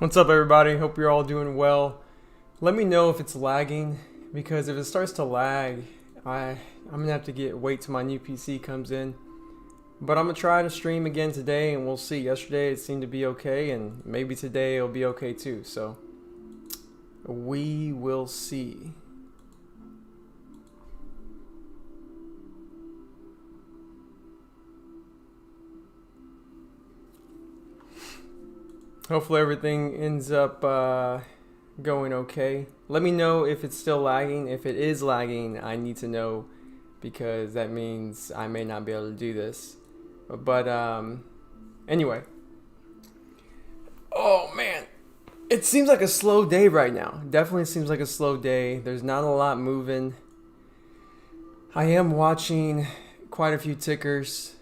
What's up, everybody? Hope you're all doing well. Let me know if it's lagging, because if it starts to lag, I'm gonna have to wait till my new PC comes in. But I'm gonna try to stream again today, and we'll see. Yesterday it seemed to be okay, and maybe today it'll be okay too. So we will see. Hopefully everything ends up going okay. Let me know if it's still lagging. If it is lagging, I need to know, because that means I may not be able to do this. But anyway. Oh man, it seems like a slow day right now. Definitely seems like a slow day. There's not a lot moving. I am watching quite a few tickers.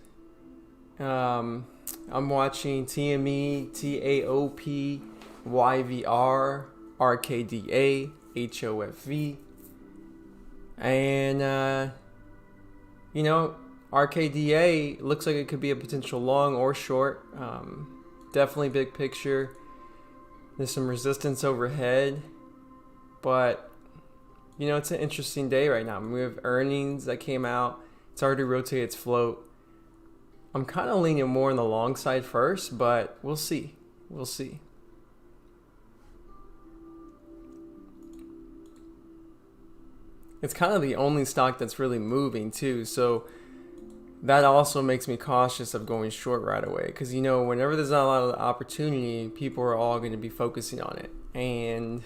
I'm watching TME, TAOP, YVR, RKDA, HOFV, and RKDA looks like it could be a potential long or short. Definitely big picture. There's some resistance overhead, but it's an interesting day right now. We have earnings that came out. It's already rotated its float. I'm kind of leaning more on the long side first, but we'll see. We'll see. It's kind of the only stock that's really moving too, so that also makes me cautious of going short right away, because whenever there's not a lot of opportunity, people are all going to be focusing on it, and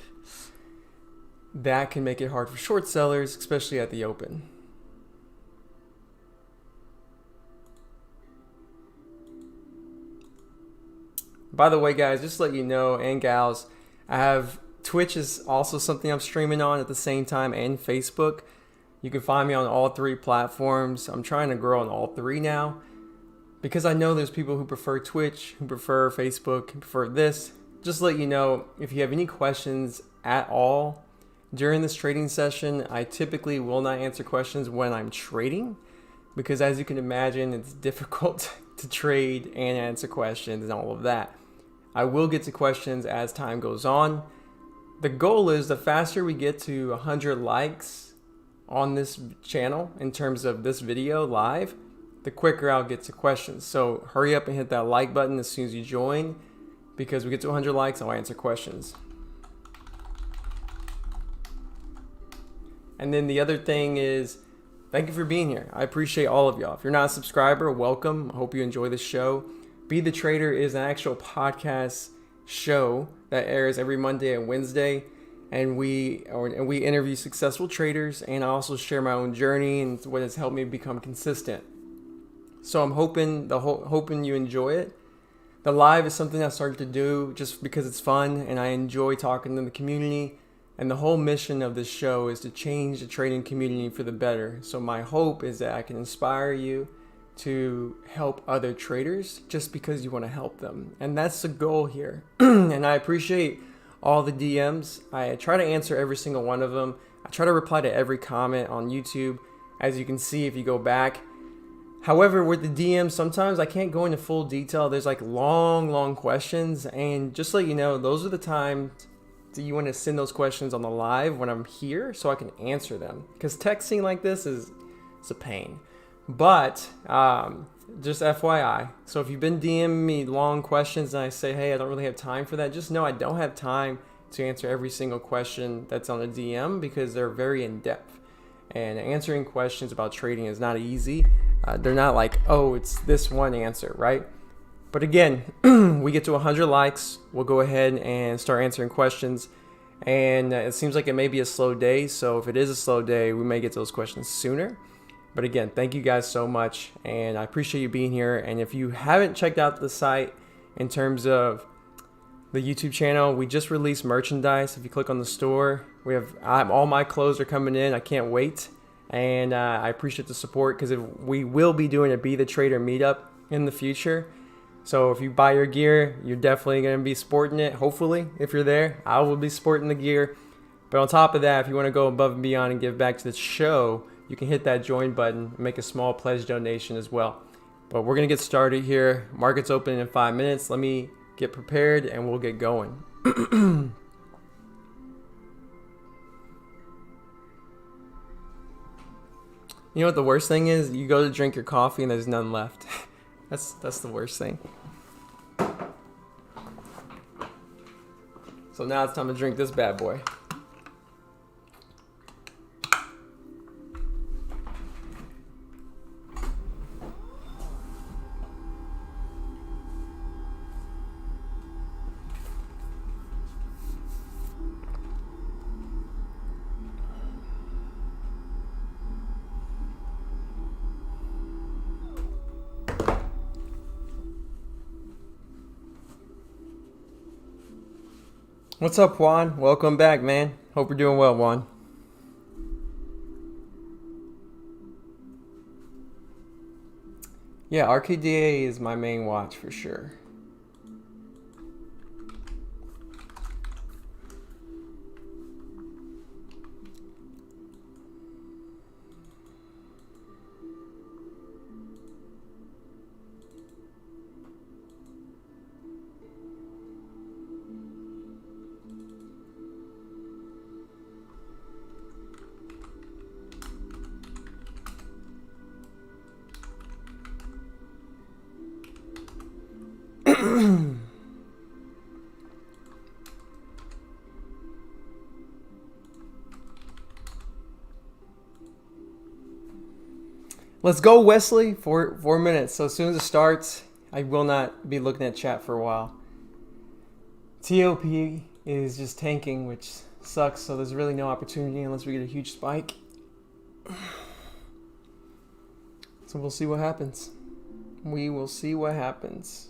that can make it hard for short sellers, especially at the open. By the way, guys, just to let you know, and gals, I have Twitch is also something I'm streaming on at the same time, and Facebook. You can find me on all three platforms. I'm trying to grow on all three now, because I know there's people who prefer Twitch, who prefer Facebook, who prefer this. Just to let you know, if you have any questions at all during this trading session, I typically will not answer questions when I'm trading, because as you can imagine, it's difficult to trade and answer questions and all of that. I will get to questions as time goes on. The goal is, the faster we get to 100 likes on this channel in terms of this video live, the quicker I'll get to questions. So hurry up and hit that like button as soon as you join, because we get to 100 likes, I'll answer questions. And then the other thing is, thank you for being here. I appreciate all of y'all. If you're not a subscriber, welcome. I hope you enjoy this show. Be the Trader is an actual podcast show that airs every Monday and Wednesday, and we interview successful traders, and I also share my own journey and what has helped me become consistent. So I'm hoping you enjoy it. The live is something I started to do just because it's fun, and I enjoy talking to the community. And the whole mission of this show is to change the trading community for the better. So my hope is that I can inspire you to help other traders just because you want to help them. And that's the goal here. And I appreciate all the DMs. I try to answer every single one of them. I try to reply to every comment on YouTube, as you can see if you go back. However, with the DMs, sometimes I can't go into full detail. There's like long questions. And just to let you know, those are the times do you want to send those questions on the live when I'm here so I can answer them, because texting like this is a pain. But just FYI, so if you've been DMing me long questions and I say, hey, I don't really have time for that, just know I don't have time to answer every single question that's on a DM, because they're very in-depth, and answering questions about trading is not easy. They're not like, oh, it's this one answer, right? But again, we get to 100 likes, we'll go ahead and start answering questions. And it seems like it may be a slow day, so if it is a slow day, we may get to those questions sooner. But again, thank you guys so much, and I appreciate you being here. And if you haven't checked out the site in terms of the YouTube channel, we just released merchandise. If you click on the store, we have all my clothes are coming in. I can't wait, and I appreciate the support, because we will be doing a Be the Trader meetup in the future. So if you buy your gear, you're definitely going to be sporting it. Hopefully, if you're there, I will be sporting the gear. But on top of that, if you want to go above and beyond and give back to the show, you can hit that join button and make a small pledge donation as well. But we're going to get started here. Market's open in 5 minutes. Let me get prepared and we'll get going. You know what the worst thing is? You go to drink your coffee and there's none left. That's the worst thing. So now it's time to drink this bad boy. What's up, Juan? Welcome back, man. Hope you're doing well, Juan. Yeah, RKDA is my main watch for sure. Let's go, Wesley. 4 minutes. So as soon as it starts, I will not be looking at chat for a while. TOP is just tanking, which sucks. So there's really no opportunity unless we get a huge spike. So we'll see what happens. We will see what happens.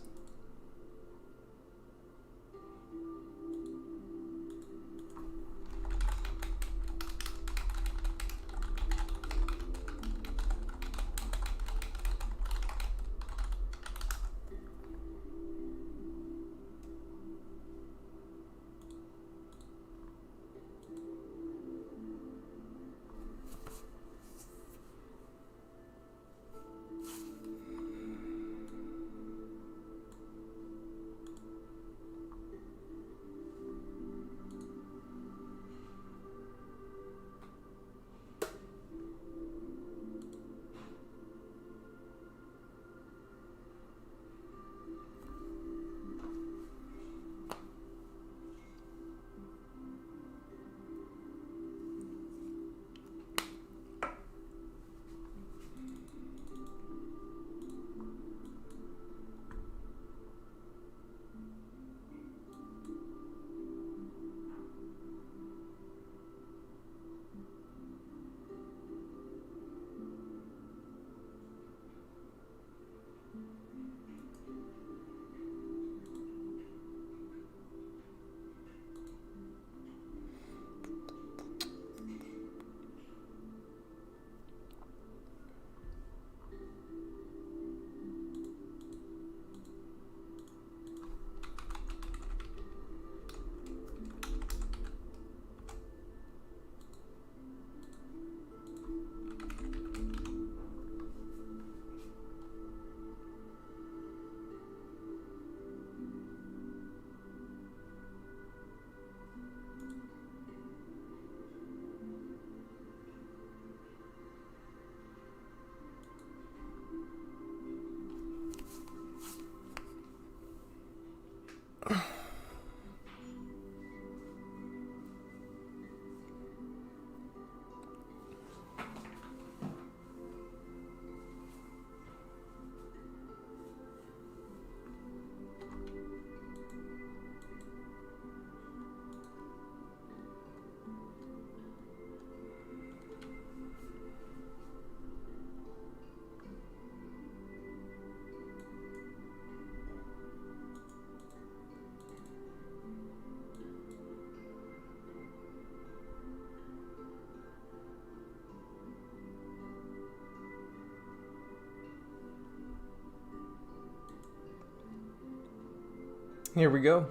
Here we go.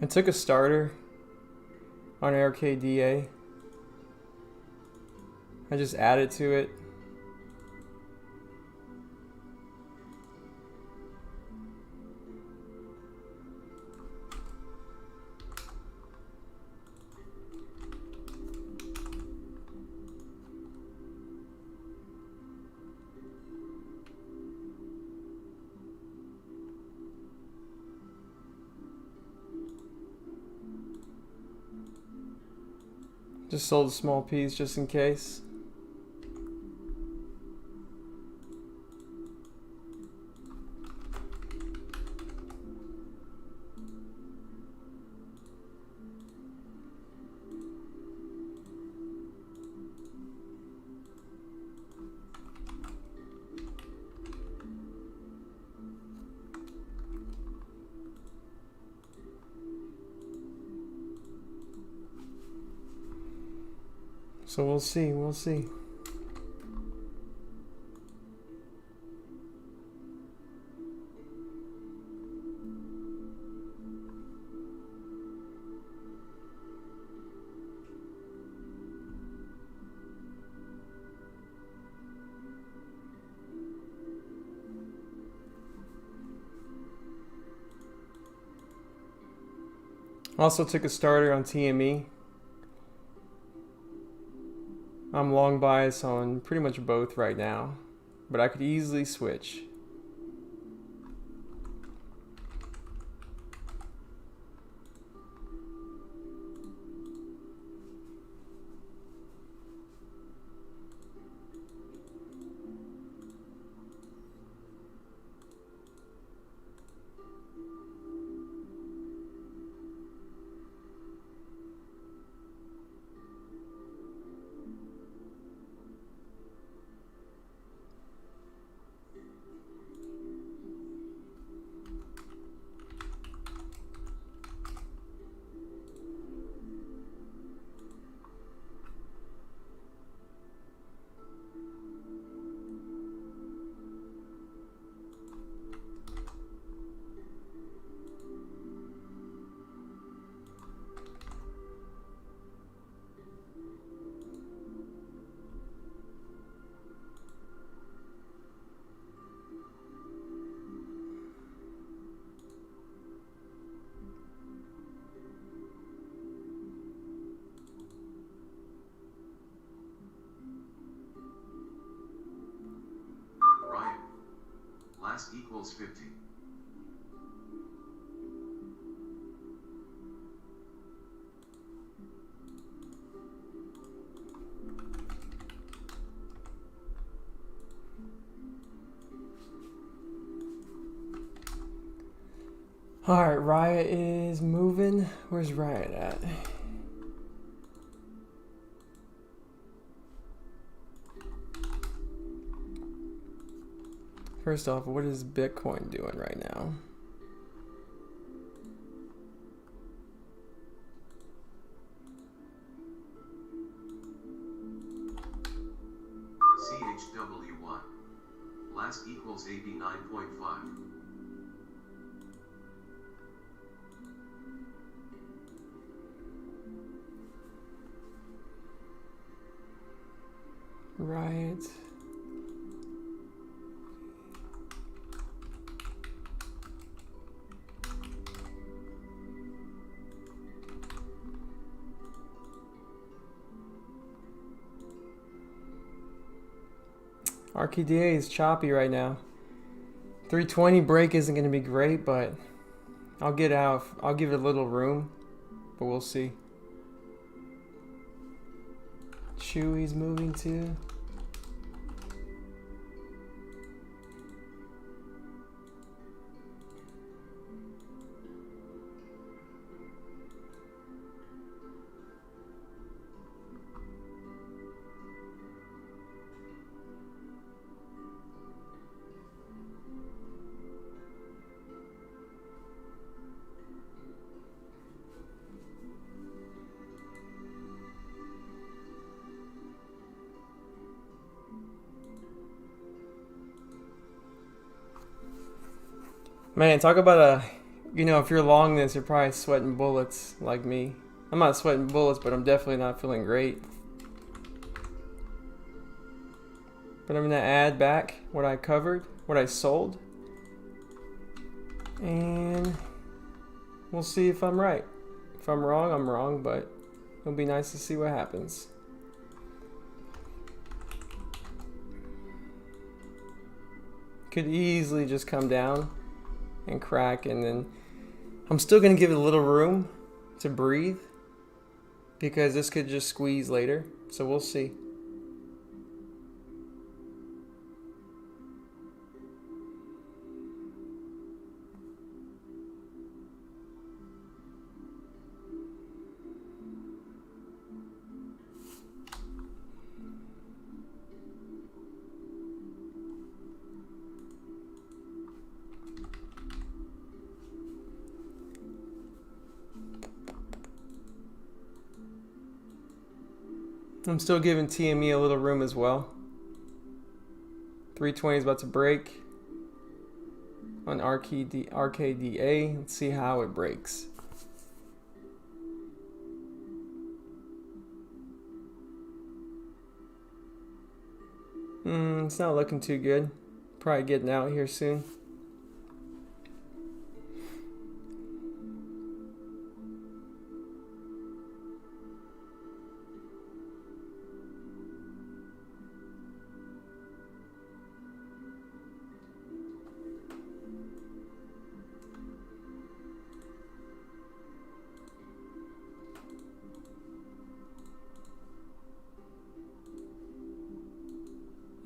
I took a starter on RKDA. I just added to it. Just sold a small piece just in case. So we'll see. Also took a starter on TME. I'm long bias on pretty much both right now, but I could easily switch. Last equals 50. Alright, Riot is moving. Where's Riot at? First off, what is Bitcoin doing right now? CHW1. Last equals 89.5. Riot. RKDA is choppy right now. 320 break isn't going to be great, but I'll get out. I'll give it a little room, but we'll see. Chewy's moving too. Man, talk about a You know, if you're long this, you're probably sweating bullets like me. I'm not sweating bullets, but I'm definitely not feeling great. But I'm going to add back what I covered, what I sold. And we'll see if I'm right. If I'm wrong, I'm wrong, but it'll be nice to see what happens. Could easily just come down and crack, and then I'm still going to give it a little room to breathe because this could just squeeze later. So we'll see. I'm still giving TME a little room as well. 320 is about to break on RKDA. Let's see how it breaks. It's not looking too good. Probably getting out here soon.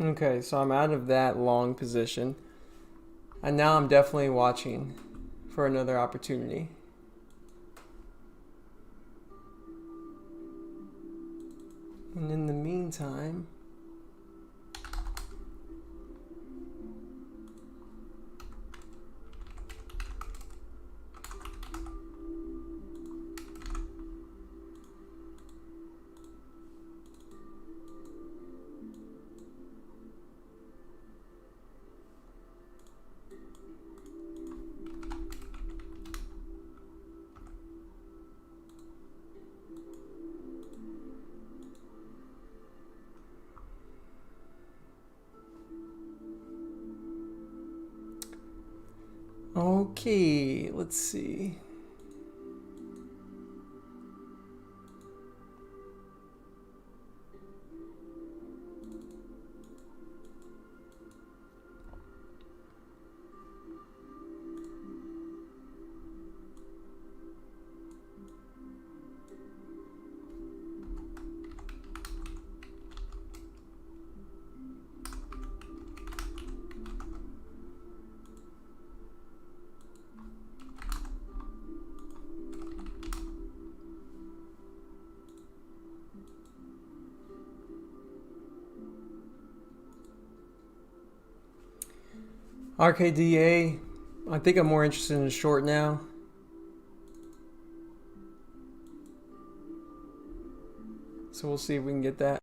Okay, so I'm out of that long position. And now I'm definitely watching for another opportunity. And in the meantime, okay, let's see. RKDA, I think I'm more interested in the short now. So we'll see if we can get that.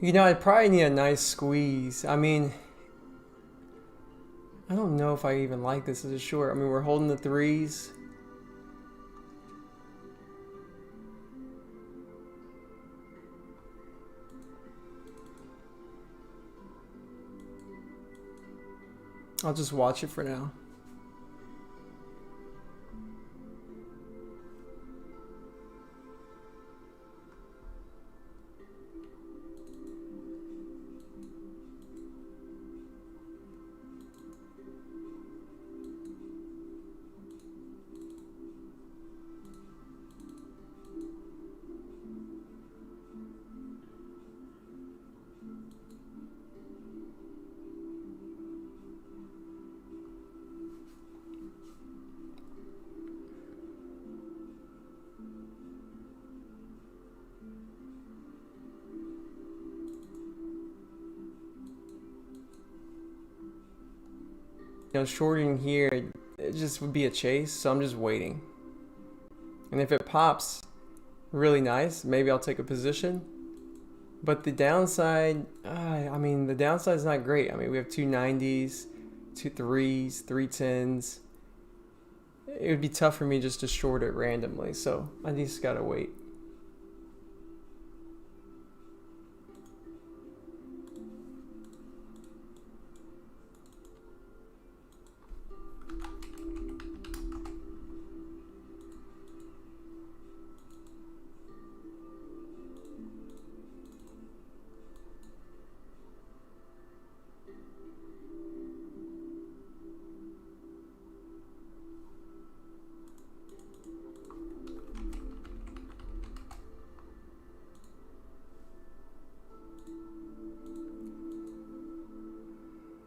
I probably need a nice squeeze. I mean, I don't know if I even like this as a short. I mean, we're holding the threes. I'll just watch it for now. Shorting here, it just would be a chase, so I'm just waiting. And if it pops really nice, maybe I'll take a position. But the downside, I mean, the downside is not great. I mean, we have two 90s, two threes, three 10s. It would be tough for me just to short it randomly, so I just gotta wait.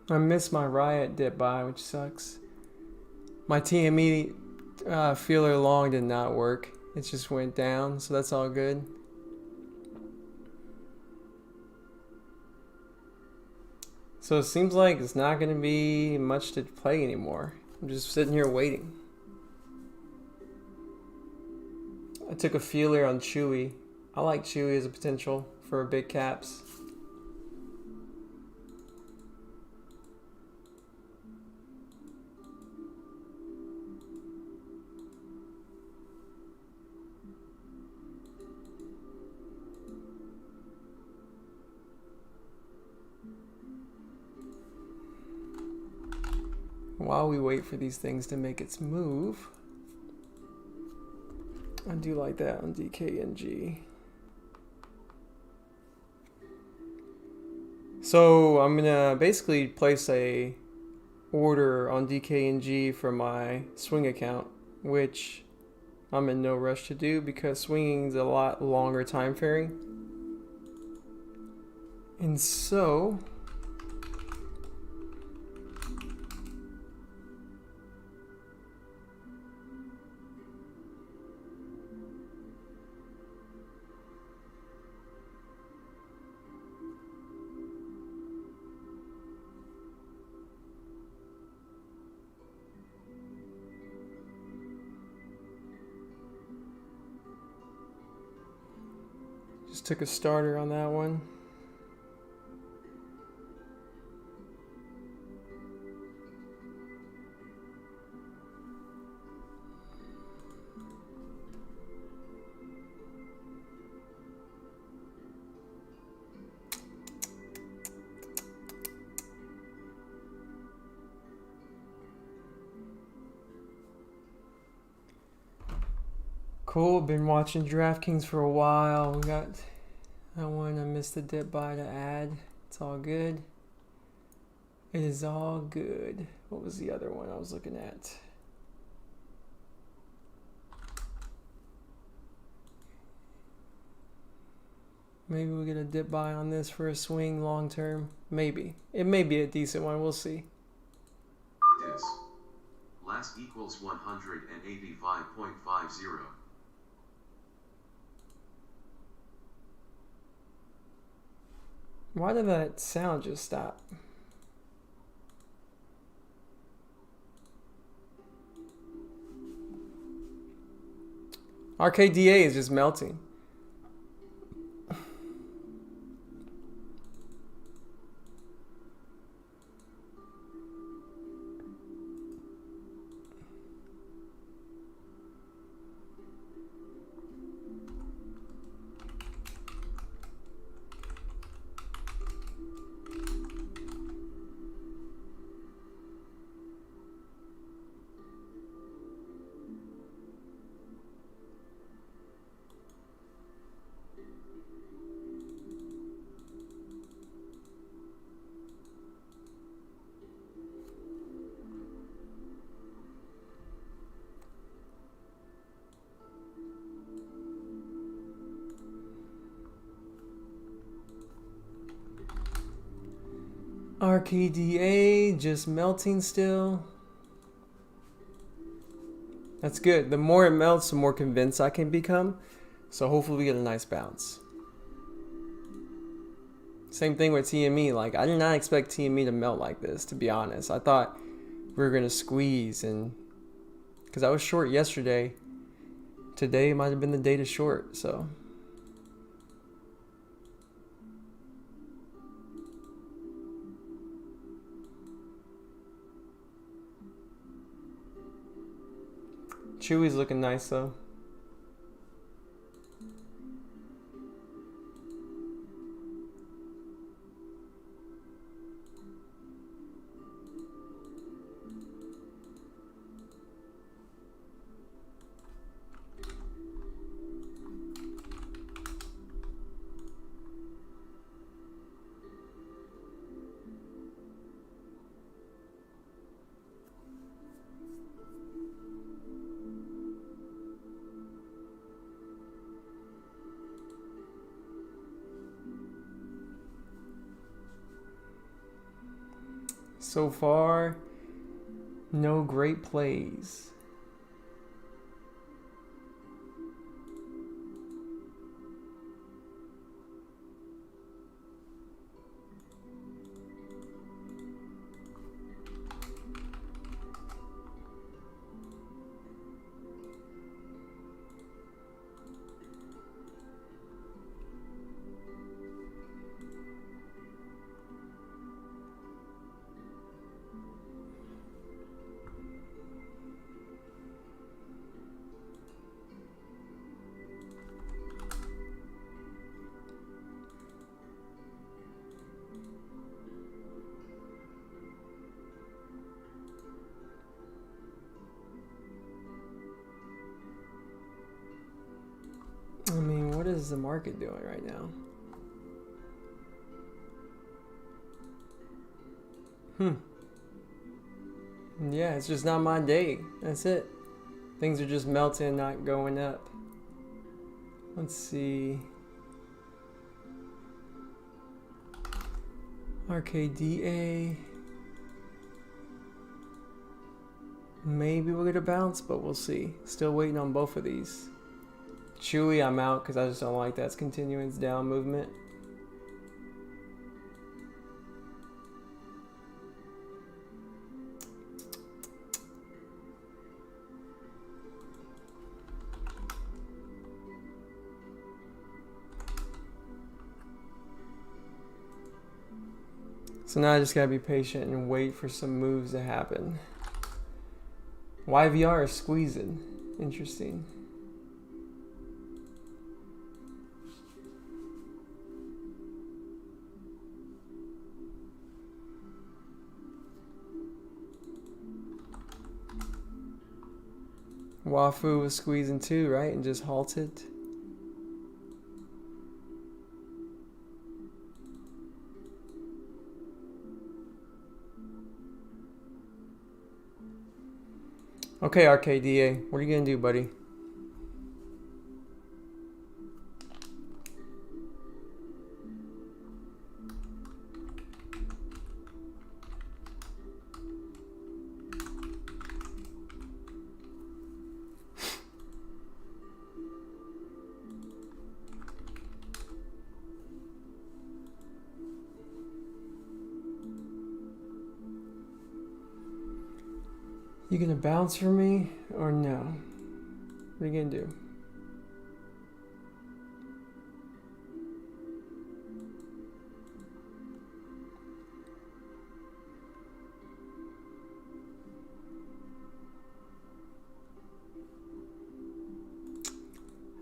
I missed my riot dip buy, which sucks. My TME feeler long did not work. It just went down, so that's all good. So it seems like it's not going to be much to play anymore. I'm just sitting here waiting. I took a feeler on Chewy. I like Chewy as a potential for big caps. While we wait for these things to make its move, I do like that on DKNG. So I'm gonna basically place a order on DKNG for my swing account, which I'm in no rush to do because swinging is a lot longer time frame. And so just took a starter on that one. Cool, been watching DraftKings for a while. We got that one. I missed the dip buy to add. It's all good. It is all good. What was the other one I was looking at? Maybe we get a dip buy on this for a swing long term. Maybe. It may be a decent one. We'll see. Dis. Last equals 185.50. Why did that sound just stop? RKDA is just melting. RKDA just melting still. That's good. The more it melts, the more convinced I can become. So hopefully we get a nice bounce. Same thing with TME. Like, I did not expect TME to melt like this, to be honest. I thought we were going to squeeze, and because I was short yesterday, today might have been the day to short. So Chewy's looking nice though. So far, no great plays. I mean, what is the market doing right now? Yeah, it's just not my day. That's it. Things are just melting, not going up. Let's see. RKDA. Maybe we'll get a bounce, but we'll see. Still waiting on both of these. Chewy, I'm out because I just don't like that's continuing its down movement. So now I just gotta be patient and wait for some moves to happen. YVR is squeezing. Interesting. Wafu was squeezing too, right? And just halted. Okay, RKDA, what are you gonna do, buddy? You gonna bounce for me or no? What are you gonna do?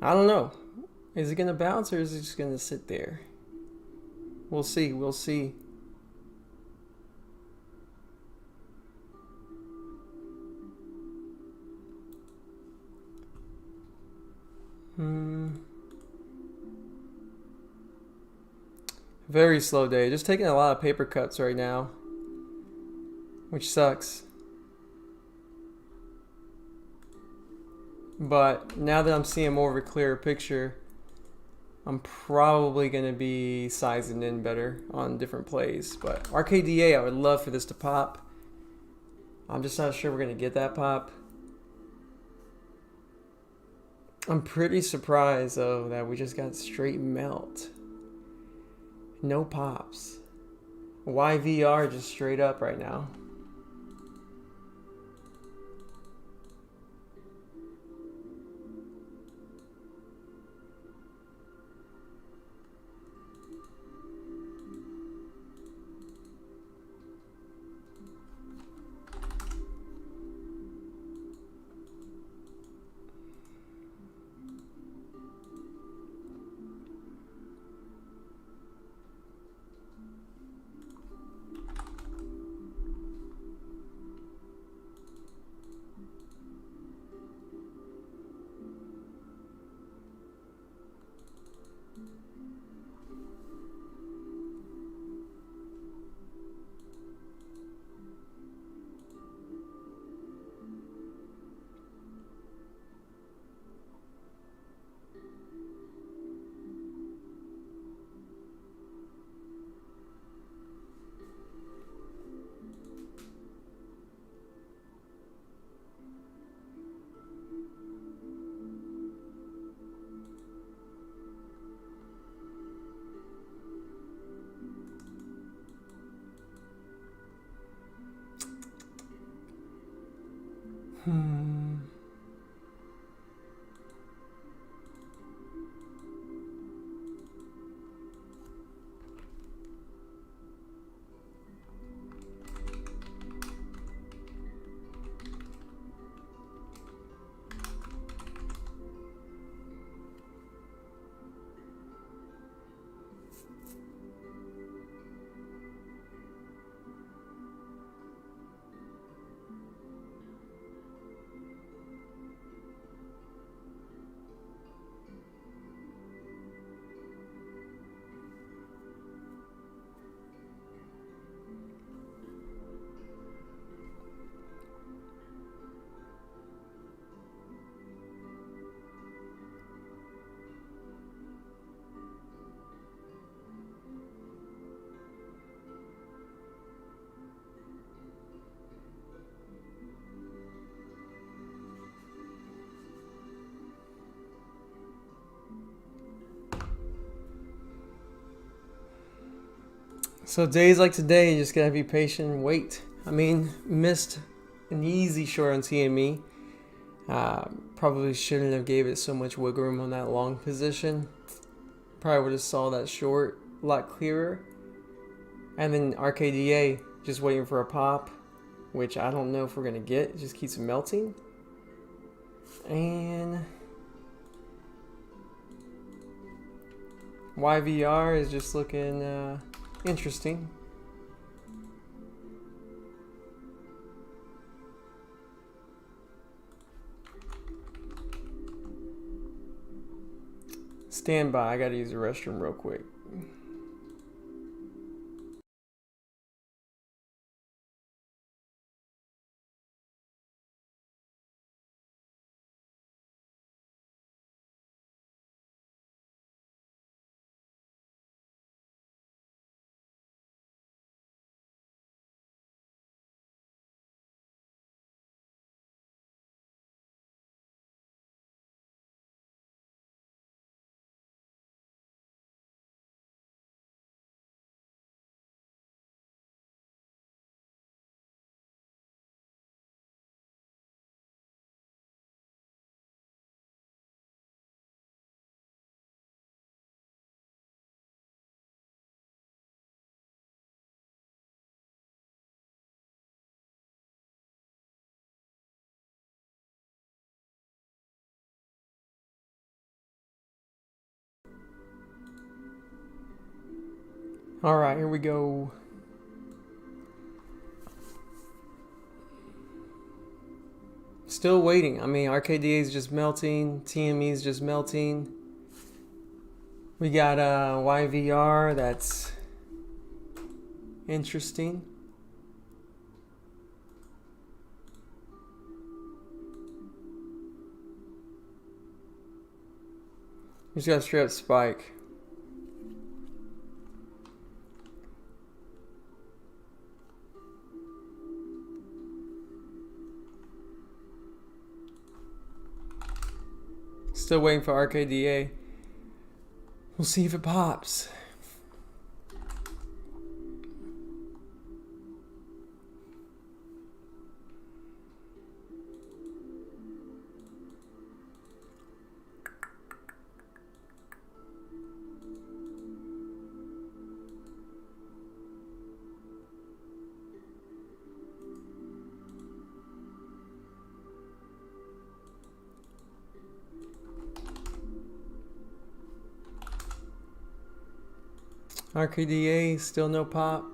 I don't know. Is it gonna bounce or is it just gonna sit there? We'll see. We'll see. Very slow day. Just taking a lot of paper cuts right now, which sucks. But now that I'm seeing more of a clearer picture, I'm probably going to be sizing in better on different plays. But RKDA, I would love for this to pop. I'm just not sure we're going to get that pop. I'm pretty surprised, though, that we just got straight melt. No pops. YVR just straight up right now. So days like today, you just gotta be patient and wait. I mean, missed an easy short on TME. Probably shouldn't have gave it so much wiggle room on that long position. Probably would have saw that short a lot clearer. And then RKDA, just waiting for a pop, which I don't know if we're gonna get. It just keeps melting. And YVR is just looking interesting. Stand by, I gotta use the restroom real quick. All right, here we go. Still waiting. I mean, RKDA is just melting. TME is just melting. We got YVR. That's interesting. Just got a straight up spike. Still waiting for RKDA. We'll see if it pops. RKDA, still no pop.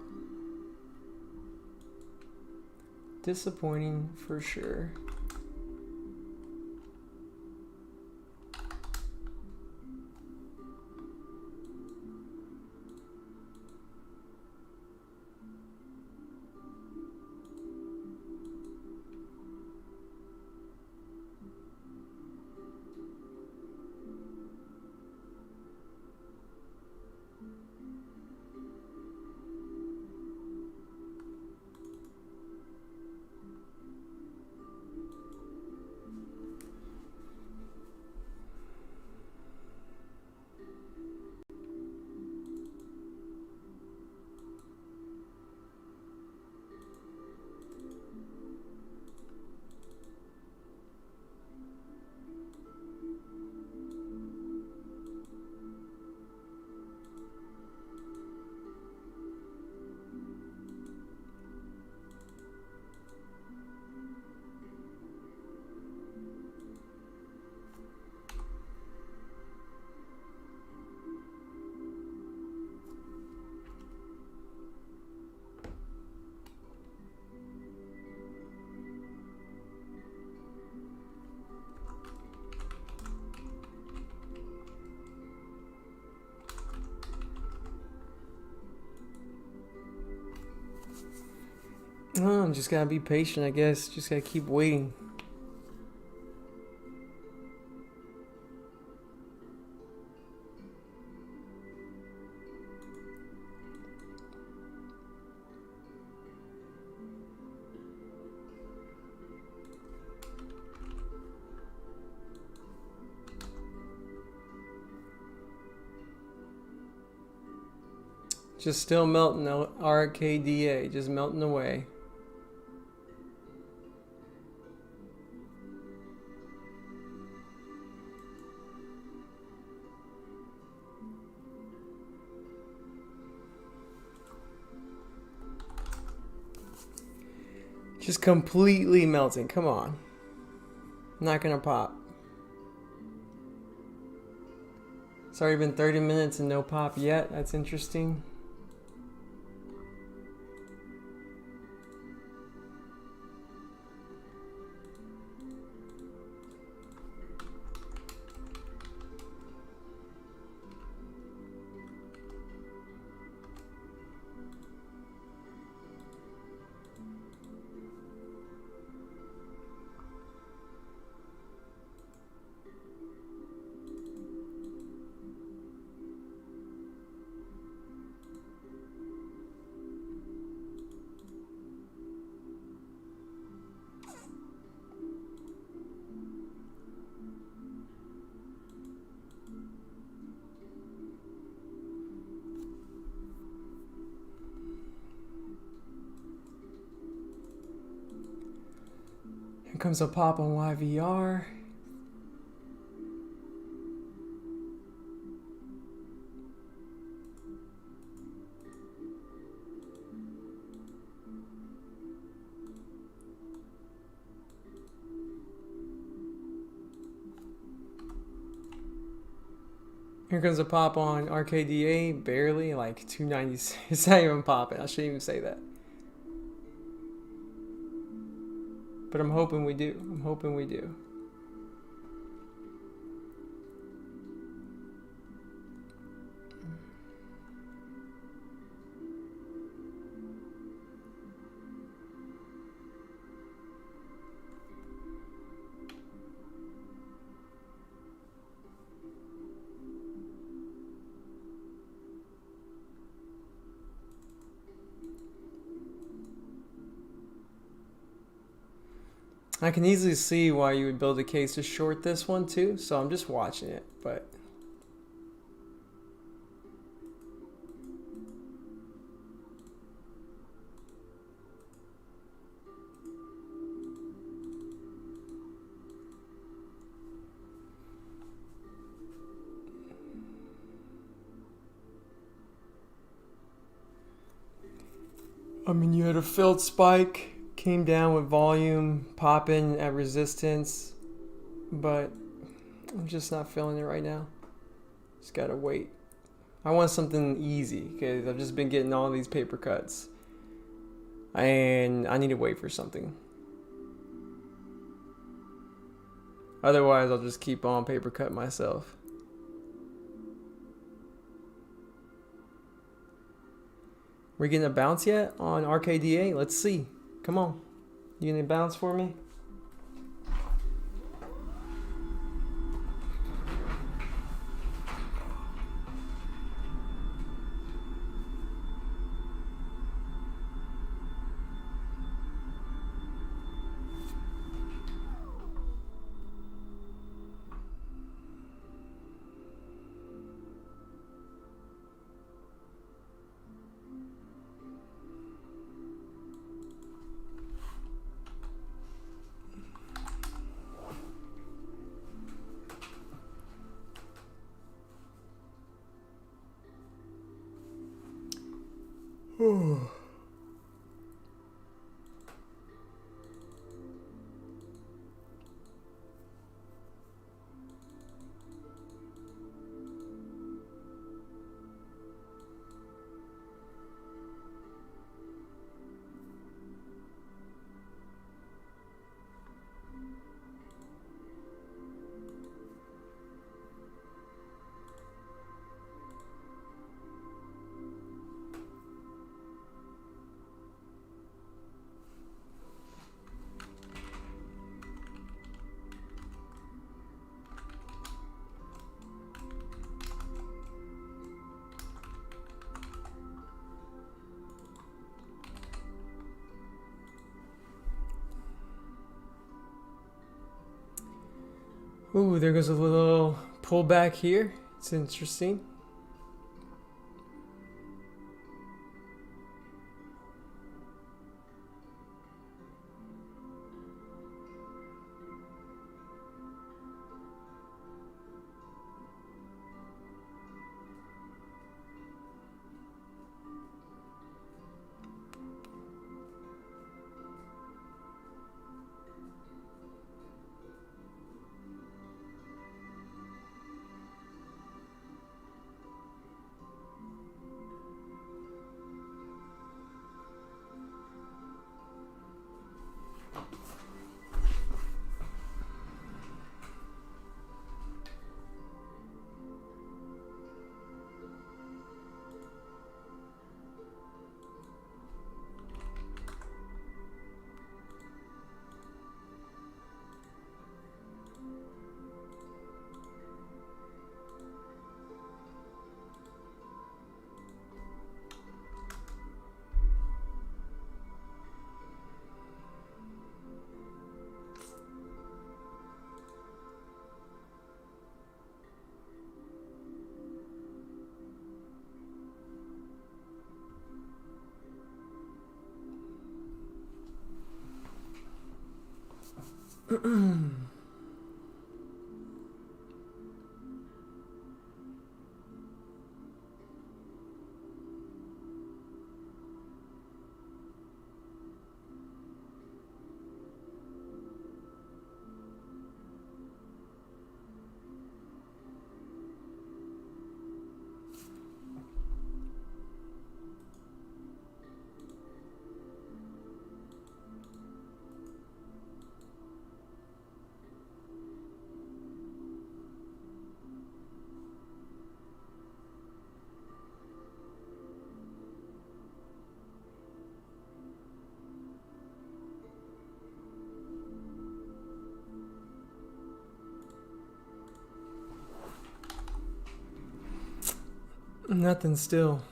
Disappointing for sure. Oh, just gotta be patient, I guess. Just gotta keep waiting. Just still melting, RKDA, just melting away. Just completely melting. Come on. Not gonna pop. It's already been 30 minutes and no pop yet. That's interesting. Here comes a pop on YVR. Here comes a pop on RKDA, barely, like 296. It's not even popping. I shouldn't even say that. But I'm hoping we do. I'm hoping we do. I can easily see why you would build a case to short this one too, so I'm just watching it, but I mean, you had a failed spike, came down with volume, popping at resistance, but I'm just not feeling it right now. Just gotta wait. I want something easy because I've just been getting all these paper cuts, and I need to wait for something. Otherwise, I'll just keep on paper cut myself. We getting a bounce yet on RKDA? Let's see. Come on. You getting a bounce for me? Ooh, there goes a little pullback here. It's interesting. Nothing still.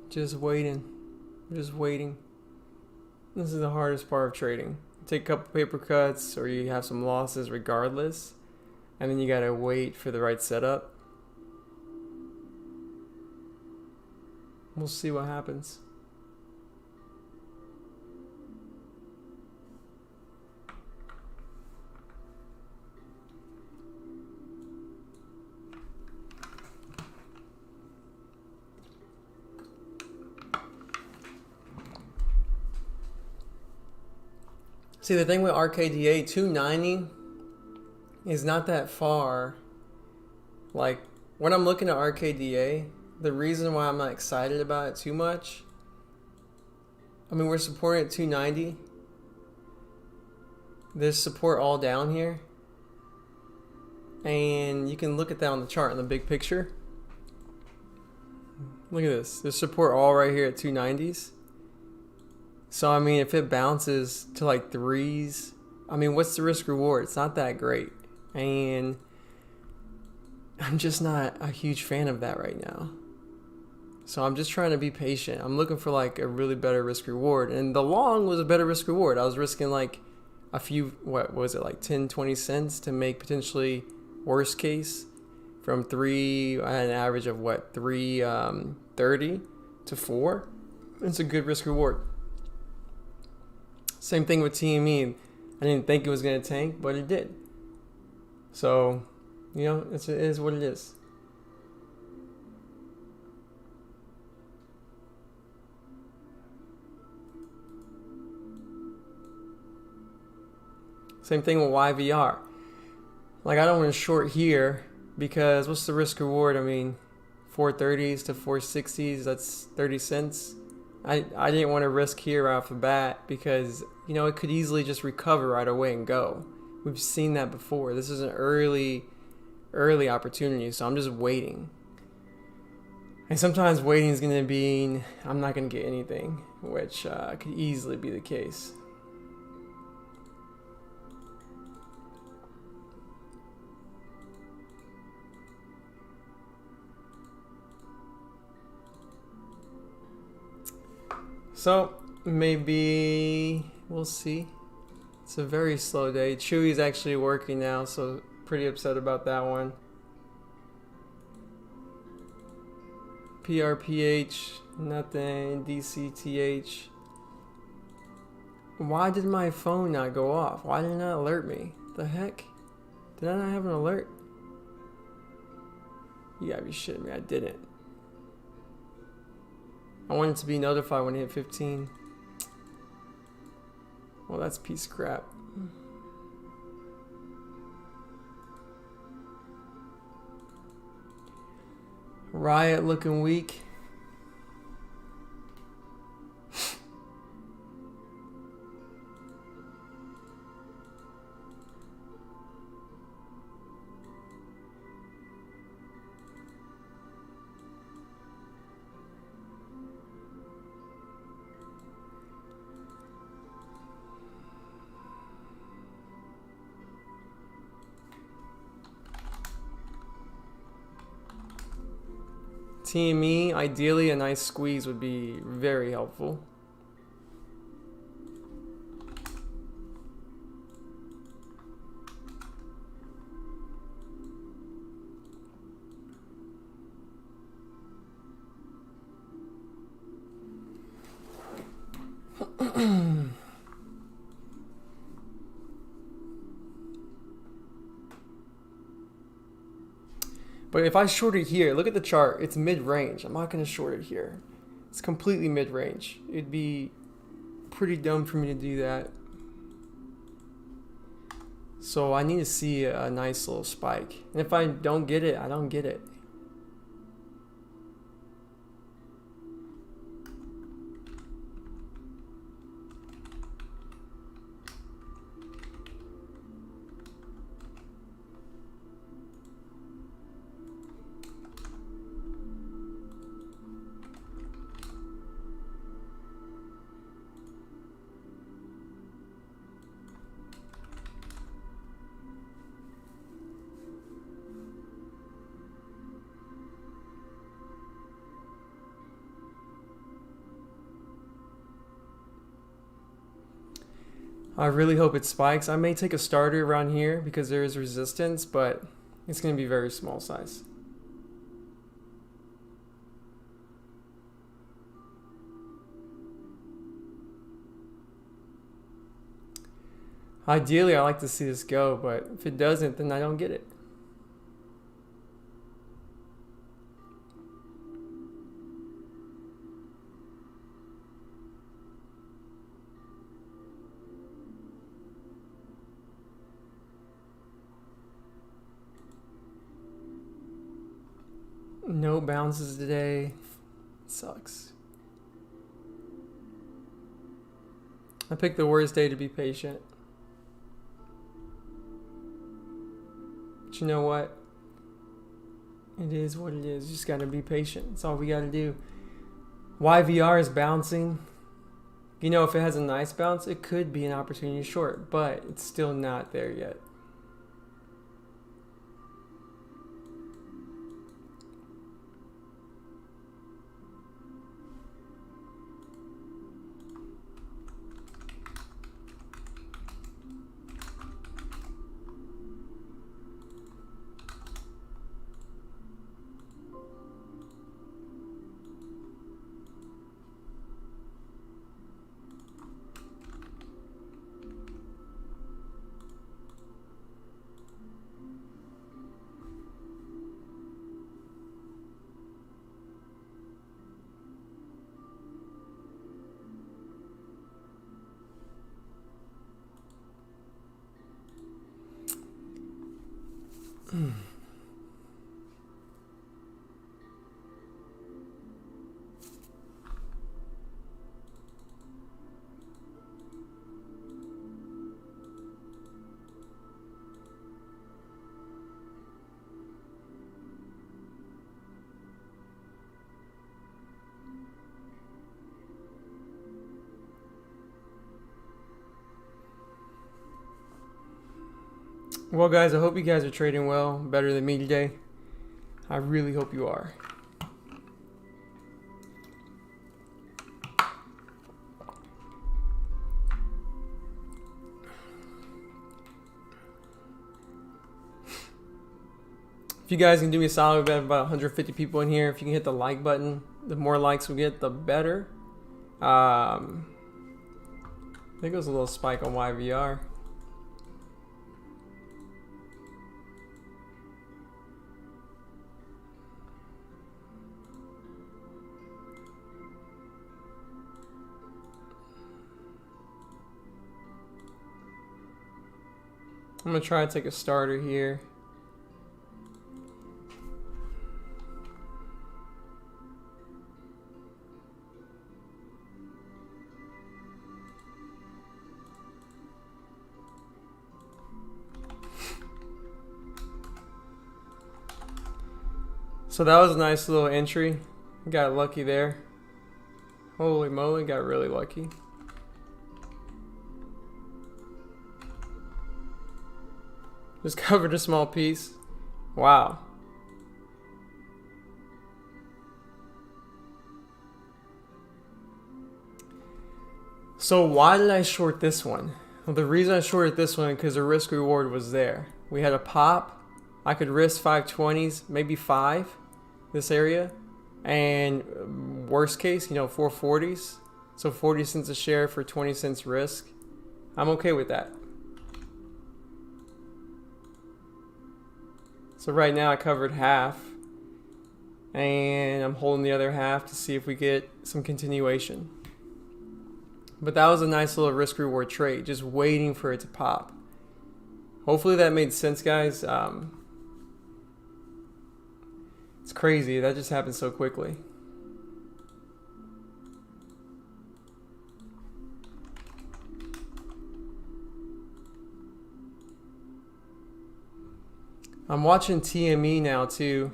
Just waiting. Just waiting. This is the hardest part of trading. You take a couple paper cuts or you have some losses regardless, and then you gotta wait for the right setup. We'll see what happens. See, the thing with RKDA, 290 is not that far. Like, when I'm looking at RKDA, the reason why I'm not excited about it too much, I mean, we're supporting at 290. There's support all down here. And you can look at that on the chart in the big picture. Look at this. There's support all right here at 290s. So, I mean, if it bounces to like threes, I mean, what's the risk reward? It's not that great. And I'm just not a huge fan of that right now. So I'm just trying to be patient. I'm looking for like a really better risk reward. And the long was a better risk reward. I was risking like a few, what was it, like 10, 20 cents to make potentially worst case from three, an average of what, 3.30 to 4. It's a good risk reward. Same thing with TME. I didn't think it was going to tank, but it did. So, you know, it is what it is. Same thing with YVR. Like, I don't want to short here because what's the risk reward? I mean, 430s to 460s, that's 30 cents. I didn't want to risk here right off the bat because, you know, it could easily just recover right away and go. We've seen that before. This is an early opportunity, so I'm just waiting. And sometimes waiting is going to mean I'm not going to get anything, which could easily be the case. So, maybe we'll see. It's a very slow day. Chewy's actually working now, so pretty upset about that one. PRPH, nothing. DCTH. Why did my phone not go off? Why didn't it alert me? The heck? Did I not have an alert? You gotta be shitting me. I didn't. I wanted to be notified when it hit 15. Well, that's a piece of crap. Riot looking weak. TME, ideally a nice squeeze would be very helpful. But if I short it here, look at the chart. It's mid-range. I'm not going to short it here. It's completely mid-range. It'd be pretty dumb for me to do that. So I need to see a nice little spike. And if I don't get it, I don't get it. I really hope it spikes. I may take a starter around here because there is resistance, but it's going to be very small size. Ideally, I like to see this go, but if it doesn't, then I don't get it. No bounces today. Sucks. I picked the worst day to be patient. But you know what? It is what it is. You just gotta be patient. That's all we gotta do. YVR is bouncing. You know, if it has a nice bounce, it could be an opportunity short, but it's still not there yet. Well, guys, I hope you guys are trading well, better than me today. I really hope you are. If you guys can do me a solid, we have about 150 people in here. If you can hit the like button, the more likes we get, the better. There goes a little spike on YVR. I'm going to try to take a starter here. So that was a nice little entry. Got lucky there. Holy moly, got really lucky. Just covered a small piece. Wow. So why did I short this one? Well, the reason I shorted this one because the risk reward was there. We had a pop. I could risk 520s, maybe 5, this area. And worst case, 440s. So 40 cents a share for 20 cents risk. I'm okay with that. So right now I covered half, and I'm holding the other half to see if we get some continuation. But that was a nice little risk reward trade, just waiting for it to pop. Hopefully that made sense, guys. It's crazy, that just happened so quickly. I'm watching TME now too.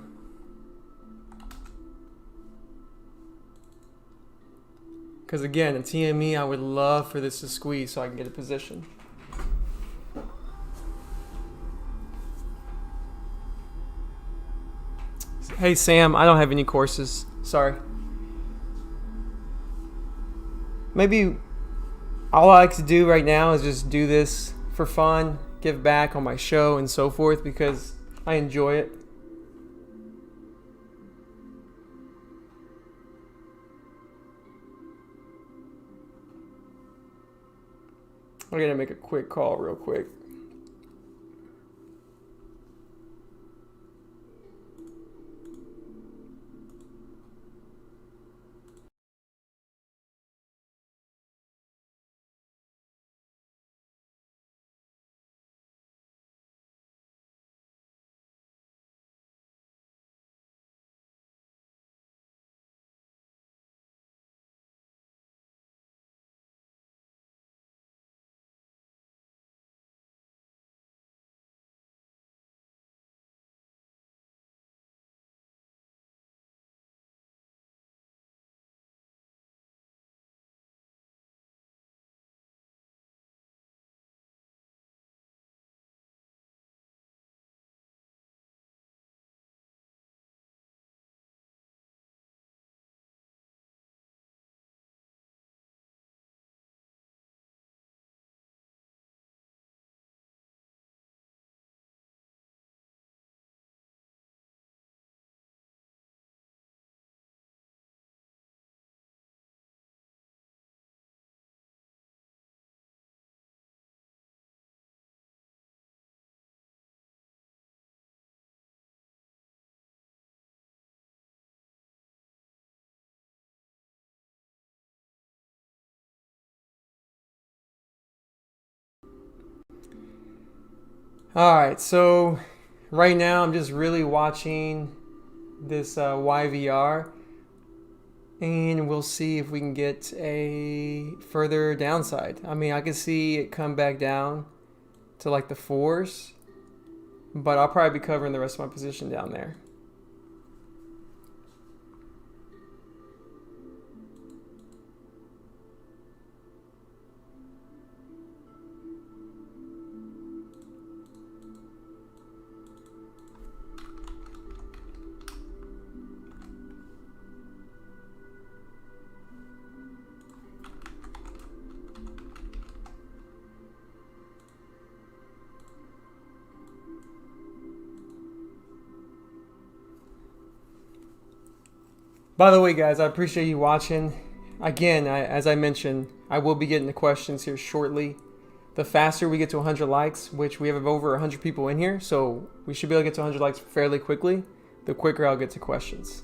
Because again, in TME, I would love for this to squeeze so I can get a position. Hey Sam, I don't have any courses. Sorry. Maybe all I like to do right now is just do this for fun, give back on my show and so forth because I enjoy it. I'm gonna make a quick call real quick. All right, so right now I'm just really watching this YVR, and we'll see if we can get a further downside. I mean, I can see it come back down to like the fours, but I'll probably be covering the rest of my position down there. By the way, guys, I appreciate you watching. Again, as I mentioned, I will be getting the questions here shortly. The faster we get to 100 likes, which we have over 100 people in here, so we should be able to get to 100 likes fairly quickly, the quicker I'll get to questions.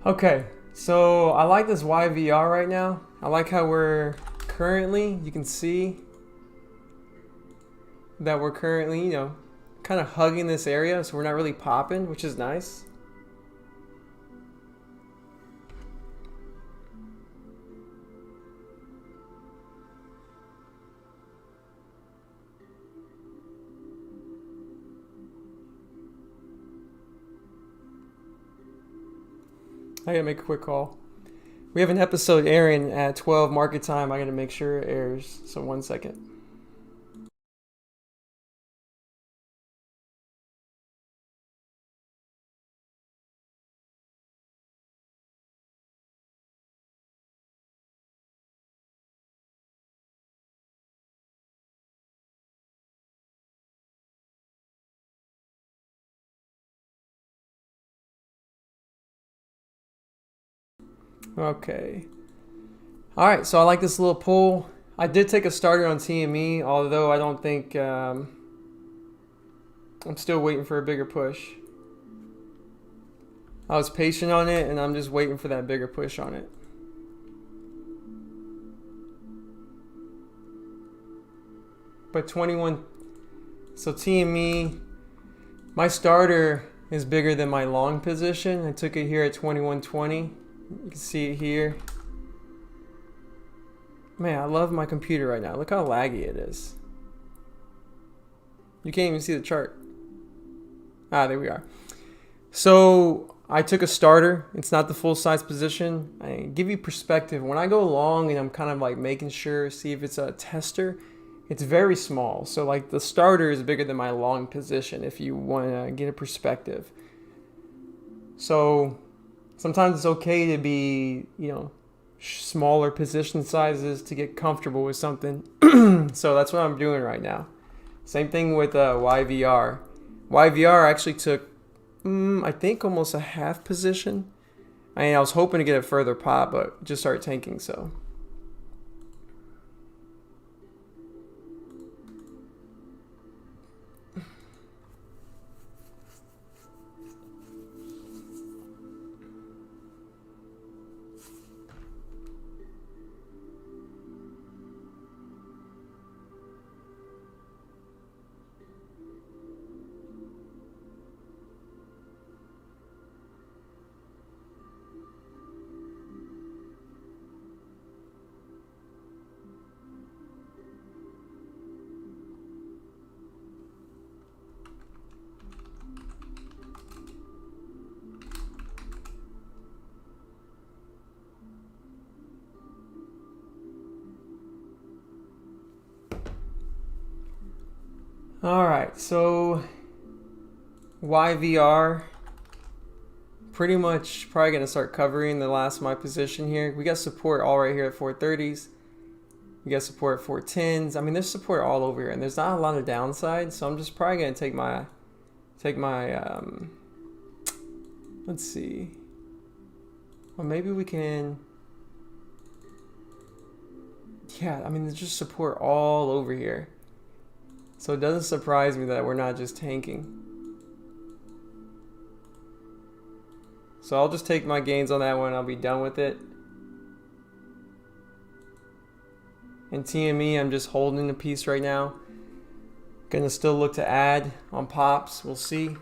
Okay, so I like this YVR right now. I like how we're currently, you can see that we're currently, kind of hugging this area, so we're not really popping, which is nice. I gotta make a quick call. We have an episode airing at 12 market time. I gotta make sure it airs. So 1 second. Okay. All right, so I like this little pull. I did take a starter on TME, although I don't think I'm still waiting for a bigger push. I was patient on it, and I'm just waiting for that bigger push on it. But 21, so TME, my starter is bigger than my long position. I took it here at 21.20. You can see it here. Man, I love my computer right now. Look how laggy it is. You can't even see the chart. Ah, there we are. So I took a starter. It's not the full size position. I give you perspective. When I go long and I'm kind of like making sure, see if it's a tester, it's very small. So like the starter is bigger than my long position if you want to get a perspective. So sometimes it's okay to be, smaller position sizes to get comfortable with something. So that's what I'm doing right now. Same thing with YVR. YVR actually took, I think, almost a half position. I was hoping to get a further pop, but just started tanking, so. All right, so YVR, pretty much probably going to start covering the last of my position here. We got support all right here at 430s. We got support at 410s. I mean, there's support all over here, and there's not a lot of downside, so I'm just probably going to take my let's see. Well, maybe we can, yeah, I mean, there's just support all over here. So it doesn't surprise me that we're not just tanking. So I'll just take my gains on that one. I'll be done with it. And TME, I'm just holding a piece right now. Gonna still look to add on pops. We'll see.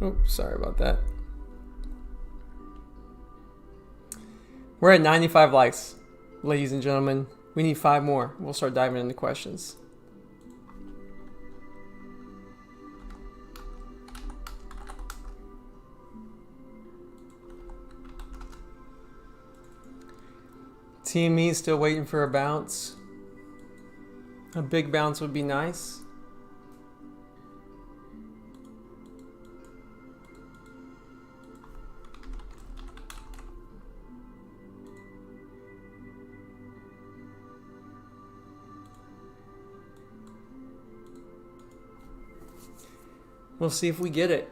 Oh, sorry about that. We're at 95 likes, ladies and gentlemen. We need 5 more. We'll start diving into questions. TME still waiting for a bounce. A big bounce would be nice. We'll see if we get it.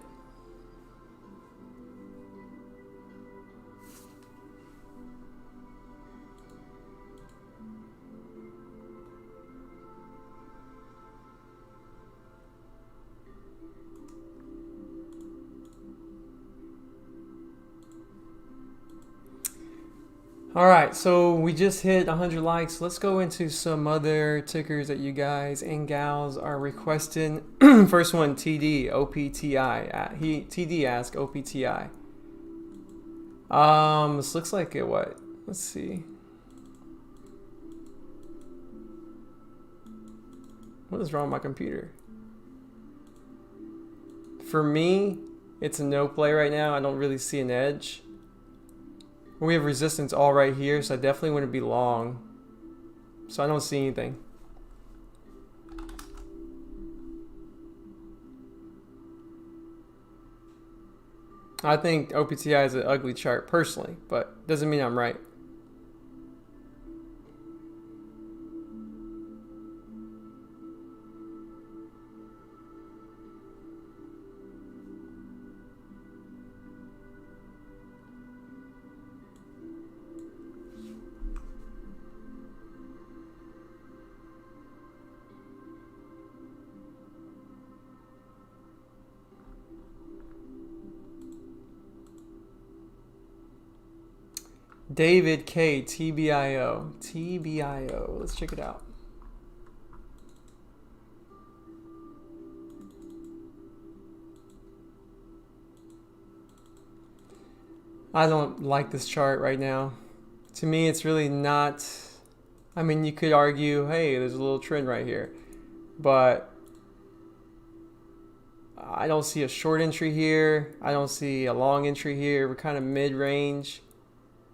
All right, so we just hit 100 likes. Let's go into some other tickers that you guys and gals are requesting. First one, TD, OPTI. TD asked OPTI. This looks like it, what? Let's see. What is wrong with my computer? For me, it's a no play right now. I don't really see an edge. We have resistance all right here, so I definitely wouldn't be long. So I don't see anything. I think OPTI is an ugly chart personally, but doesn't mean I'm right. David K. TBIO. TBIO. Let's check it out. I don't like this chart right now. To me, it's really not. I mean, you could argue, hey, there's a little trend right here. But I don't see a short entry here. I don't see a long entry here. We're kind of mid-range.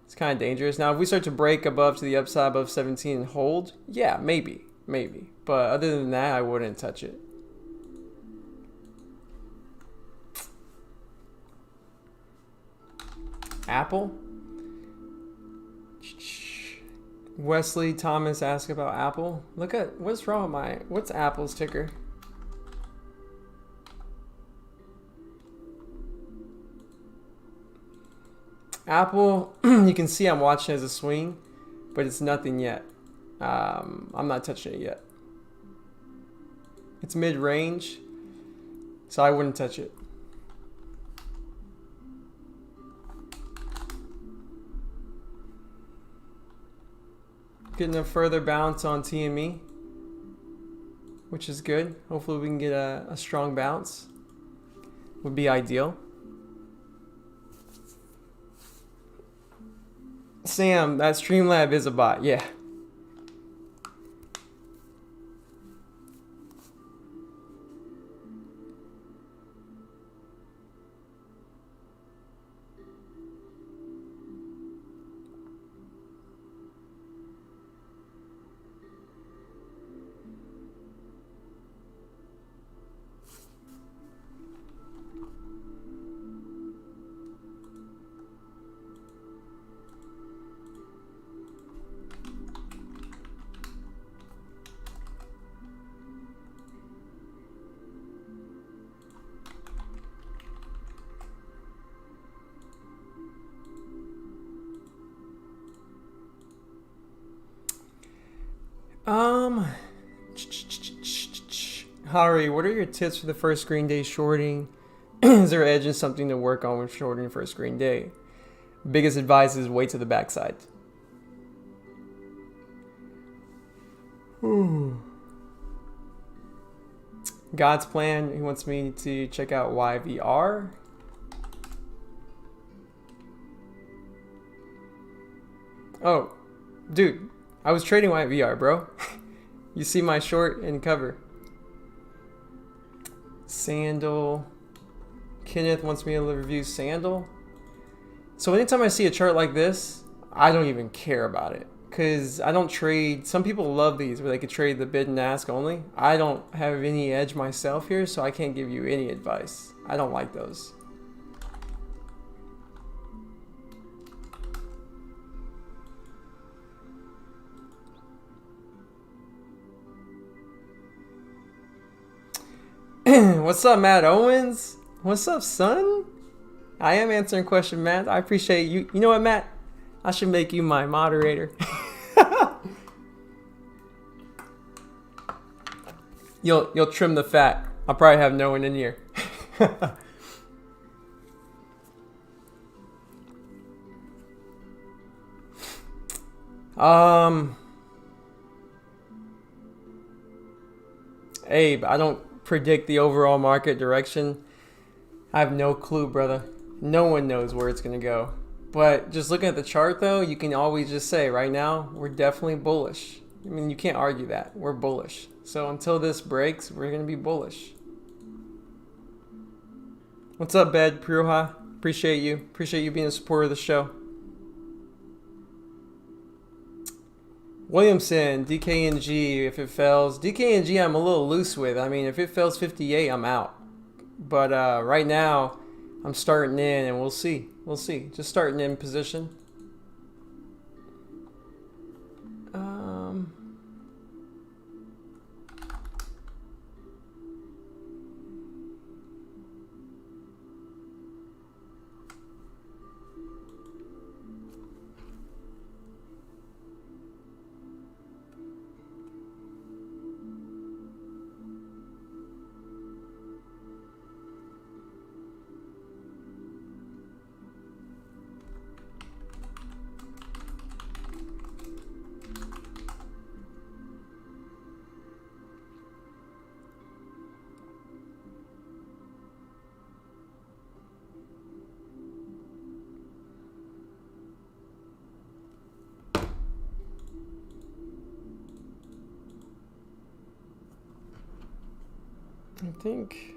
It's kind of dangerous. Now, if we start to break above to the upside above 17 and hold, yeah, maybe. But other than that, I wouldn't touch it. Apple? Wesley Thomas asked about Apple. Look at, what's wrong with what's Apple's ticker? Apple, you can see I'm watching as a swing, but it's nothing yet. I'm not touching it yet. It's mid-range, so I wouldn't touch it. Getting a further bounce on TME, which is good. Hopefully we can get a strong bounce. Would be ideal. Sam, that Streamlab is a bot. Yeah. Hari, what are your tips for the first screen day shorting? Is there edge and something to work on when shorting first screen day? Biggest advice is wait to the backside. God's plan, he wants me to check out YVR. Oh, dude, I was trading YVR, bro. You see my short and cover. Sandal. Kenneth wants me to review Sandal. So anytime I see a chart like this, I don't even care about it. Because I don't trade. Some people love these where they could trade the bid and ask only. I don't have any edge myself here, so I can't give you any advice. I don't like those. What's up, Matt Owens? What's up, son? I am answering a question, Matt. I appreciate you. You know what, Matt? I should make you my moderator. You'll trim the fat. I'll probably have no one in here. Abe, I don't predict the overall market direction. I have no clue, brother. No one knows where it's going to go. But just looking at the chart, though, you can always just say right now, we're definitely bullish. I mean, you can't argue that. We're bullish. So until this breaks, we're going to be bullish. What's up, Bed Pruha? Appreciate you. Appreciate you being a supporter of the show. Williamson, DKNG, if it fails. DKNG, I'm a little loose with. I mean, if it fails 58, I'm out. But right now, I'm starting in, and we'll see. We'll see. Just starting in position. I think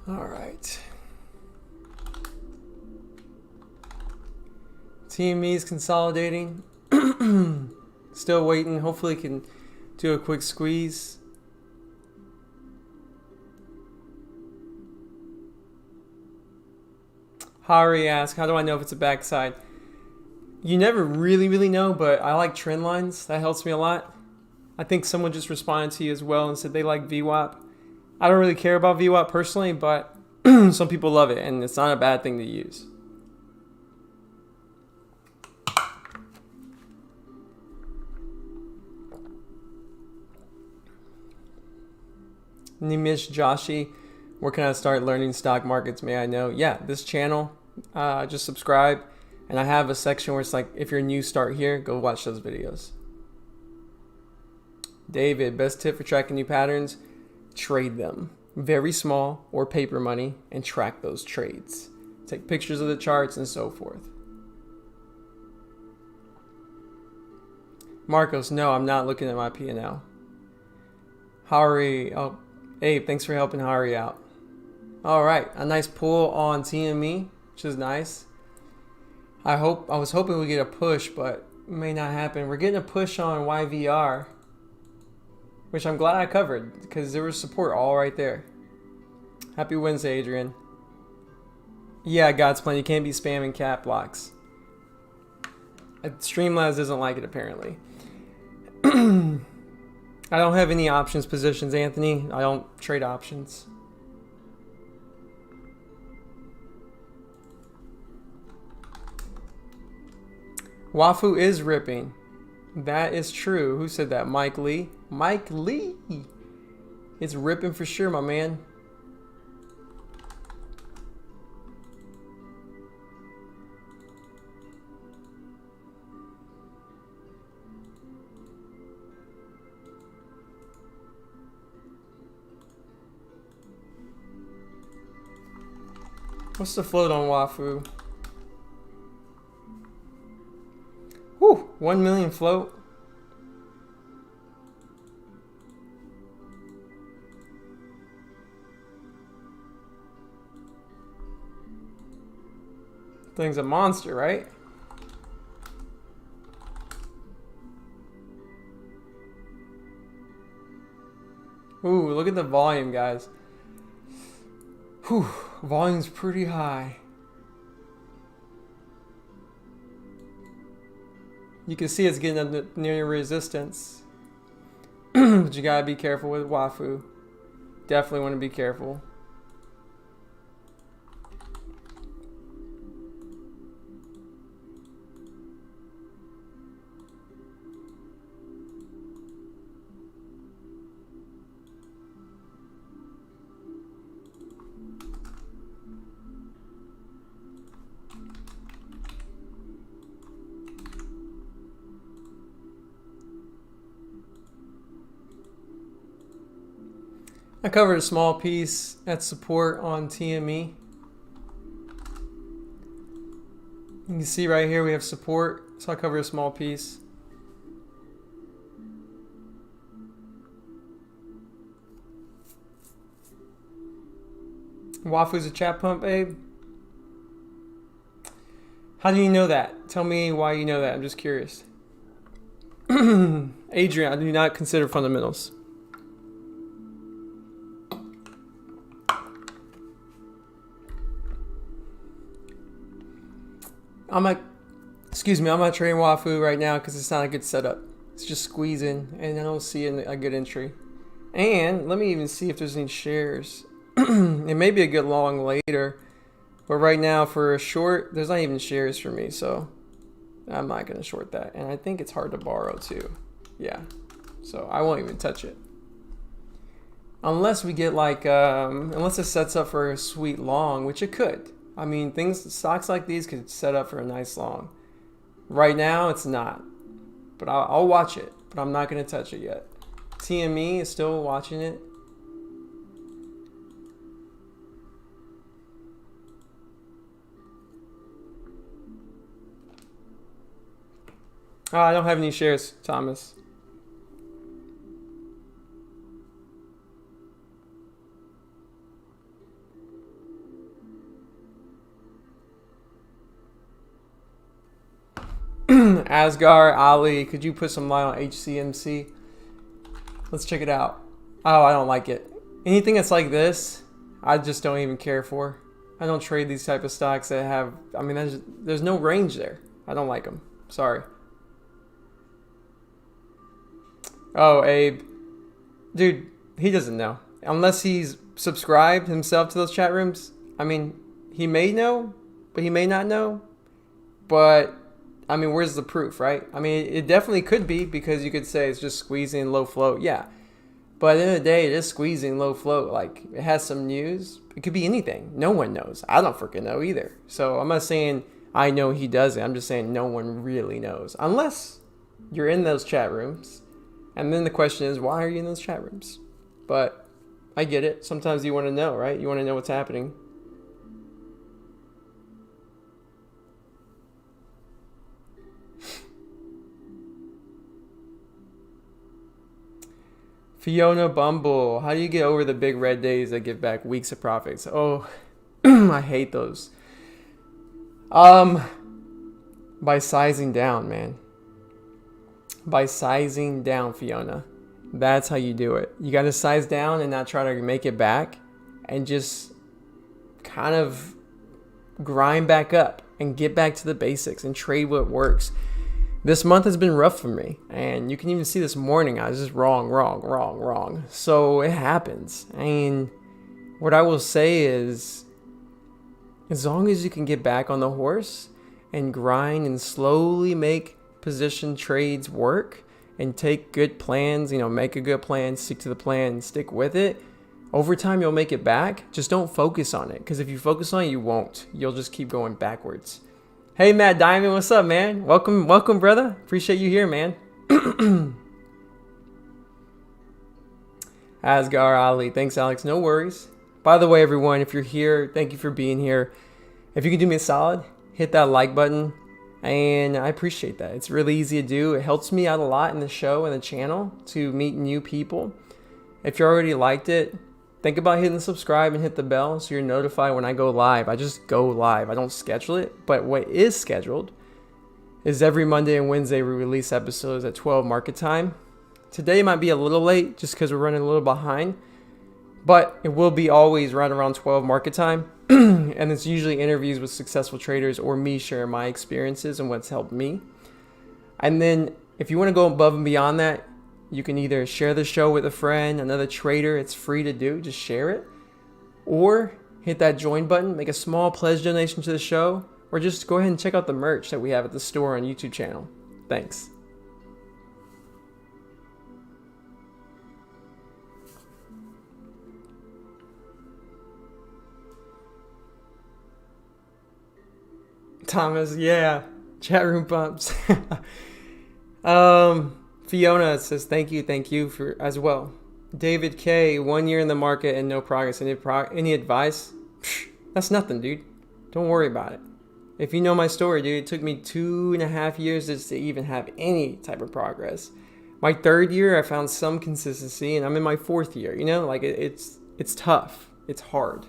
all right. TME's consolidating. Still waiting. Hopefully can do a quick squeeze. Hari asks, how do I know if it's a backside? You never really know, but I like trend lines. That helps me a lot. I think someone just responded to you as well and said they like VWAP. I don't really care about VWAP personally, but some people love it, and it's not a bad thing to use. Nimish Joshi, where can I start learning stock markets? May I know? Yeah, this channel, just subscribe. And I have a section where it's like, if you're new, start here. Go watch those videos. David, best tip for tracking new patterns? Trade them. Very small or paper money and track those trades. Take pictures of the charts and so forth. Marcos, no, I'm not looking at my P&L. Hari, oh, Abe, thanks for helping Hari out. All right, a nice pull on TME, which is nice. I was hoping we get a push, but it may not happen. We're getting a push on YVR, which I'm glad I covered because there was support all right there. Happy Wednesday, Adrian. Yeah, God's plan. You can't be spamming cap blocks. Streamlabs doesn't like it apparently. I don't have any options positions, Anthony. I don't trade options. Wafu is ripping. That is true. Who said that? Mike Lee. Mike Lee. It's ripping for sure, my man. What's the float on Wafu? Whew, 1 million float. Thing's a monster, right? Ooh, look at the volume, guys. Whew, volume's pretty high. You can see it's getting up near resistance. But you gotta be careful with Wafu. Definitely want to be careful. I covered a small piece at support on TME. You can see right here we have support, so I covered a small piece. Wafu's a chat pump, Abe? How do you know that? Tell me why you know that. I'm just curious. Adrian, I do not consider fundamentals. I'm not trading Wafu right now because it's not a good setup. It's just squeezing, and I don't see a good entry. And let me even see if there's any shares. It may be a good long later, but right now for a short, there's not even shares for me, so I'm not going to short that. And I think it's hard to borrow too. Yeah, so I won't even touch it. Unless we get like, unless it sets up for a sweet long, which it could. I mean, stocks like these could set up for a nice long. Right now, it's not. But I'll watch it, but I'm not going to touch it yet. TME is still watching it. Oh, I don't have any shares, Thomas. Asgar, Ali, could you put some light on HCMC? Let's check it out. Oh, I don't like it. Anything that's like this, I just don't even care for. I don't trade these type of stocks that have, I mean, there's no range there. I don't like them. Sorry. Oh, Abe. Dude, he doesn't know. Unless he's subscribed himself to those chat rooms. I mean, he may know, but he may not know. But I mean, where's the proof, right? I mean, it definitely could be because you could say it's just squeezing low float. Yeah. But at the end of the day, it is squeezing low float. Like, it has some news. It could be anything. No one knows. I don't freaking know either. So I'm not saying I know he doesn't. I'm just saying no one really knows. Unless you're in those chat rooms. And then the question is, why are you in those chat rooms? But I get it. Sometimes you want to know, right? You want to know what's happening. Fiona Bumble, how do you get over the big red days that give back weeks of profits? Oh, I hate those. By sizing down, man. By sizing down, Fiona. That's how you do it. You got to size down and not try to make it back and just kind of grind back up and get back to the basics and trade what works. This month has been rough for me, and you can even see this morning I was just wrong. So it happens. And what I will say is, as long as you can get back on the horse and grind and slowly make position trades work and take good plans, make a good plan, stick to the plan, and stick with it, over time you'll make it back. Just don't focus on it, because if you focus on it, you won't. You'll just keep going backwards. Hey, Matt Diamond, what's up, man? Welcome, brother. Appreciate you here, man. Asgar Ali, thanks, Alex. No worries. By the way, everyone, if you're here, thank you for being here. If you can do me a solid, hit that like button, and I appreciate that. It's really easy to do. It helps me out a lot in the show and the channel to meet new people. If you already liked it, think about hitting subscribe and hit the bell so you're notified when I go live. I just go live. I don't schedule it. But what is scheduled is every Monday and Wednesday we release episodes at 12 market time. Today might be a little late just because we're running a little behind. But it will be always right around 12 market time. And it's usually interviews with successful traders or me sharing my experiences and what's helped me. And then if you want to go above and beyond that, you can either share the show with a friend, another trader. It's free to do. Just share it. Or hit that join button, make a small pledge donation to the show, or just go ahead and check out the merch that we have at the store on YouTube channel. Thanks. Thomas, yeah. Chat room bumps. Fiona says thank you for as well. David K, 1 year in the market and no progress. Any advice? Psh, that's nothing, dude. Don't worry about it. If you know my story, dude, it took me 2.5 years just to even have any type of progress. My 3rd year, I found some consistency, and I'm in my 4th year. You know, like it's tough. It's hard.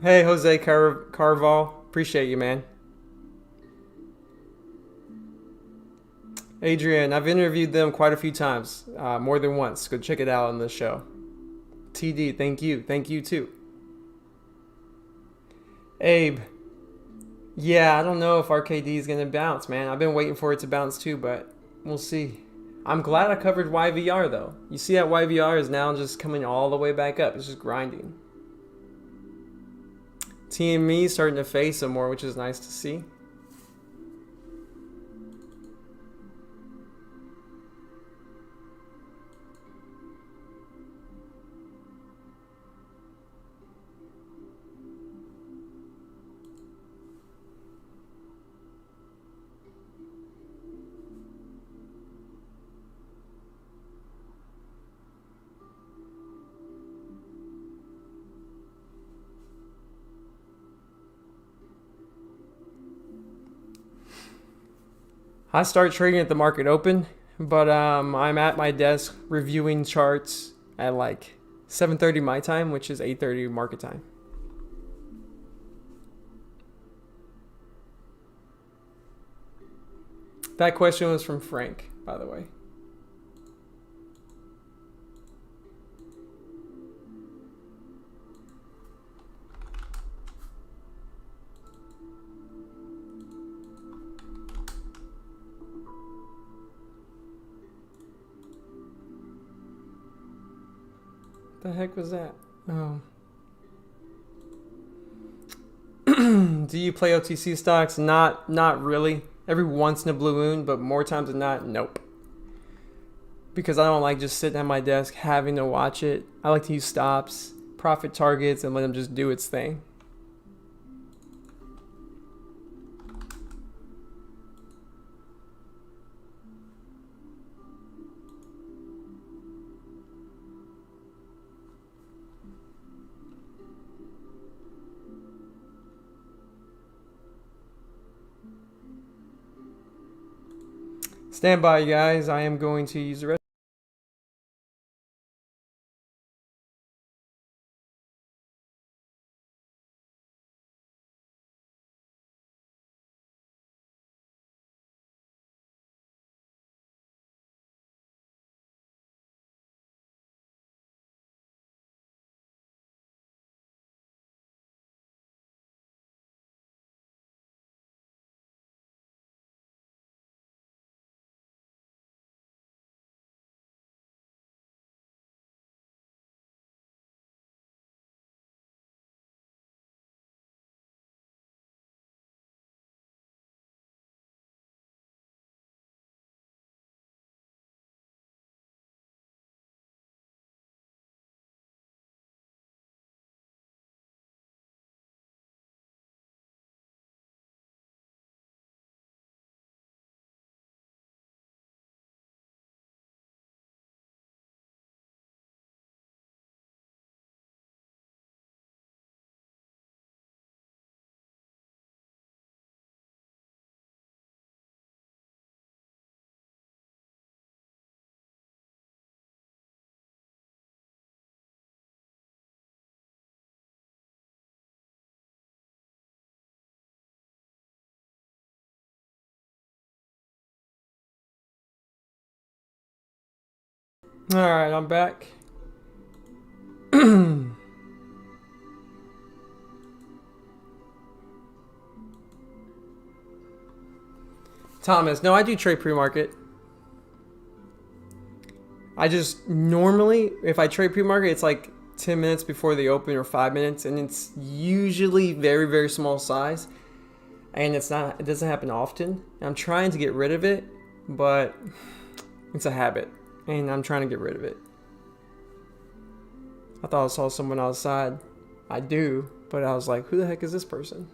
Hey, Jose Carval. Appreciate you, man. Adrian, I've interviewed them quite a few times, more than once. Go check it out on the show. TD, thank you. Thank you, too. Abe, yeah, I don't know if RKD is going to bounce, man. I've been waiting for it to bounce, too, but we'll see. I'm glad I covered YVR, though. You see that YVR is now just coming all the way back up. It's just grinding. TME starting to fade some more, which is nice to see. I start trading at the market open, but I'm at my desk reviewing charts at like 7:30 my time, which is 8:30 market time. That question was from Frank, by the way. The heck was that? Oh. Do you play OTC stocks? Not really. Every once in a blue moon, but more times than not, nope. Because I don't like just sitting at my desk having to watch it. I like to use stops, profit targets, and let them just do its thing. Stand by, guys. I am going to use the rest. All right, I'm back. Thomas, no, I do trade pre-market. I just normally, if I trade pre-market, it's like 10 minutes before the open or 5 minutes, and it's usually very, very small size, and it doesn't happen often. I'm trying to get rid of it, but it's a habit, and I'm trying to get rid of it. I thought I saw someone outside. I do, but I was like, who the heck is this person?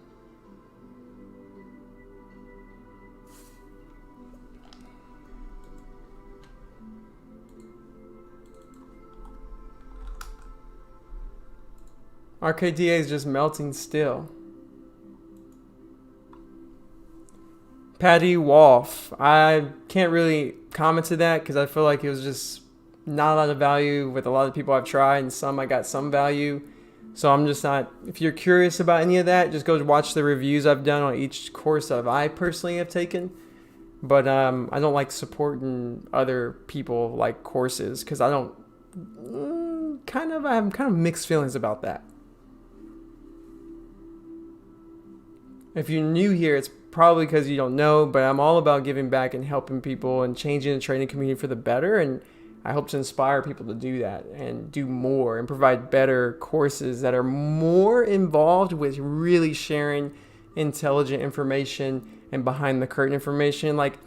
RKDA is just melting still. Patty Wolf. I can't really comment to that because I feel like it was just not a lot of value with a lot of people I've tried, and some I got some value. So I'm just not, if you're curious about any of that, just go watch the reviews I've done on each course that I personally have taken. But I don't like supporting other people like courses because I have kind of mixed feelings about that. If you're new here, it's probably because you don't know, but I'm all about giving back and helping people and changing the trading community for the better. And I hope to inspire people to do that and do more and provide better courses that are more involved with really sharing intelligent information and behind the curtain information. Like,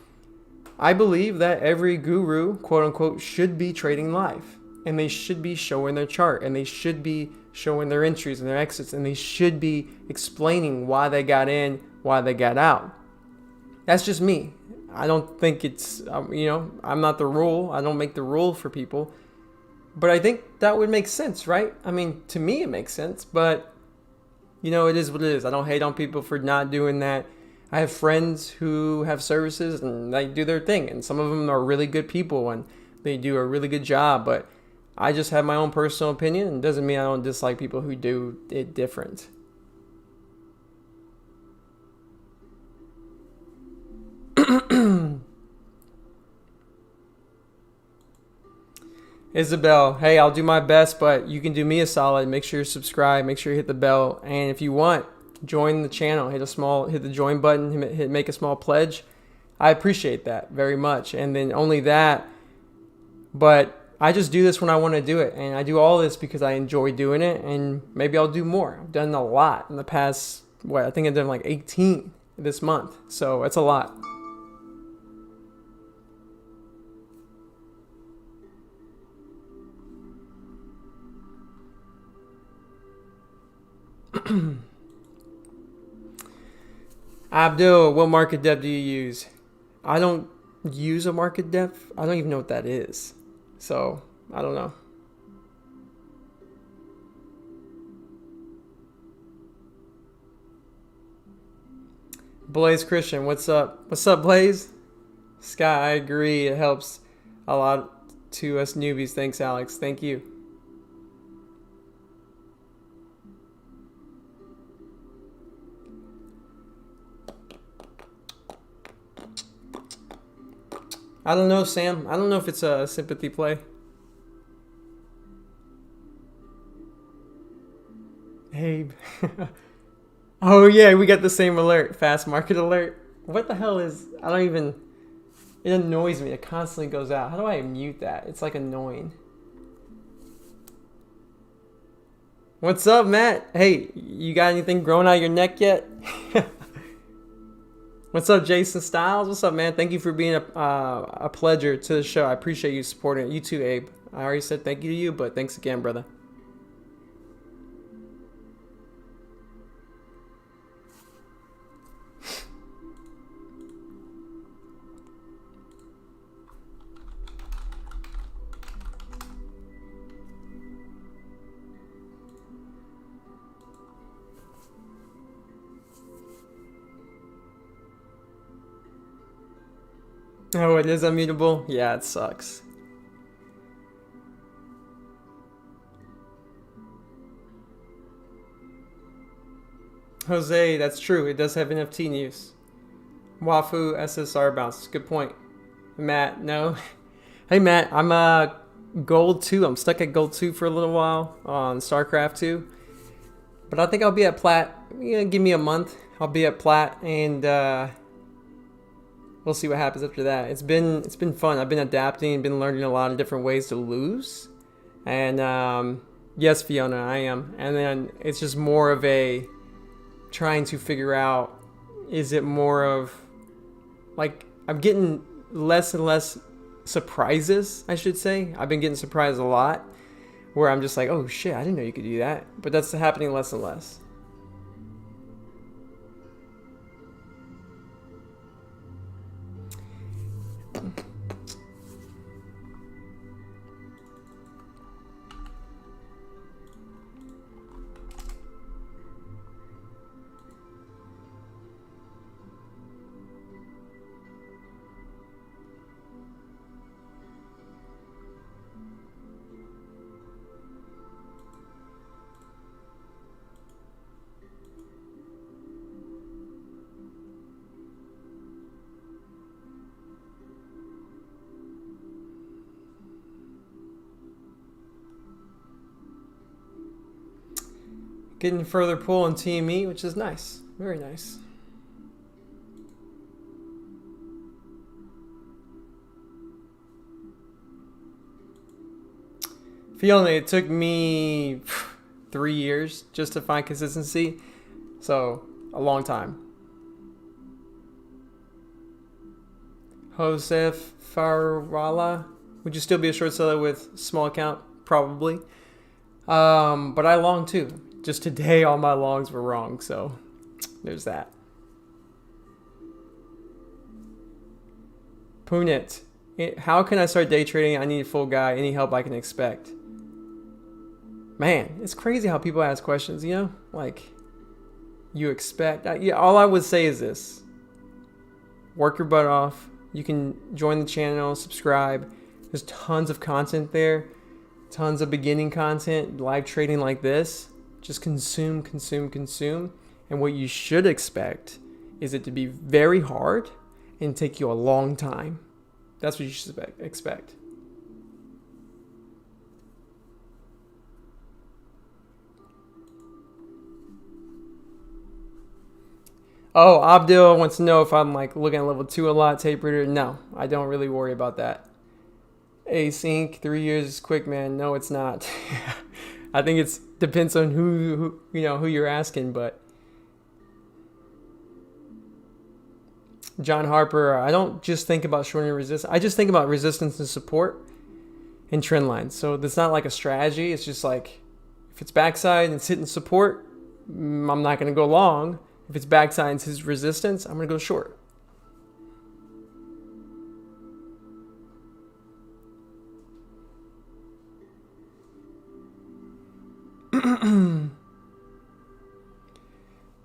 I believe that every guru, quote unquote, should be trading live, and they should be showing their chart, and they should be showing their entries and their exits, and they should be explaining why they got in, why they got out. That's just me. I don't think it's, I'm not the rule. I don't make the rule for people. But I think that would make sense, right? I mean, to me, it makes sense. But, it is what it is. I don't hate on people for not doing that. I have friends who have services and they do their thing. And some of them are really good people and they do a really good job. But I just have my own personal opinion. And it doesn't mean I don't dislike people who do it different. Isabel, hey, I'll do my best, but you can do me a solid. Make sure you subscribe. Make sure you hit the bell. And if you want, join the channel. Hit the join button. Make a small pledge. I appreciate that very much. And then only that. But I just do this when I want to do it. And I do all this because I enjoy doing it. And maybe I'll do more. I've done a lot in the past, I think I've done like 18 this month. So it's a lot. Abdul, what market depth do you use? I don't use a market depth. I don't even know what that is. So, I don't know. Blaze Christian, what's up? What's up, Blaze? Sky, I agree. It helps a lot to us newbies. Thanks, Alex. Thank you. I don't know, Sam. I don't know if it's a sympathy play. Abe. Oh, yeah, we got the same alert. Fast market alert. What the hell is... It annoys me. It constantly goes out. How do I mute that? It's like annoying. What's up, Matt? Hey, you got anything growing out of your neck yet? What's up, Jason Styles? What's up, man? Thank you for being a pledger to the show. I appreciate you supporting it. You too, Abe. I already said thank you to you, but thanks again, brother. Oh, it is unmutable? Yeah, it sucks. Jose, that's true. It does have NFT news. Wafu SSR bounce. Good point. Matt, no. Hey, Matt, I'm gold 2. I'm stuck at gold 2 for a little while on StarCraft 2. But I think I'll be at plat. Give me a month. I'll be at plat and... we'll see what happens after that. It's been fun. I've been adapting, been learning a lot of different ways to lose. And yes, Fiona, I am. And then it's just more of a trying to figure out, is it more of like I'm getting less and less surprises, I should say. I've been getting surprised a lot where I'm just like, oh shit, I didn't know you could do that. But that's happening less and less. Getting further pull on TME, which is nice. Very nice. Fiona, it took me 3 years just to find consistency. So, a long time. Josef Farwala, would you still be a short seller with small account? Probably. But I long too. Just today, all my longs were wrong, so there's that. Punit, how can I start day trading? I need a full guy. Any help I can expect? Man, it's crazy how people ask questions, you know? Like, you expect. Yeah, all I would say is this. Work your butt off. You can join the channel, subscribe. There's tons of content there. Tons of beginning content, live trading like this. Just consume. And what you should expect is it to be very hard and take you a long time. That's what you should expect. Oh, Abdul wants to know if I'm like looking at level 2 a lot, tape reader. No, I don't really worry about that. Async, 3 years is quick, man. No, it's not. I think it depends on who you're asking, but John Harper, I don't just think about shorting resistance. I just think about resistance and support and trend lines. So it's not like a strategy. It's just like if it's backside and it's hitting support, I'm not going to go long. If it's backside and it's resistance, I'm going to go short.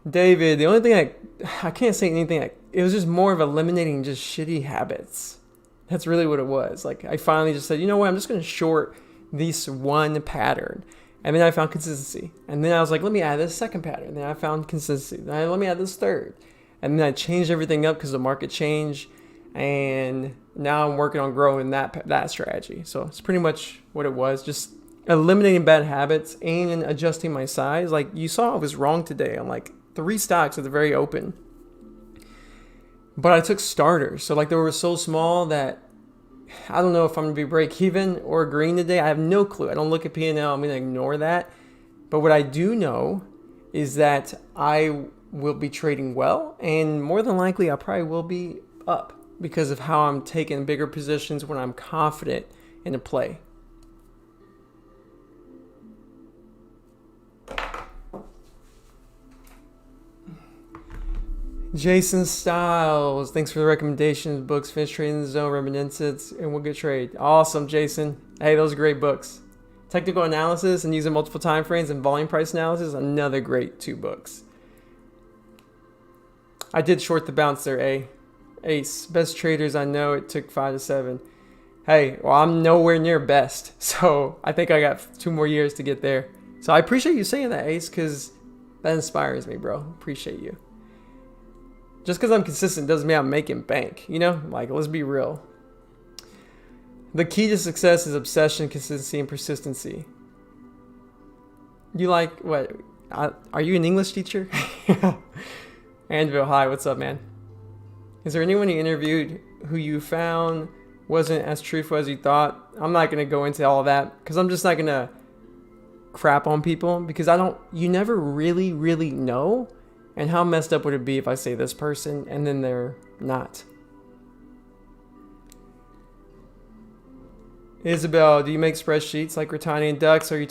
David, the only thing I can't say anything. It was just more of eliminating just shitty habits. That's really what it was. Like I finally just said, you know what? I'm just going to short this one pattern. And then I found consistency. And then I was like, let me add this second pattern. Then I found consistency. Then let me add this third. And then I changed everything up because the market changed. And now I'm working on growing that strategy. So it's pretty much what it was. Just eliminating bad habits and adjusting my size. Like you saw I was wrong today on like 3 stocks at the very open. But I took starters. So like they were so small that I don't know if I'm going to be break even or green today. I have no clue. I don't look at P&L. I'm going to ignore that. But what I do know is that I will be trading well. And more than likely, I probably will be up because of how I'm taking bigger positions when I'm confident in a play. Jason Styles, thanks for the recommendations. Books, Finish Trading the Zone, Reminiscence, and We'll Get Trade. Awesome, Jason. Hey, those are great books. Technical Analysis and Using Multiple Time Frames and Volume Price Analysis, another great 2 books. I did short the bounce there, Ace. Best traders I know, it took 5 to 7. Hey, well, I'm nowhere near best, so I think I got 2 more years to get there. So I appreciate you saying that, Ace, because that inspires me, bro. Appreciate you. Just because I'm consistent doesn't mean I'm making bank, you know? Like, let's be real. The key to success is obsession, consistency, and persistency. You like, what? Are you an English teacher? Anvil, hi, what's up, man? Is there anyone you interviewed who you found wasn't as truthful as you thought? I'm not going to go into all that because I'm just not going to crap on people because you never really, really know. And how messed up would it be if I say this person and then they're not? Isabel, do you make spreadsheets like Ratani and Ducks? Are you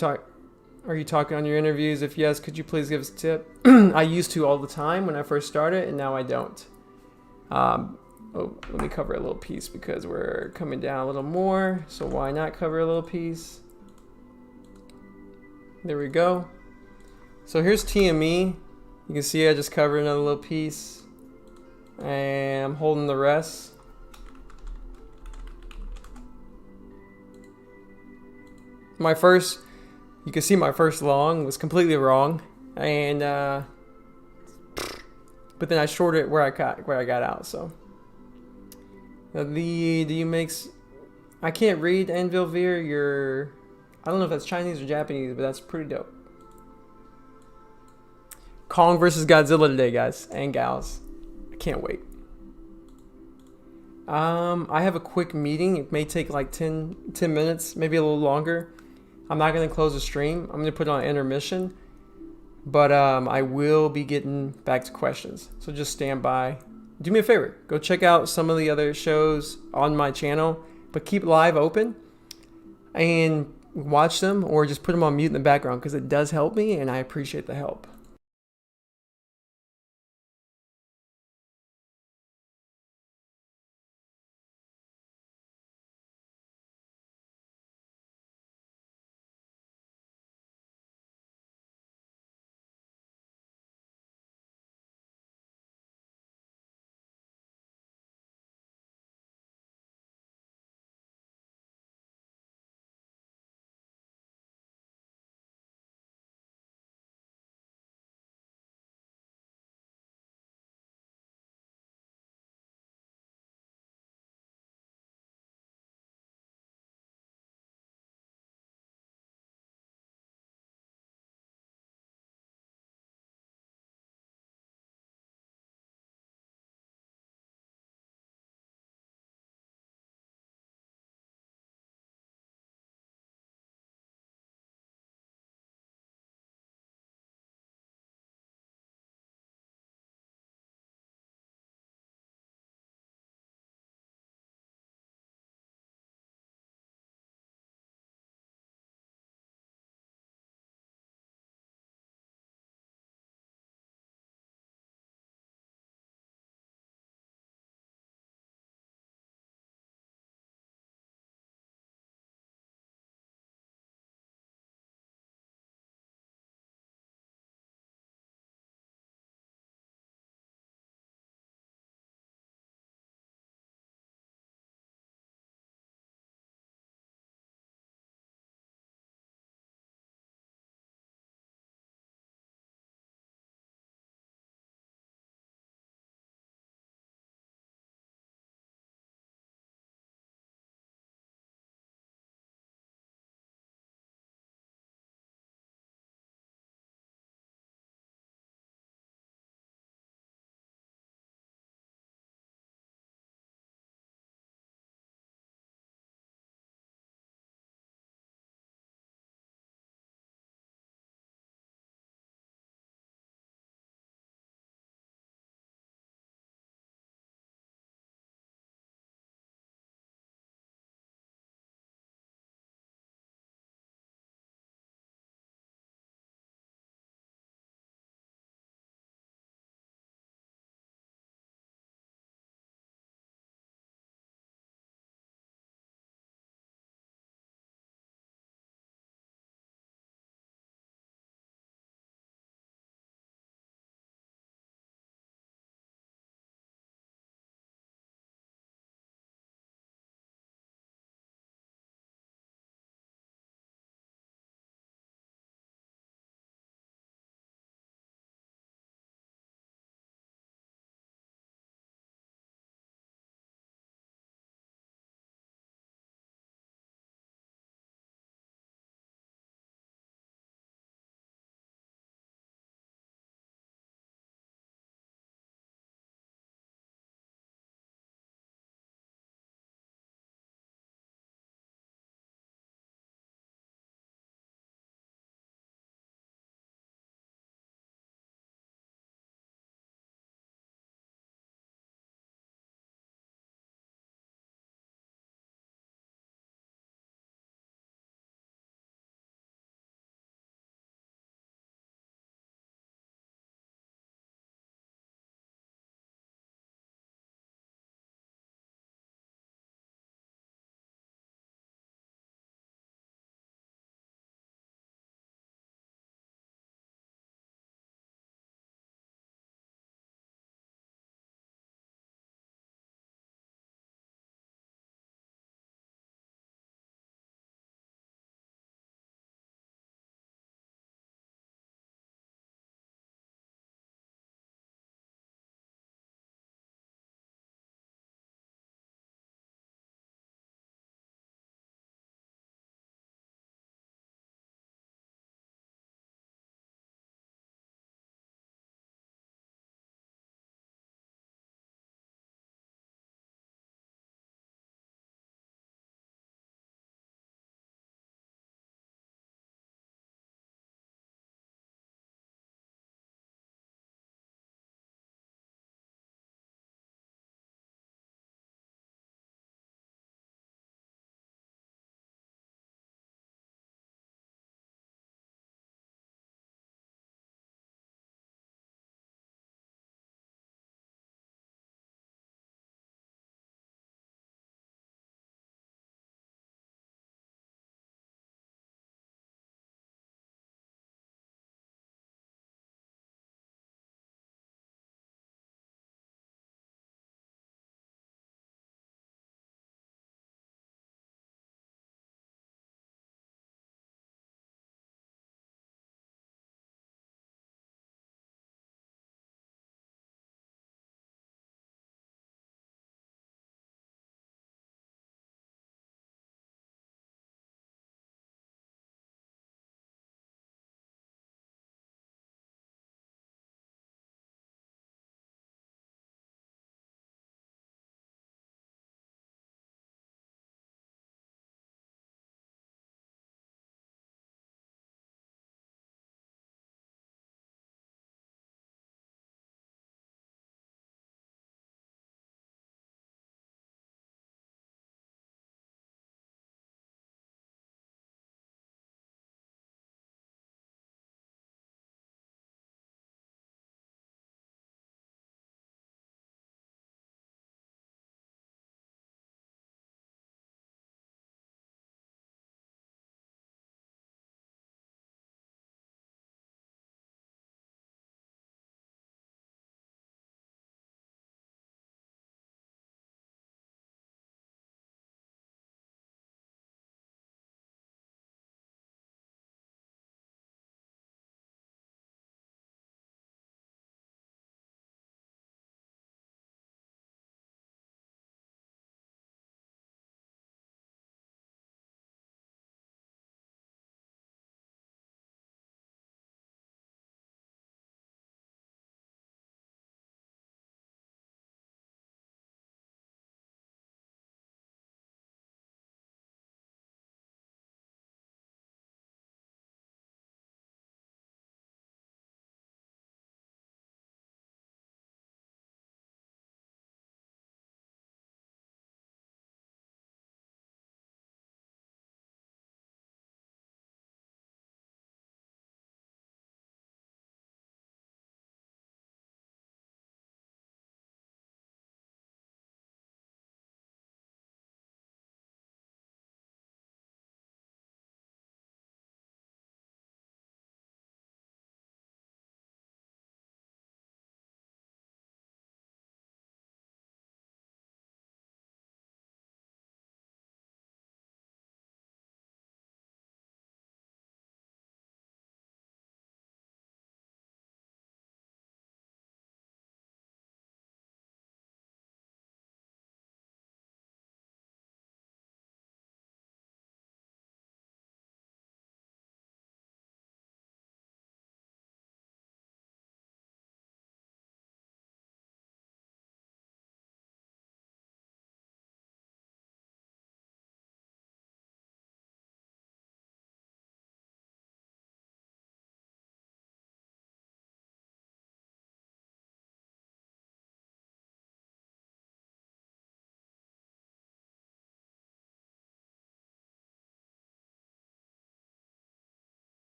talking on your interviews? If yes, could you please give us a tip? I used to all the time when I first started, and now I don't. Let me cover a little piece because we're coming down a little more. So why not cover a little piece? There we go. So here's TME. You can see I just covered another little piece, and I'm holding the rest. You can see my first long was completely wrong, and but then I shorted it where I got out. So now do you make? I can't read Anvilveer. I don't know if that's Chinese or Japanese, but that's pretty dope. Kong versus Godzilla today, guys and gals. I can't wait. I have a quick meeting. It may take like 10 minutes, maybe a little longer. I'm not going to close the stream. I'm going to put it on intermission. But I will be getting back to questions. So just stand by. Do me a favor. Go check out some of the other shows on my channel. But keep live open. And watch them or just put them on mute in the background because it does help me and I appreciate the help.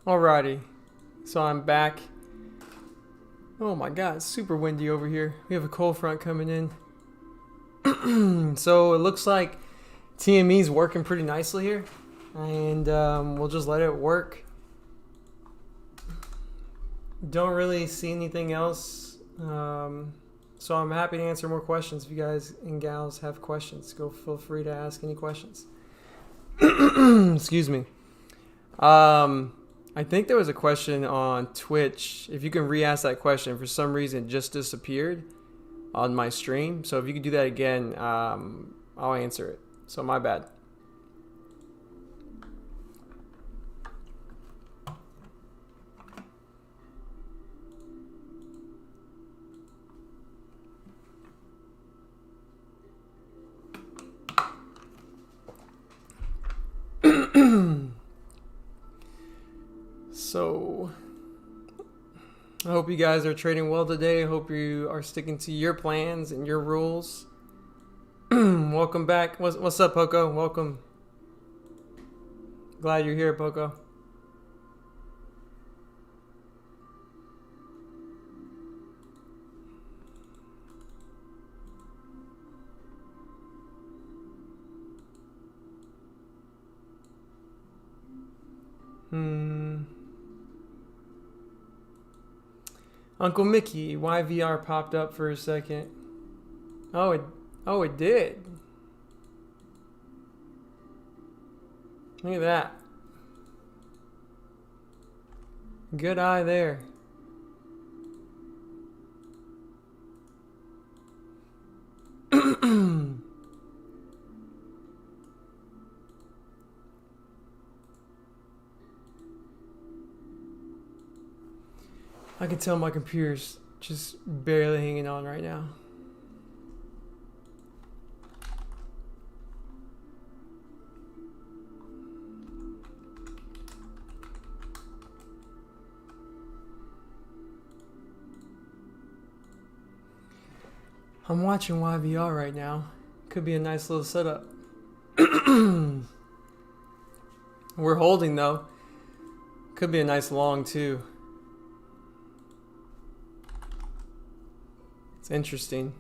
Alrighty, so I'm back. Oh my god, it's super windy over here. We have a cold front coming in. So it looks like TME's working pretty nicely here, and we'll just let it work. Don't really see anything else, so I'm happy to answer more questions. If you guys and gals have questions, feel free to ask any questions. Excuse me. I think there was a question on Twitch. If you can re-ask that question, for some reason it just disappeared on my stream. So if you could do that again, I'll answer it. So my bad. So I hope you guys are trading well today. I hope you are sticking to your plans and your rules. Welcome back. What's up, Poco? Welcome. Glad you're here, Poco. Uncle Mickey, YVR popped up for a second. Oh, it did. Look at that. Good eye there. I can tell my computer's just barely hanging on right now. I'm watching YVR right now. Could be a nice little setup. We're holding though. Could be a nice long too. It's interesting.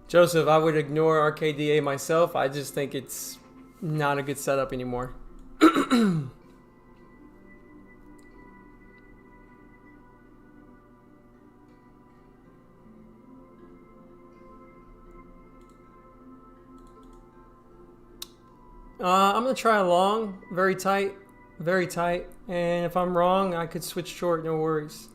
Joseph, I would ignore RKDA myself. I just think it's not a good setup anymore. I'm going to try a long, very tight, and if I'm wrong, I could switch short, no worries.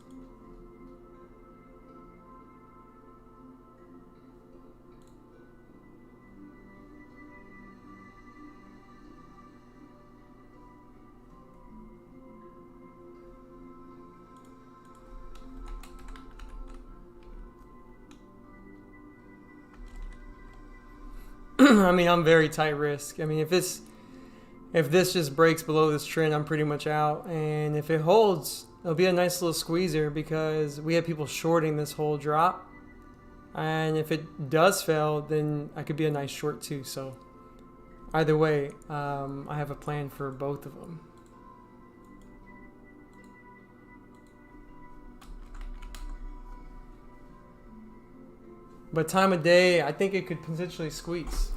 I mean, I'm very tight risk. I mean, if this just breaks below this trend, I'm pretty much out. And if it holds, it'll be a nice little squeezer because we have people shorting this whole drop. And if it does fail, then I could be a nice short too. So either way, I have a plan for both of them. But time of day, I think it could potentially squeeze.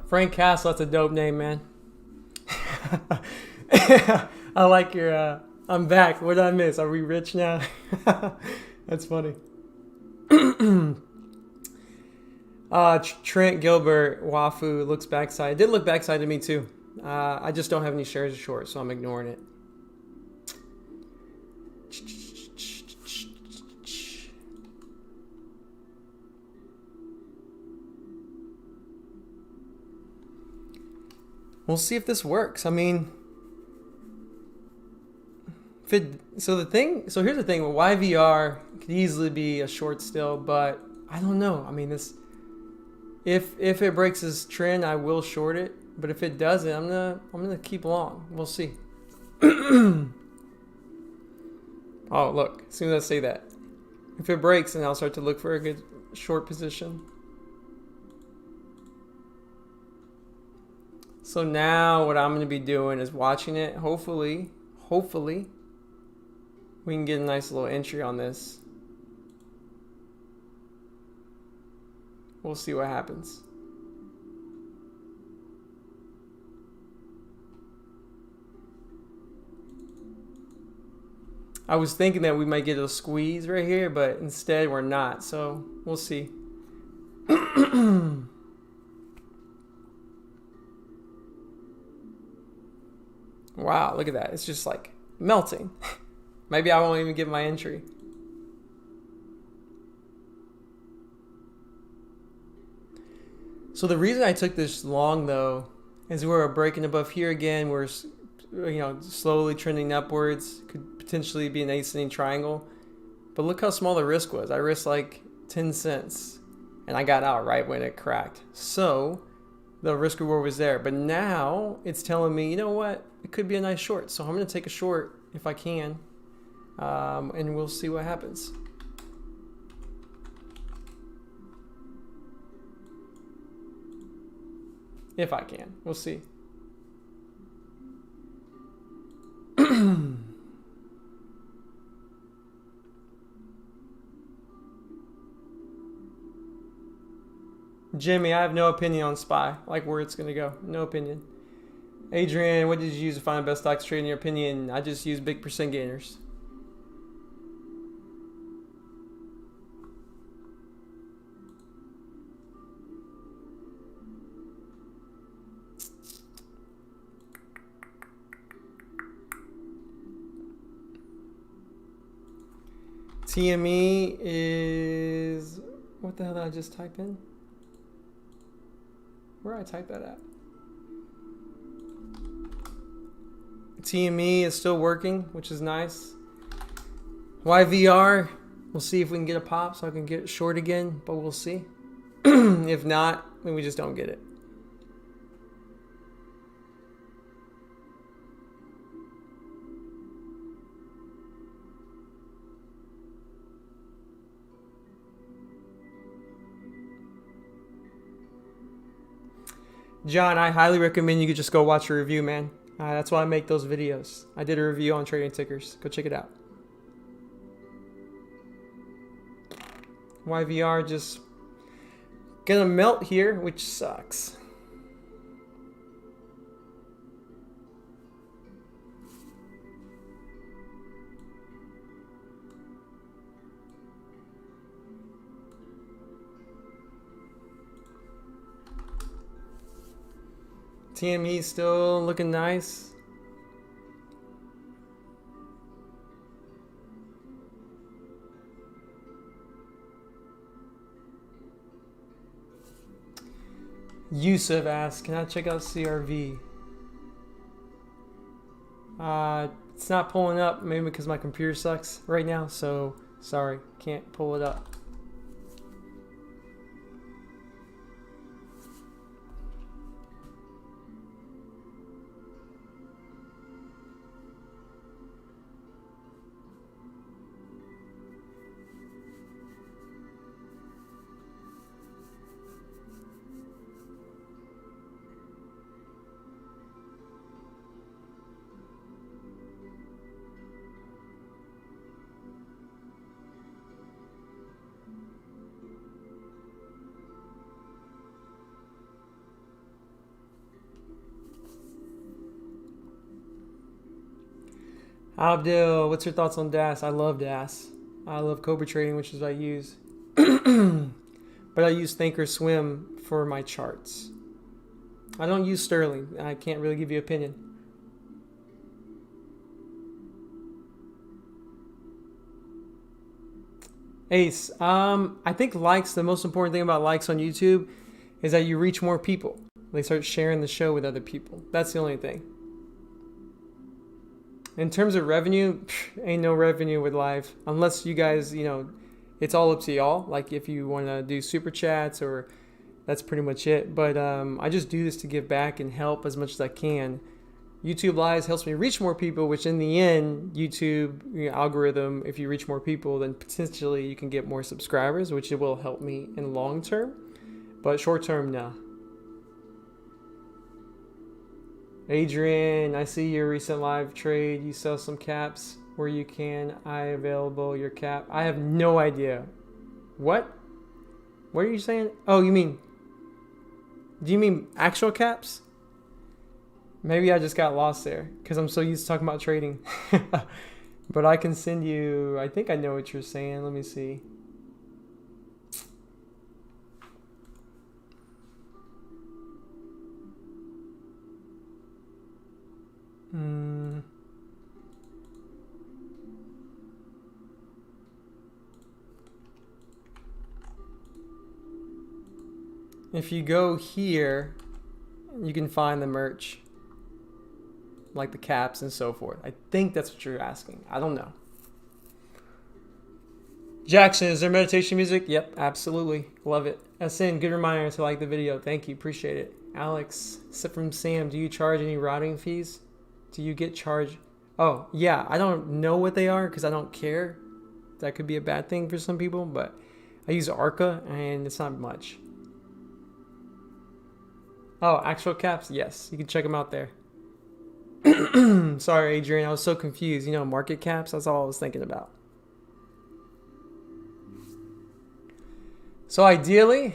Frank Castle, that's a dope name, man. I like your, I'm back. What did I miss? Are we rich now? That's funny. Trent Gilbert, Wafu, looks backside. It did look backside to me too. I just don't have any shares of short, so I'm ignoring it. We'll see if this works. I mean, So here's the thing with YVR, could easily be a short still, but I don't know. I mean, if it breaks this trend, I will short it, but if it doesn't, I'm gonna keep long. We'll see. Oh, look, as soon as I say that, if it breaks, then I'll start to look for a good short position. So now what I'm going to be doing is watching it. Hopefully, we can get a nice little entry on this. We'll see what happens. I was thinking that we might get a squeeze right here, but instead we're not. So we'll see. Wow, look at that. It's just like melting. Maybe I won't even get my entry. So the reason I took this long though is we're breaking above here again. We're slowly trending upwards. Could potentially be an ascending triangle. But look how small the risk was. I risked like 10 cents and I got out right when it cracked. So the risk reward was there. But now it's telling me, you know what? It could be a nice short. So I'm going to take a short if I can. And we'll see what happens. If I can. We'll see. Jimmy, I have no opinion on SPY, like where it's going to go. No opinion. Adrian, what did you use to find best stocks trade in your opinion? I just use big percent gainers. TME is... What the hell did I just type in? Where did I type that at? TME is still working, which is nice. YVR, we'll see if we can get a pop so I can get short again, but we'll see. If not, then we just don't get it. John, I highly recommend you could just go watch a review, man. That's why I make those videos. I did a review on trading tickers. Go check it out. YVR just gonna melt here, which sucks. TME still looking nice. Yusuf asked, can I check out CRV? It's not pulling up, maybe because my computer sucks right now, so sorry, can't pull it up. Abdul, what's your thoughts on DAS? I love DAS. I love Cobra trading, which is what I use. But I use Thinkorswim for my charts. I don't use Sterling. I can't really give you an opinion. Ace, I think likes, the most important thing about likes on YouTube is that you reach more people. They start sharing the show with other people. That's the only thing. In terms of revenue, ain't no revenue with live unless you guys, it's all up to y'all. Like if you want to do super chats or that's pretty much it. But I just do this to give back and help as much as I can. YouTube Lives helps me reach more people, which in the end, YouTube algorithm, if you reach more people, then potentially you can get more subscribers, which it will help me in long term. But short term, no. Adrian, I see your recent live trade. You sell some caps where you can. I available your cap. I have no idea. What? What are you saying? Oh, do you mean actual caps? Maybe I just got lost there because I'm so used to talking about trading. But I can send you, I think I know what you're saying. Let me see. If you go here, you can find the merch, like the caps and so forth. I think that's what you're asking. I don't know. Jackson, is there meditation music? Yep, absolutely. Love it. SN, good reminder to like the video. Thank you. Appreciate it. Alex, sip from Sam, do you charge any routing fees? Do you get charged? Oh, yeah. I don't know what they are because I don't care. That could be a bad thing for some people, but I use Arca and it's not much. Oh, actual caps? Yes. You can check them out there. Sorry, Adrian. I was so confused. Market caps? That's all I was thinking about. So ideally,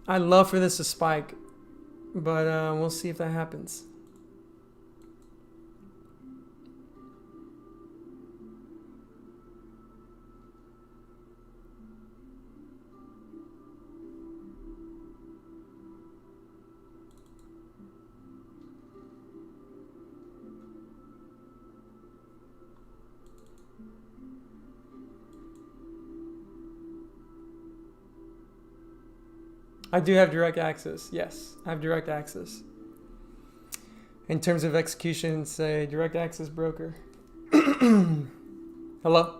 I'd love for this to spike, but we'll see if that happens. I do have direct access. Yes, I have direct access. In terms of execution, say direct access broker. Hello?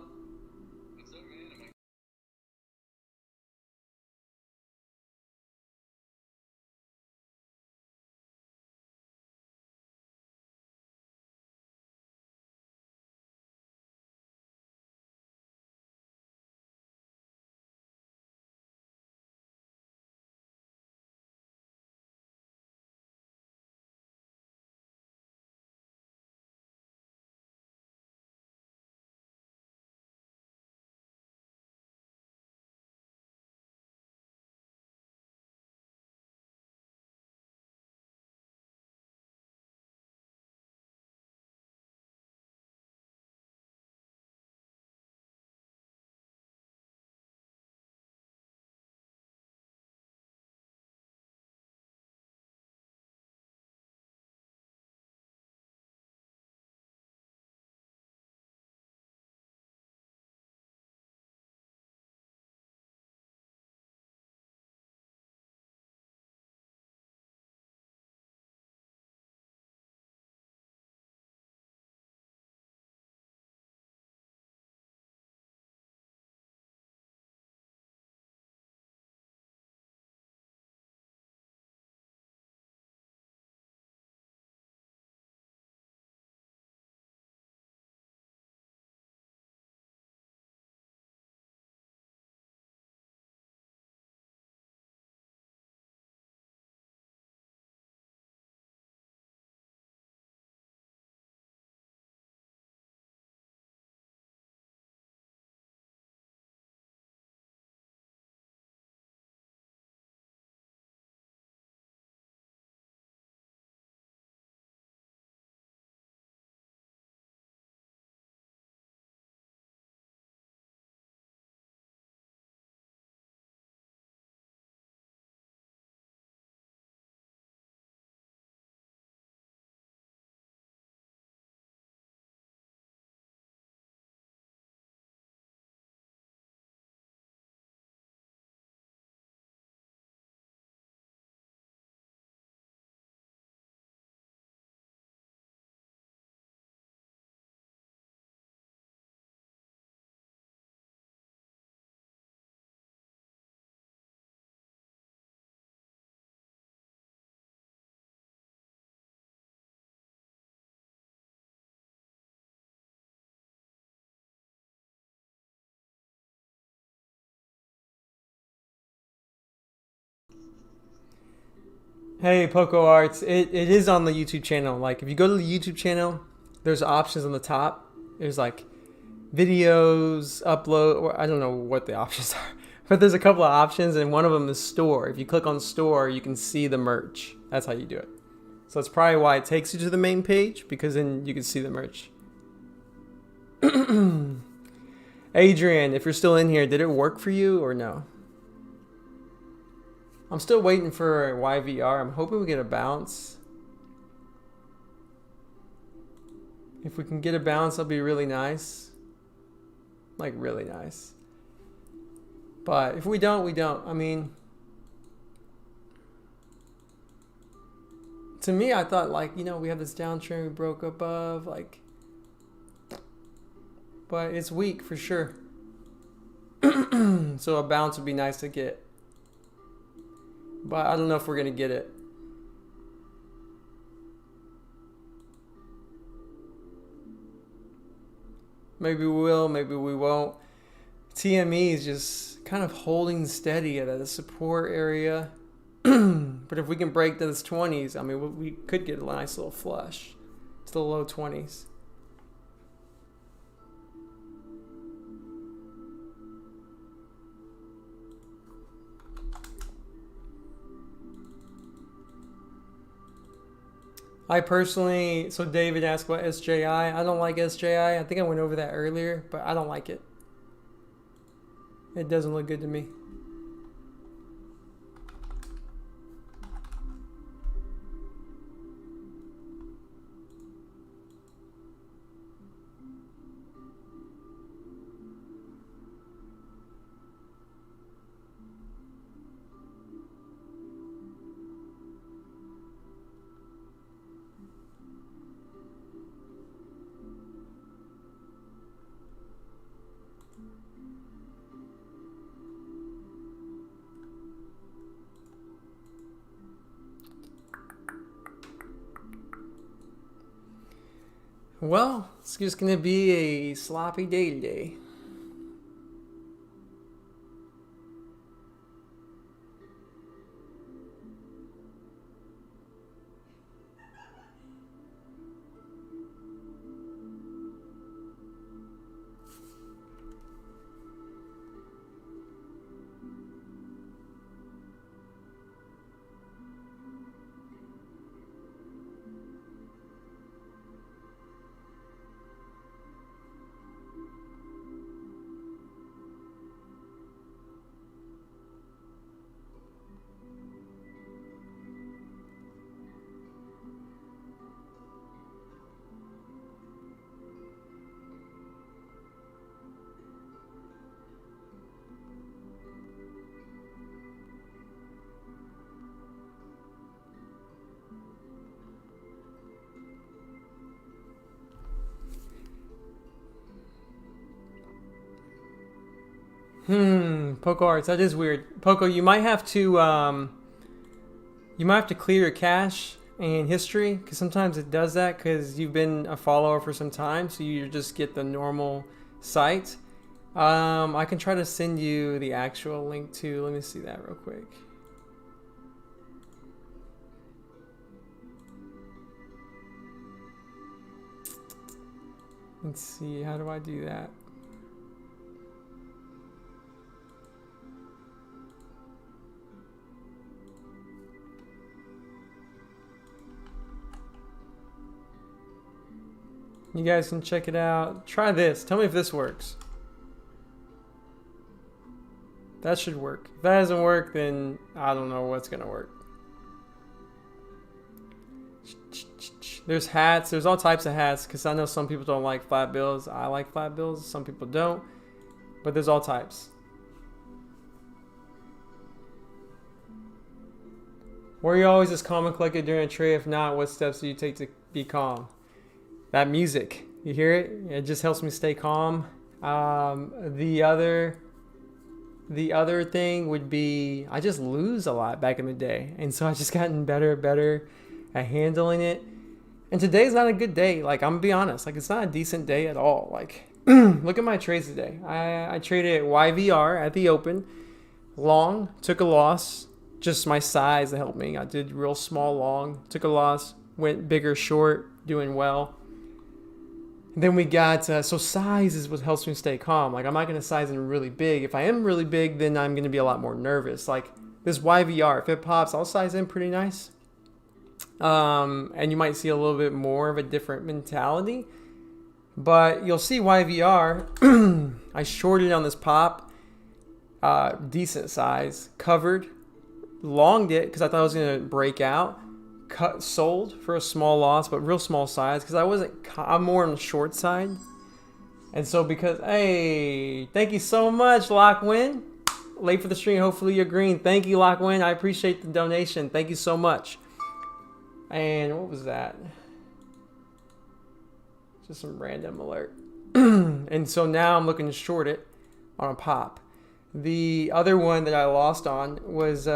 Hey, Poco Arts. It is on the YouTube channel. Like, if you go to the YouTube channel, there's options on the top. There's like videos, upload, or I don't know what the options are. But there's a couple of options, and one of them is store. If you click on store, you can see the merch. That's how you do it. So that's probably why it takes you to the main page, because then you can see the merch. Adrian, if you're still in here, did it work for you or no? I'm still waiting for YVR. I'm hoping we get a bounce. If we can get a bounce, that'll be really nice. Like, really nice. But if we don't, we don't. I mean, to me, I thought, like, you know, we have this downtrend we broke above, like, but it's weak for sure. So a bounce would be nice to get. But I don't know if we're going to get it. Maybe we will, maybe we won't. TME is just kind of holding steady at a support area. But if we can break those 20s, I mean, we could get a nice little flush to the low 20s. I personally, so David asked about SJI. I don't like SJI. I think I went over that earlier, but I don't like it. It doesn't look good to me. Well, it's just going to be a sloppy day today. Poco Arts, that is weird. Poco, you might have to clear your cache and history, because sometimes it does that because you've been a follower for some time, so you just get the normal site. I can try to send you the actual link to, let me see that real quick. Let's see, how do I do that? You guys can check it out. Try this. Tell me if this works. That should work. If that doesn't work, then I don't know what's going to work. There's hats. There's all types of hats, because I know some people don't like flat bills. I like flat bills. Some people don't. But there's all types. Were you always this calm and collected during a trade? If not, what steps do you take to be calm? That music, you hear it? It just helps me stay calm. The other thing would be, I just lose a lot back in the day, and so I just gotten better and better at handling it. And today's not a good day. Like, I'm gonna be honest, like, it's not a decent day at all. Like, look at my trades today. I traded YVR at the open, long, took a loss, just my size that helped me. I did real small long, took a loss, went bigger short, doing well. And then we got, so size is what helps me stay calm. Like, I'm not going to size in really big. If I am really big, then I'm going to be a lot more nervous. Like this YVR, if it pops, I'll size in pretty nice. And you might see a little bit more of a different mentality. But you'll see YVR, I shorted on this pop, decent size, covered, longed it because I thought I was going to break out, sold for a small loss, but real small size because I'm more on the short side. And so hey, thank you so much, Lockwin. Late for the stream, hopefully you're green. Thank you, Lockwin. I appreciate the donation. Thank you so much. And what was that? Just some random alert. And so now I'm looking to short it on a pop. The other one that I lost on was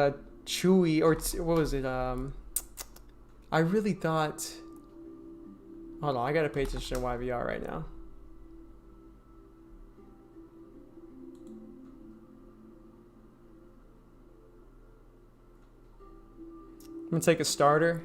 Chewy, or what was it? I really thought. Hold on, I gotta pay attention to YVR right now. I'm gonna take a starter.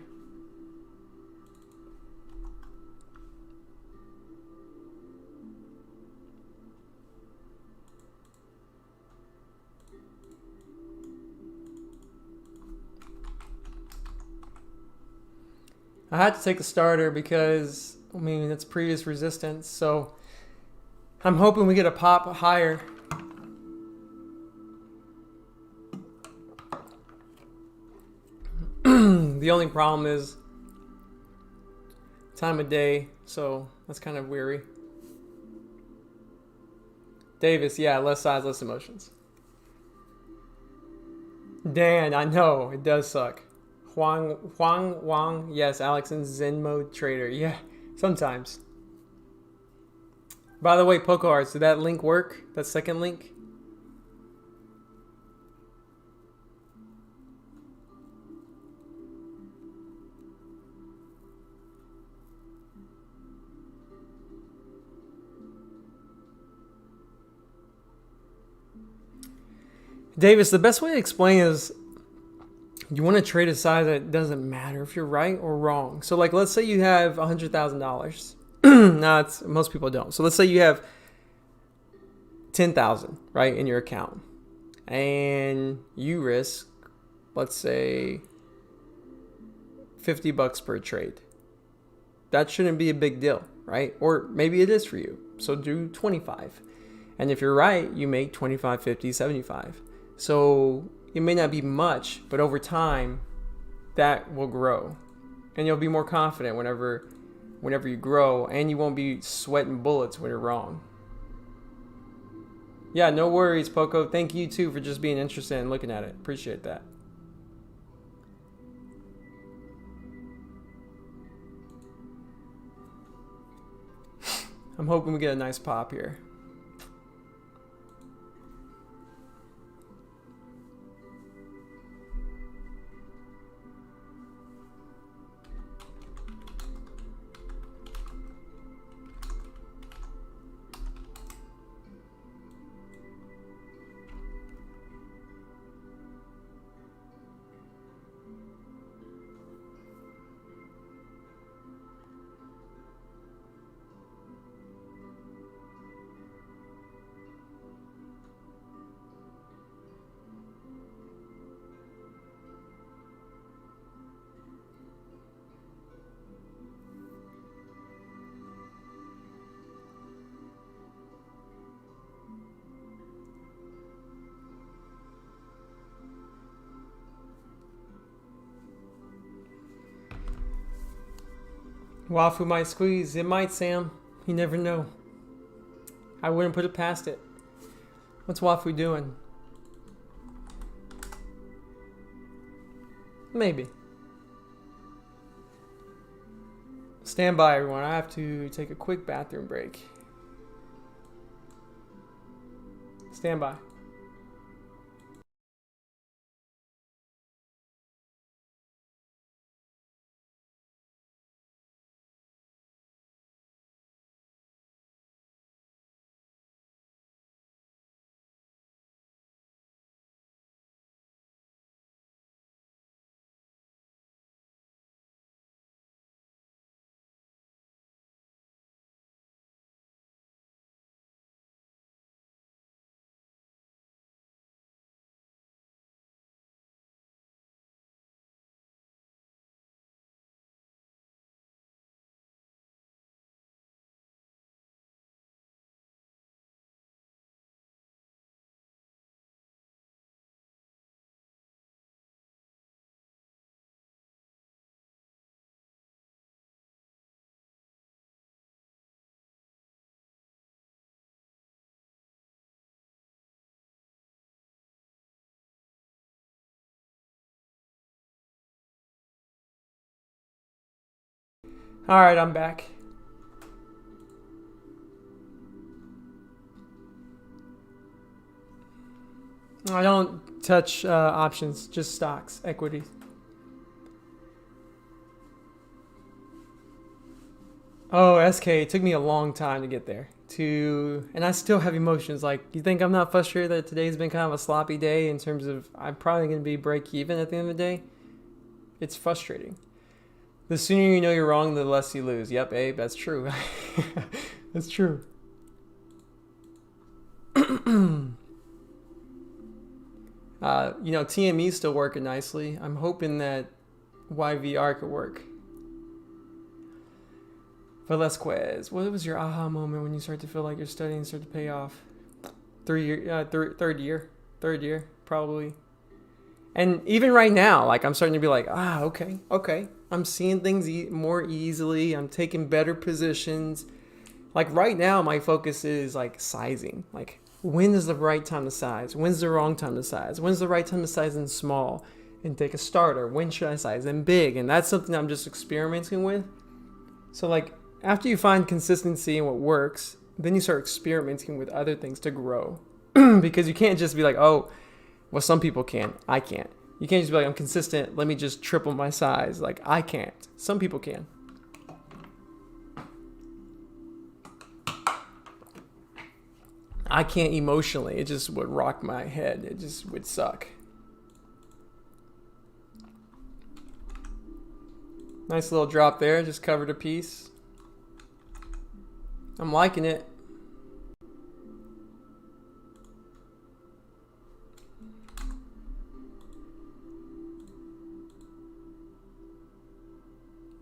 I had to take a starter because, I mean, it's previous resistance. So I'm hoping we get a pop higher. The only problem is time of day. So that's kind of weary. Davis, yeah, less size, less emotions. Dan, I know, it does suck. Huang Wang, yes, Alex in Zen mode trader. Yeah, sometimes. By the way, Poco Arts, did that link work? That second link? Davis, the best way to explain is you want to trade a size that doesn't matter if you're right or wrong. So, like, let's say you have $100,000. No, most people don't. So let's say you have 10,000, right, in your account, and you risk, let's say, $50 per trade. That shouldn't be a big deal, right? Or maybe it is for you. So do 25. And if you're right, you make 25, 50, 75. So it may not be much, but over time, that will grow. And you'll be more confident whenever you grow, and you won't be sweating bullets when you're wrong. Yeah, no worries, Poco. Thank you, too, for just being interested in looking at it. Appreciate that. I'm hoping we get a nice pop here. Wafu might squeeze. It might, Sam. You never know. I wouldn't put it past it. What's Wafu doing? Maybe. Stand by, everyone. I have to take a quick bathroom break. Stand by. All right, I'm back. I don't touch options, just stocks, equities. Oh, SK, it took me a long time to get there. And I still have emotions. Like, you think I'm not frustrated that today's been kind of a sloppy day in terms of I'm probably going to be break even at the end of the day? It's frustrating. The sooner you know you're wrong, the less you lose. Yep, Abe, that's true. That's true. TME's still working nicely. I'm hoping that YVR could work. Velasquez, what was your aha moment when you start to feel like your studying started to pay off? Third year, probably. And even right now, like I'm starting to be like, okay. I'm seeing things more easily. I'm taking better positions. Like right now, my focus is like sizing. Like when is the right time to size? When's the wrong time to size? When's the right time to size in small and take a starter? When should I size in big? And that's something I'm just experimenting with. So like after you find consistency in what works, then you start experimenting with other things to grow. Because you can't just be like, oh, well, some people can. I can't. You can't just be like, I'm consistent. Let me just triple my size. Like, I can't. Some people can. I can't emotionally. It just would rock my head. It just would suck. Nice little drop there. Just covered a piece. I'm liking it.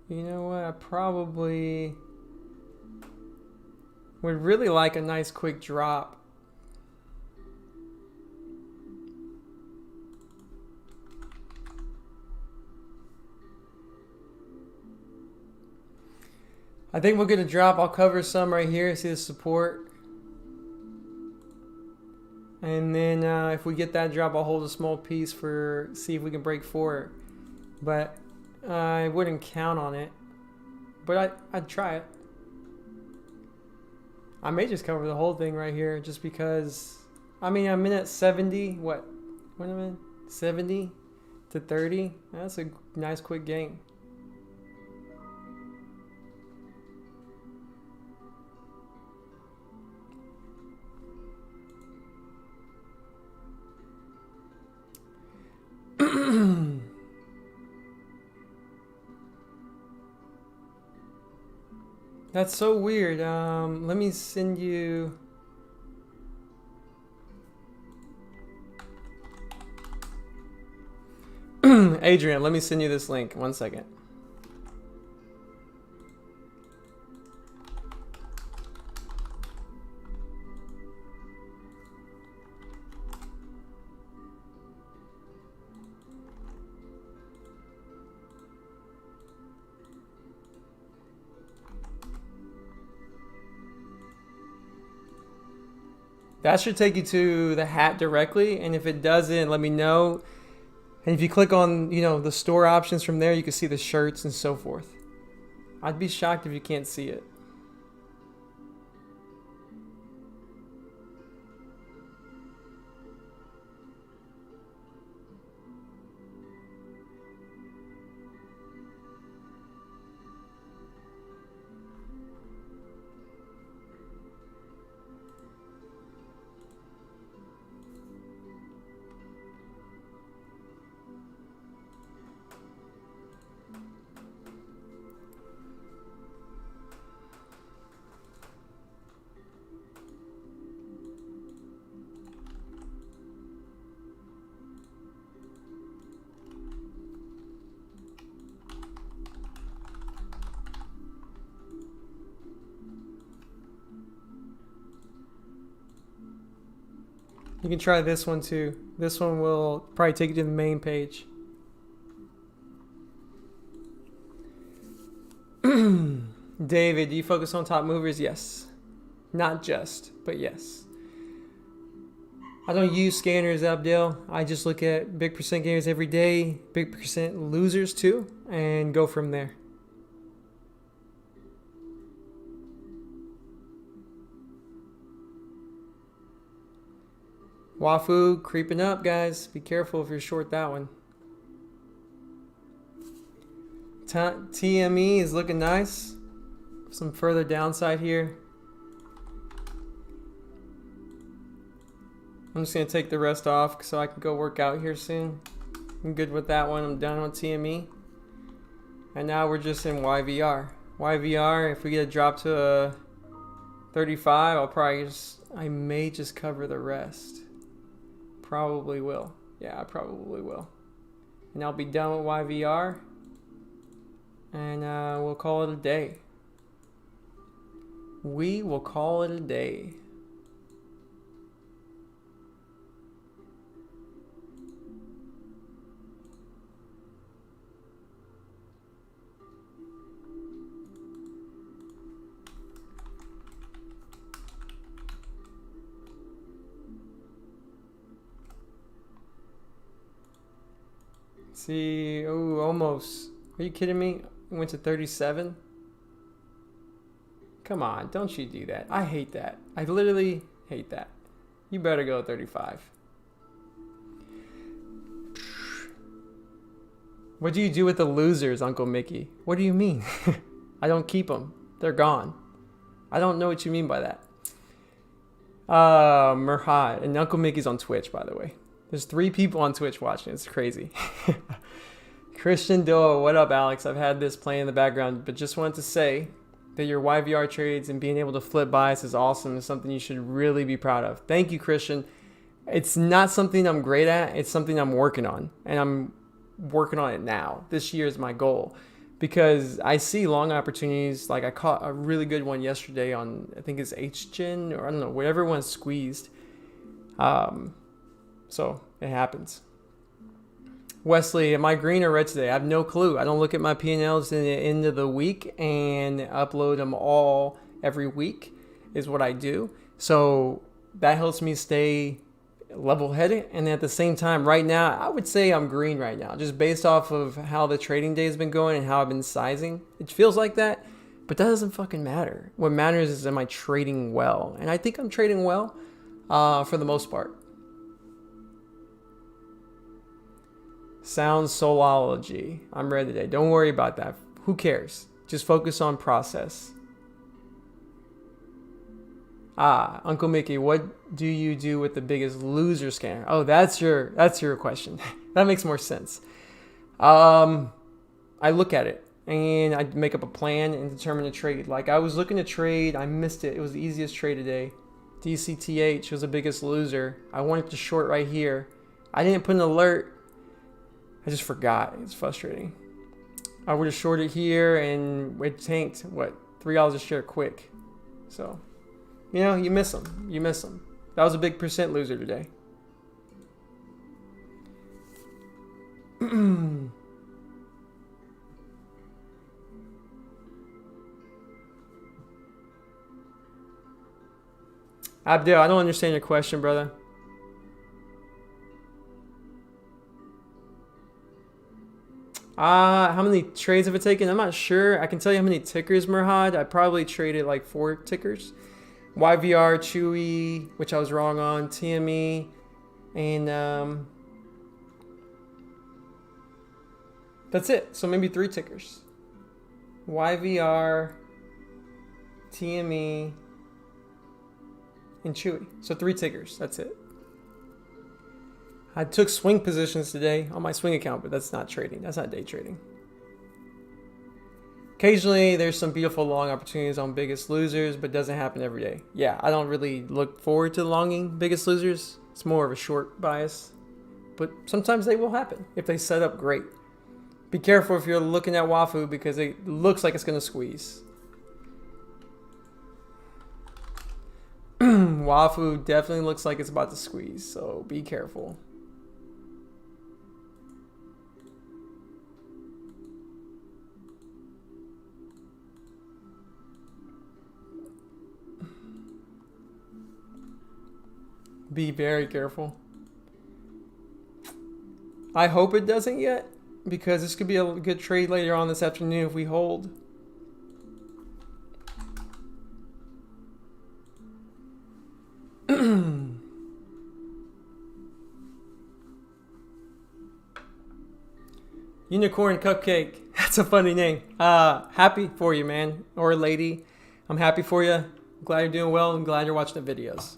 You know what? I probably would really like a nice quick drop. I think we'll get a drop. I'll cover some right here. See the support. And then if we get that drop, I'll hold a small piece see if we can break for it. But I wouldn't count on it. But I'd try it. I may just cover the whole thing right here just because, I'm in at 70. What am I in? 70 to 30. That's a nice quick gain. That's so weird. Let me send you. Adrian, let me send you this link. 1 second. That should take you to the hat directly, and if it doesn't, let me know. And if you click on, the store options from there, you can see the shirts and so forth. I'd be shocked if you can't see it. You can try this one too. This one will probably take you to the main page. David, do you focus on top movers? Yes. Not just, but yes. I don't use scanners, Abdel. I just look at big percent gainers every day, big percent losers too, and go from there. Wafu creeping up, guys. Be careful if you're short that one. TME is looking nice. Some further downside here. I'm just going to take the rest off so I can go work out here soon. I'm good with that one. I'm done on TME. And now we're just in YVR. YVR, if we get a drop to a 35, I may just cover the rest. Probably will. Yeah, I probably will. And I'll be done with YVR. And we'll call it a day. We will call it a day. See, oh, almost. Are you kidding me? It went to 37. Come on, don't you do that. I hate that. I literally hate that. You better go 35. What do you do with the losers, Uncle Mickey? What do you mean? I don't keep them. They're gone. I don't know what you mean by that. Merhad. And Uncle Mickey's on Twitch, by the way. There's 3 people on Twitch watching. It's crazy. Christian Doe, what up, Alex? I've had this playing in the background, but just wanted to say that your YVR trades and being able to flip bias is awesome. It's something you should really be proud of. Thank you, Christian. It's not something I'm great at. It's something I'm working on, and I'm working on it now. This year is my goal because I see long opportunities. Like I caught a really good one yesterday on, I think it's HGen or I don't know, whatever one squeezed. So it happens. Wesley, am I green or red today? I have no clue. I don't look at my P&Ls in the end of the week and upload them all every week is what I do. So that helps me stay level-headed. And at the same time, right now, I would say I'm green right now, just based off of how the trading day has been going and how I've been sizing. It feels like that, but that doesn't fucking matter. What matters is, am I trading well? And I think I'm trading well for the most part. Sound Soulology. I'm ready today. Don't worry about that. Who cares? Just focus on process. Uncle Mickey, what do you do with the biggest loser scanner? Oh, that's your question. That makes more sense. I look at it and I make up a plan and determine a trade. Like I was looking to trade, I missed it. It was the easiest trade today. DCTH was the biggest loser. I wanted to short right here. I didn't put an alert. I just forgot. It's frustrating. I would have shorted here and it tanked, what, $3 a share quick. So, you know, you miss them. You miss them. That was a big percent loser today. Abdel, I don't understand your question, brother. How many trades have I taken? I'm not sure. I can tell you how many tickers, Merhad. I probably traded like 4 tickers. YVR, Chewy, which I was wrong on, TME, and that's it. So maybe 3 tickers. YVR, TME, and Chewy. So 3 tickers. That's it. I took swing positions today on my swing account, but that's not trading. That's not day trading. Occasionally, there's some beautiful long opportunities on Biggest Losers, but it doesn't happen every day. Yeah, I don't really look forward to longing Biggest Losers. It's more of a short bias, but sometimes they will happen if they set up great. Be careful if you're looking at Wafu because it looks like it's going to squeeze. Wafu definitely looks like it's about to squeeze, so be careful. Be very careful. I hope it doesn't yet, because this could be a good trade later on this afternoon if we hold. Unicorn Cupcake. That's a funny name. Happy for you, man, or lady. I'm happy for you. Glad you're doing well. I'm glad you're watching the videos.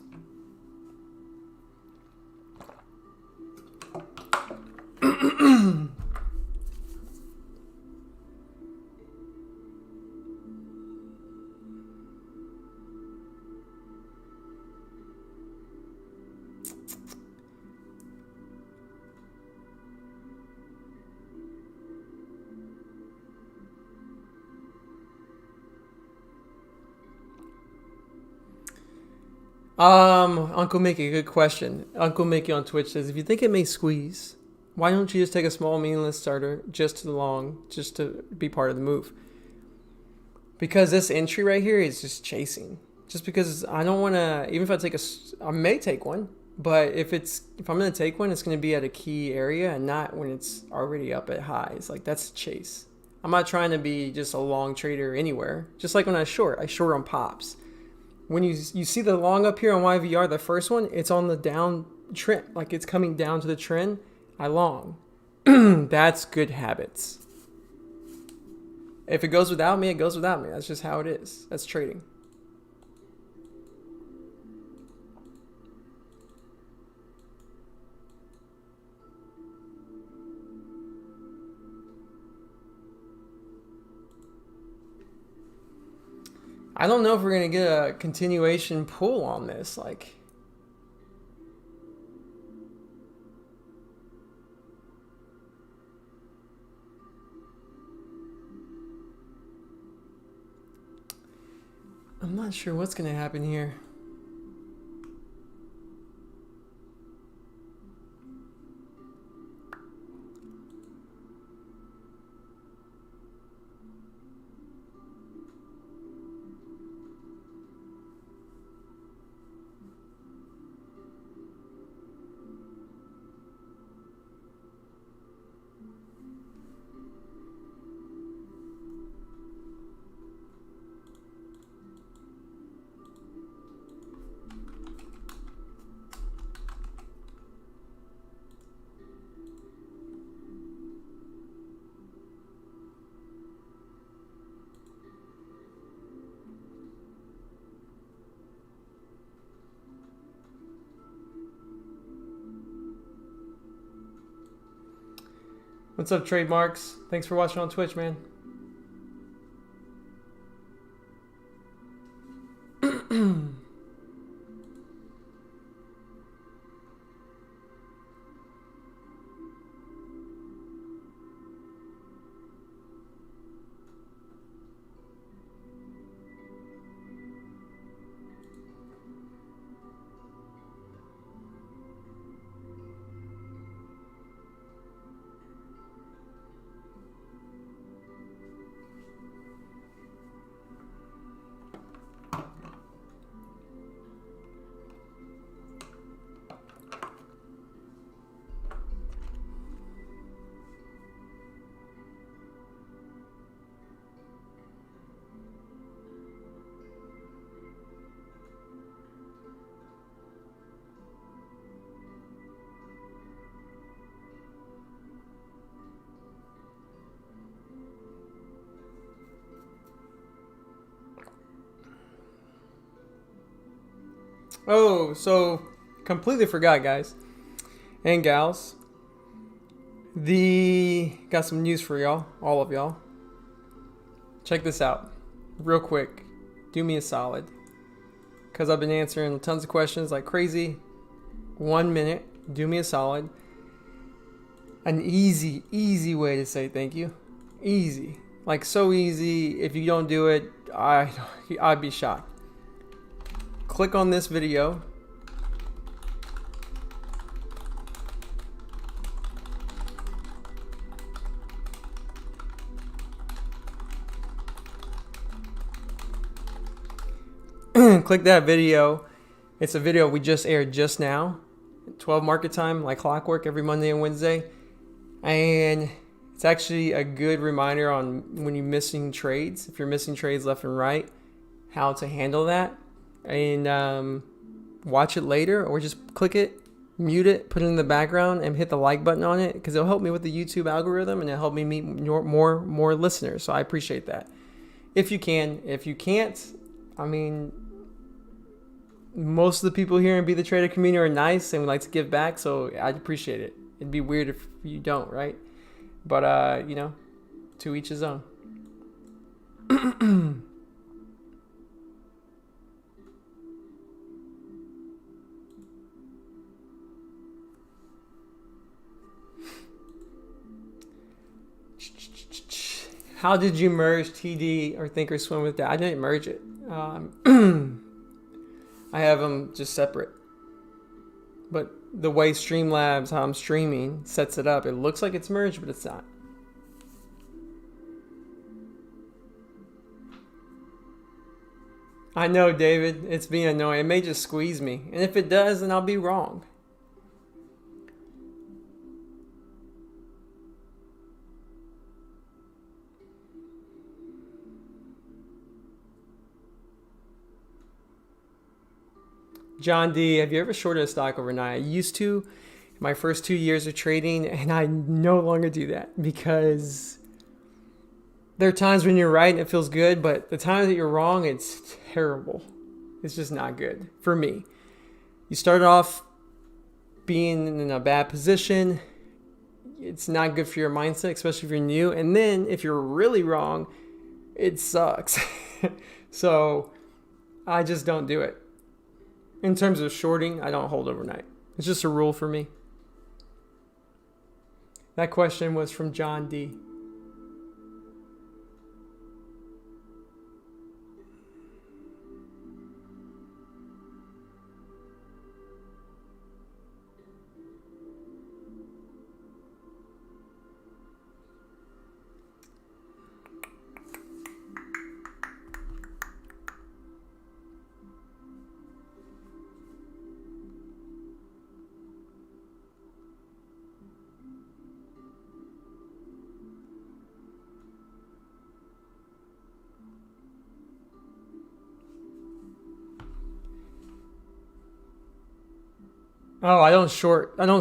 Uncle Mickey, good question. Uncle Mickey on Twitch says, if you think it may squeeze, why don't you just take a small meaningless starter just to be part of the move? Because this entry right here is just chasing. Just because I don't want to, even if I may take one, but if I'm going to take one, it's going to be at a key area and not when it's already up at highs. Like, that's a chase. I'm not trying to be just a long trader anywhere. Just like when I short on pops. When you see the long up here on YVR, the first one, it's on the down trend. Like, it's coming down to the trend. I long. That's good habits. If it goes without me, it goes without me. That's just how it is. That's trading. I don't know if we're going to get a continuation pull on this. Like, I'm not sure what's going to happen here. What's up, Trademarks? Thanks for watching on Twitch, man. Oh, so completely forgot, guys and gals. Got some news for y'all, all of y'all. Check this out, real quick. Do me a solid, because I've been answering tons of questions like crazy. 1 minute. Do me a solid. An easy way to say thank you. Easy, like so easy. If you don't do it, I'd be shocked. Click on this video. Click that video. It's a video we just aired just now. 12 market time, like clockwork, every Monday and Wednesday. And it's actually a good reminder on when you're missing trades, if you're missing trades left and right, how to handle that. And watch it later, or just click it, mute it, put it in the background, and hit the like button on it, because it'll help me with the YouTube algorithm and it'll help me meet more listeners. So I appreciate that. If you can. If you can't, I mean, most of the people here in Be the Trader community are nice and we like to give back, so I'd appreciate it. It'd be weird if you don't, right? But to each his own. How did you merge TD or Thinkorswim with that? I didn't merge it. I have them just separate. But the way Streamlabs, how I'm streaming, sets it up, it looks like it's merged, but it's not. I know, David. It's being annoying. It may just squeeze me. And if it does, then I'll be wrong. John D, have you ever shorted a stock overnight? I used to my first 2 years of trading, and I no longer do that because there are times when you're right and it feels good, but the times that you're wrong, it's terrible. It's just not good for me. You start off being in a bad position. It's not good for your mindset, especially if you're new. And then if you're really wrong, it sucks. So I just don't do it. In terms of shorting, I don't hold overnight. It's just a rule for me. That question was from John D. Oh, I don't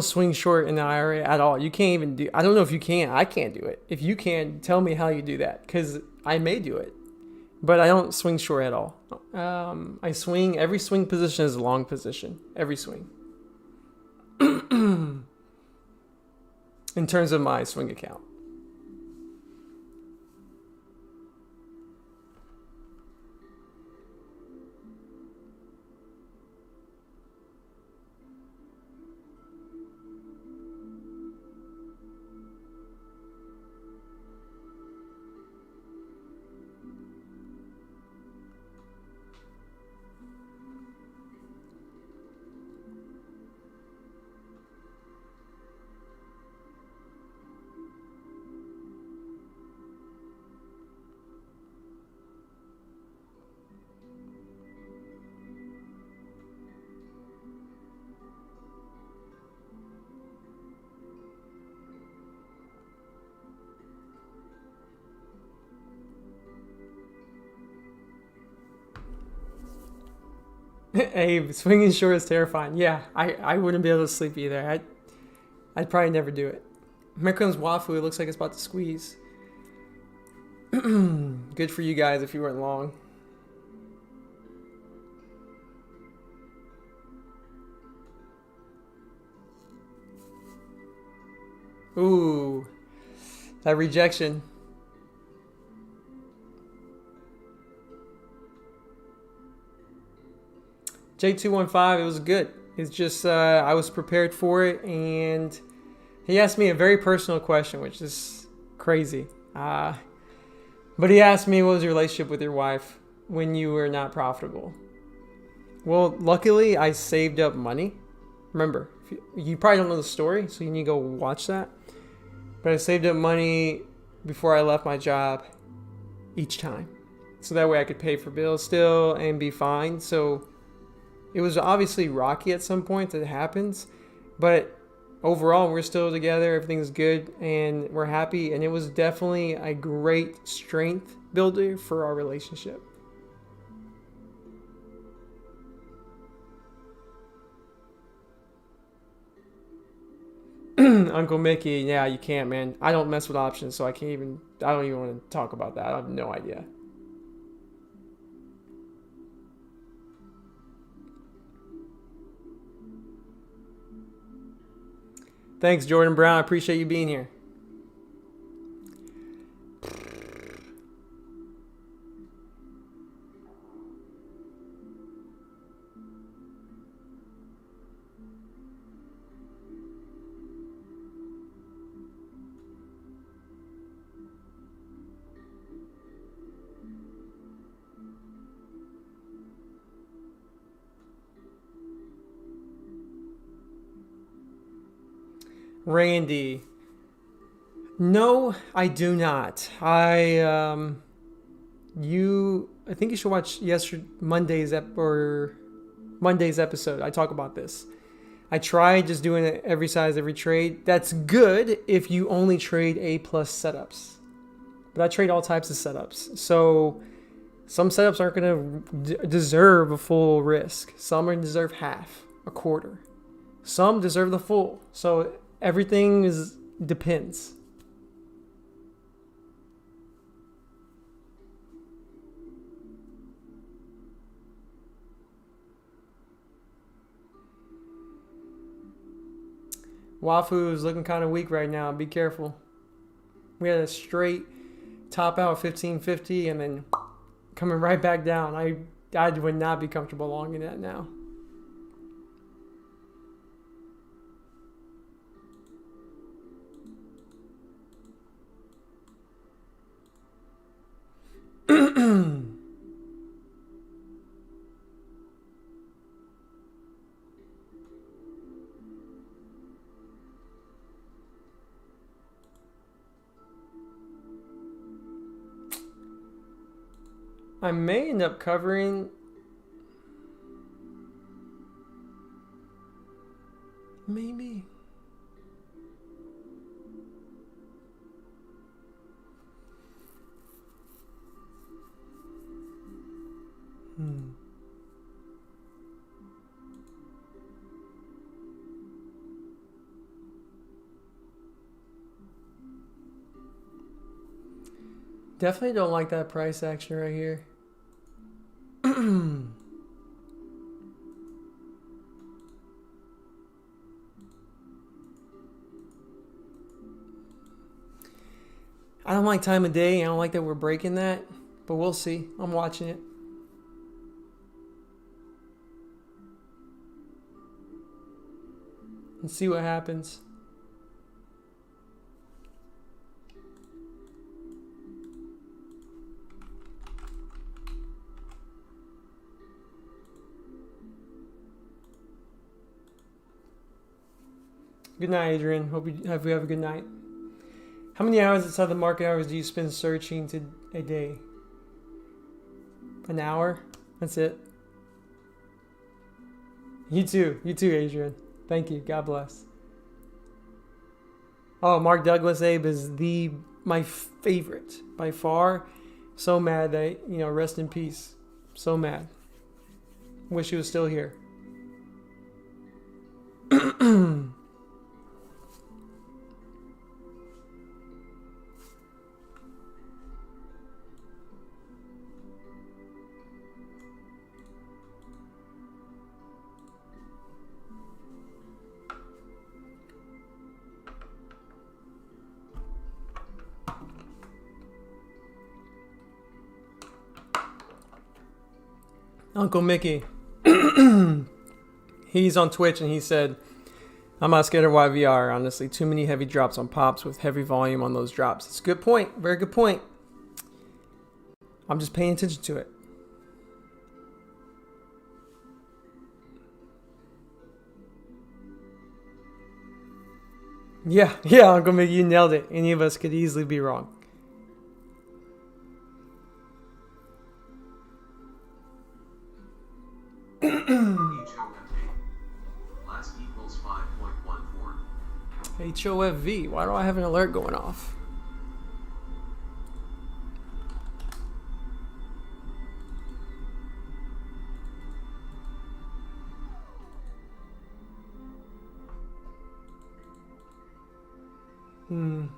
swing short in the IRA at all. You can't even do, I don't know if you can. I can't do it. If you can, tell me how you do that, because I may do it. But I don't swing short at all. Every swing position is a long position. Every swing. In terms of my swing account. Hey, swinging short is terrifying. Yeah, I wouldn't be able to sleep either. I'd probably never do it. Here comes Wafu. It looks like it's about to squeeze. Good for you guys if you weren't long. Ooh, that rejection. J215, it was good. It's just I was prepared for it, and he asked me a very personal question, which is crazy. But he asked me, what was your relationship with your wife when you were not profitable? Well, luckily, I saved up money. Remember, you probably don't know the story, so you need to go watch that. But I saved up money before I left my job each time. So that way I could pay for bills still and be fine. So it was obviously rocky at some point that it happens, but overall we're still together, everything's good, and we're happy, and it was definitely a great strength builder for our relationship. Uncle Mickey, yeah, you can't, man. I don't mess with options, so I don't even want to talk about that. I have no idea. Thanks, Jordan Brown. I appreciate you being here. Randy. No, I do not. I think you should watch Monday's episode. I talk about this. I tried just doing it every size, every trade. That's good if you only trade A+ setups. But I trade all types of setups. So some setups aren't going to deserve a full risk. Some are going to deserve half, a quarter. Some deserve the full. So everything depends. Wafu is looking kind of weak right now. Be careful. We had a straight top out 1550 and then coming right back down. I would not be comfortable long in that now. I may end up covering. Maybe. Definitely don't like that price action right here. I don't like time of day. I don't like that we're breaking that, but we'll see. I'm watching it. And see what happens. Good night, Adrian. Hope you have a good night. How many hours outside the market hours do you spend searching a day? An hour? That's it. You too, Adrian. Thank you. God bless. Oh, Mark Douglas Abe is my favorite by far. So mad that, rest in peace. So mad. Wish he was still here. Uncle Mickey, he's on Twitch and he said, I'm not scared of YVR, honestly. Too many heavy drops on pops with heavy volume on those drops. It's a good point. Very good point. I'm just paying attention to it. Yeah, Uncle Mickey, you nailed it. Any of us could easily be wrong. Last equals 5.14. HOFV. Why do I have an alert going off? Come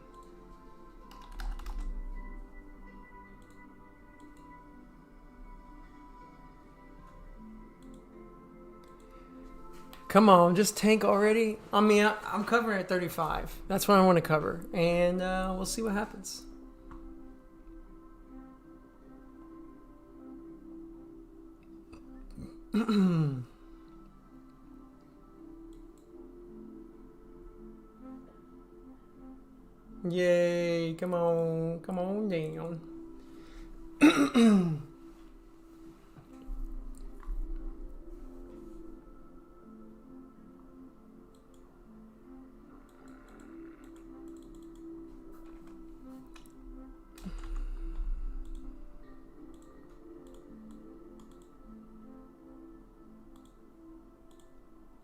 on, just tank already. I mean, I'm covering at 35. That's what I want to cover, and we'll see what happens. Yay, come on down.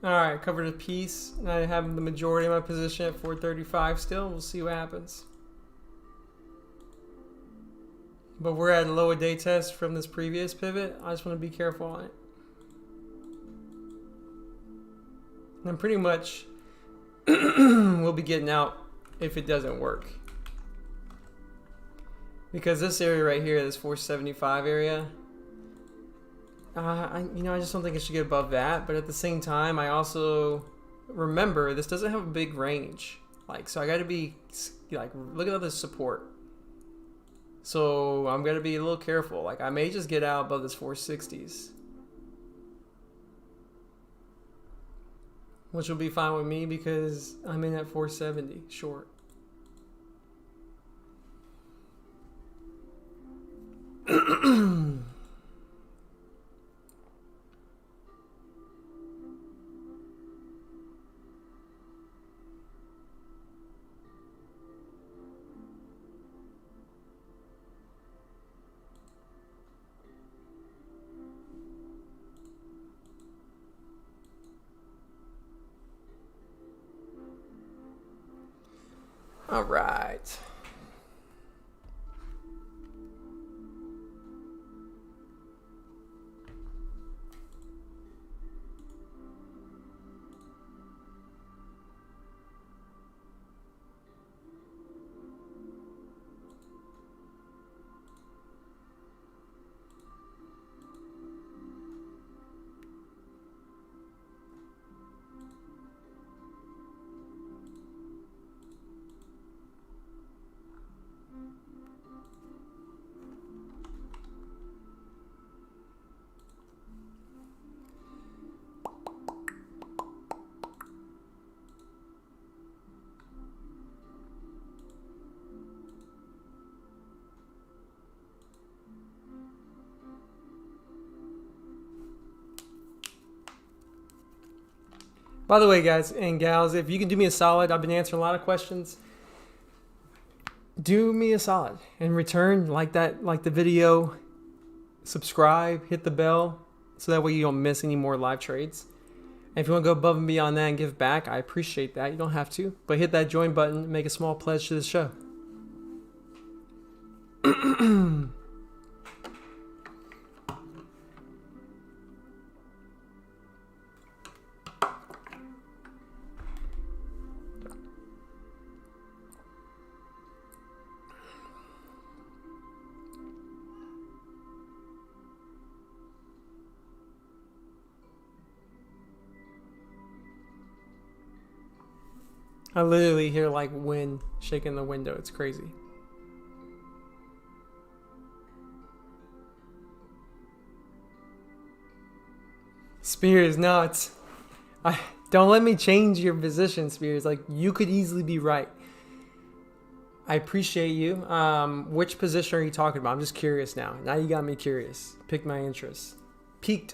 Alright, covered a piece. I have the majority of my position at 435 still. We'll see what happens. But we're at a lower day test from this previous pivot. I just want to be careful on it. And pretty much we'll be getting out if it doesn't work. Because this area right here, this 475 area, I just don't think it should get above that. But at the same time, I also remember this doesn't have a big range. So I got to be look at this support. So I'm gonna be a little careful. I may just get out above this 460s, which will be fine with me because I'm in at 470 short. All right. By the way, guys and gals, if you can do me a solid, I've been answering a lot of questions. Do me a solid and return like the video, subscribe, hit the bell, so that way you don't miss any more live trades. And if you want to go above and beyond that and give back, I appreciate that. You don't have to, but hit that join button and make a small pledge to the show. I literally hear wind shaking the window. It's crazy. Spears, no, don't let me change your position, Spears. You could easily be right. I appreciate you. Which position are you talking about? I'm just curious now. Now you got me curious. Piqued my interest. S.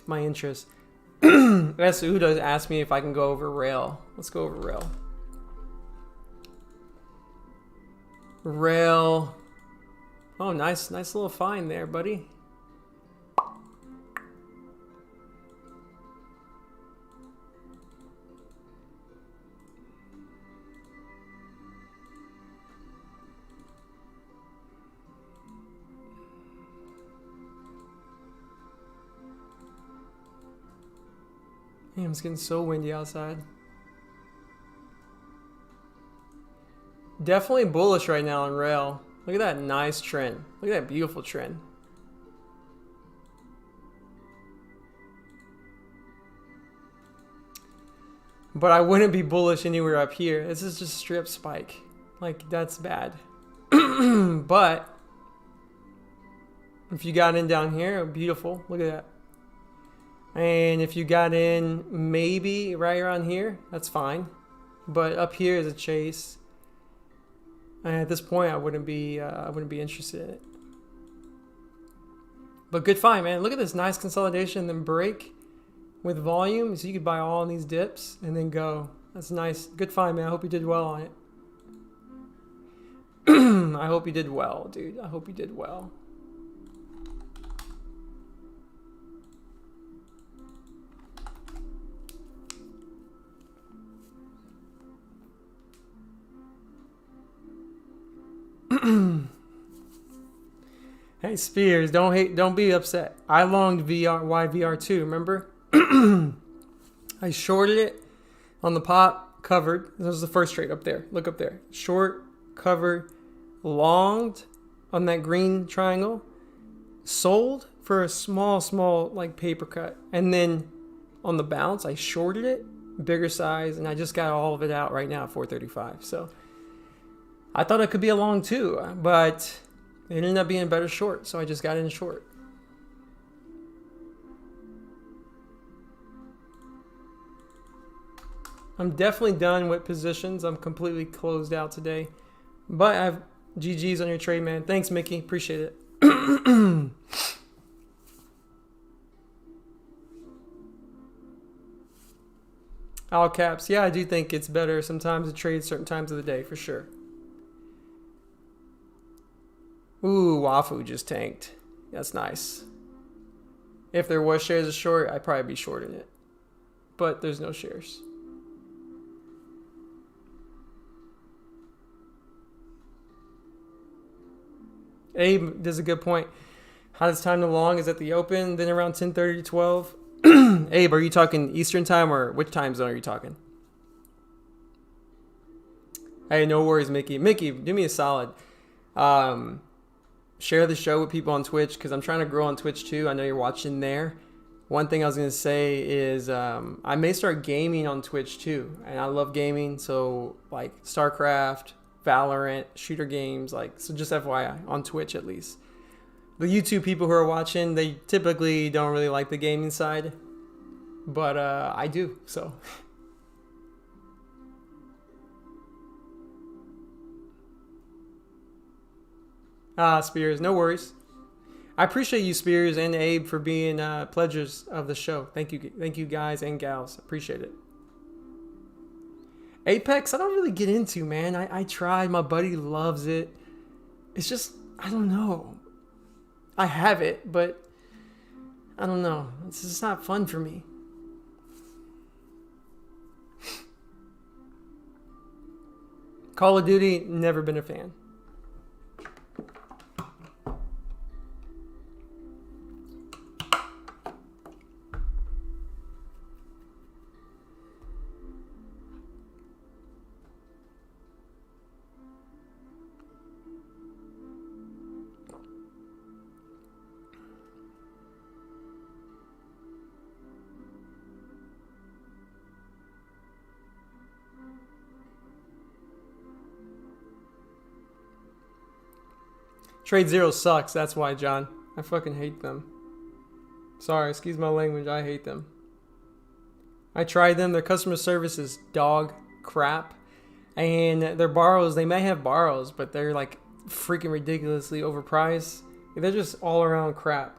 Uda asked me if I can go over rail. Let's go over rail. Rail. Oh, nice little find there, buddy. Damn, it's getting so windy outside. Definitely bullish right now on rail. Look at that nice trend. Look at that beautiful trend. But I wouldn't be bullish anywhere up here. This is just strip spike. Like, that's bad. But if you got in down here, beautiful. Look at that. And if you got in maybe right around here, that's fine. But up here is a chase. And at this point, I wouldn't be interested in it. But good find, man. Look at this nice consolidation, then break with volume. So you could buy all in these dips and then go. That's nice. Good find, man. I hope you did well on it. I hope you did well, dude. I hope you did well. Hey Spears, don't be upset. I longed YVR2, remember? I shorted it on the pop, covered. This was the first trade up there. Look up there. Short, covered, longed on that green triangle, sold for a small like paper cut. And then on the bounce, I shorted it, bigger size, and I just got all of it out right now at 435. So I thought it could be a long too, but it ended up being a better short, so I just got in short. I'm definitely done with positions. I'm completely closed out today. But I have GG's on your trade, man. Thanks, Mickey. Appreciate it. All caps. Yeah, I do think it's better sometimes to trade certain times of the day, for sure. Ooh, Wafu just tanked. That's nice. If there was shares of short, I'd probably be shorting it. But there's no shares. Abe does a good point. Hottest time to long is at the open, then around 10:30 to 12. Abe, are you talking Eastern time or which time zone are you talking? Hey, no worries, Mickey. Mickey, do me a solid. Share the show with people on Twitch because I'm trying to grow on Twitch too. I know you're watching there. One thing I was going to say is I may start gaming on Twitch too. And I love gaming. So like StarCraft, Valorant, shooter games. So just FYI, on Twitch at least. The YouTube people who are watching, they typically don't really like the gaming side. But I do, so... Spears, no worries. I appreciate you, Spears and Abe, for being pledgers of the show. Thank you guys and gals. Appreciate it. Apex, I don't really get into, man. I tried. My buddy loves it. It's just, I don't know. I have it, but I don't know. It's just not fun for me. Call of Duty, never been a fan. Trade Zero sucks. That's why, John. I fucking hate them. Sorry, excuse my language. I hate them. I tried them. Their customer service is dog crap. And their borrows, they may have borrows, but they're like freaking ridiculously overpriced. They're just all around crap.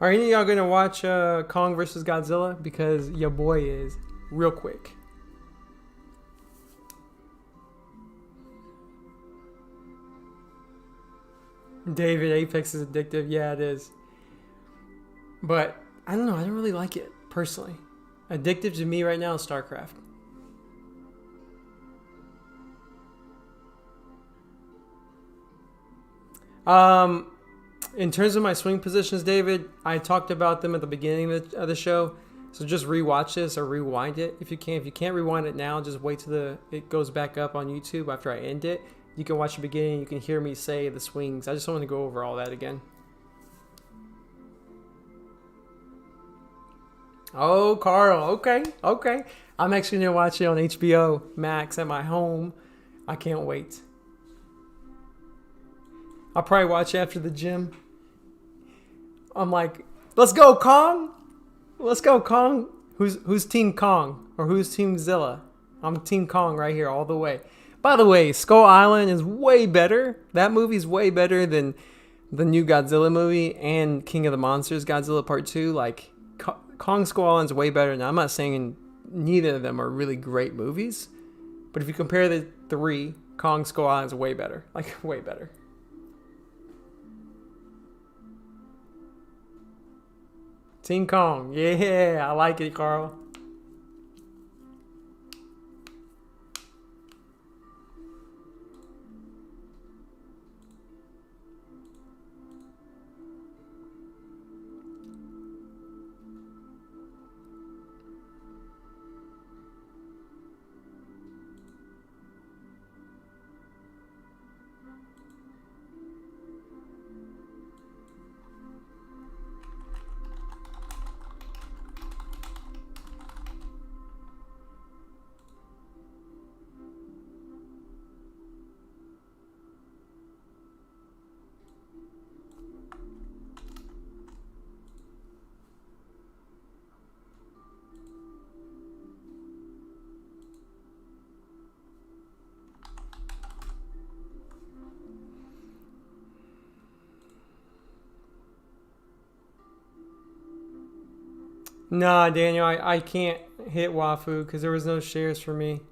Are any of y'all gonna watch Kong versus Godzilla? Because your boy is, real quick. David, Apex is addictive. Yeah, it is. But I don't know. I don't really like it personally. Addictive to me right now is StarCraft. In terms of my swing positions, David, I talked about them at the beginning of the show. So just rewatch this or rewind it if you can. If you can't rewind it now, just wait till it goes back up on YouTube after I end it. You can watch the beginning. You can hear me say the swings. I just want to go over all that again. Oh, Carl. Okay. I'm actually going to watch it on HBO Max at my home. I can't wait. I'll probably watch it after the gym. I'm like, let's go, Kong. Let's go, Kong. Who's Team Kong? Or who's Team Zilla? I'm Team Kong right here all the way. By the way, Skull Island is way better. That movie's way better than the new Godzilla movie and King of the Monsters Godzilla Part 2. Like, Kong Skull Island's way better. Now, I'm not saying neither of them are really great movies. But if you compare the three, Kong Skull Island's way better. Like, way better. Team Kong. Yeah, I like it, Carl. Nah, Daniel, I can't hit Wafu because there was no shares for me.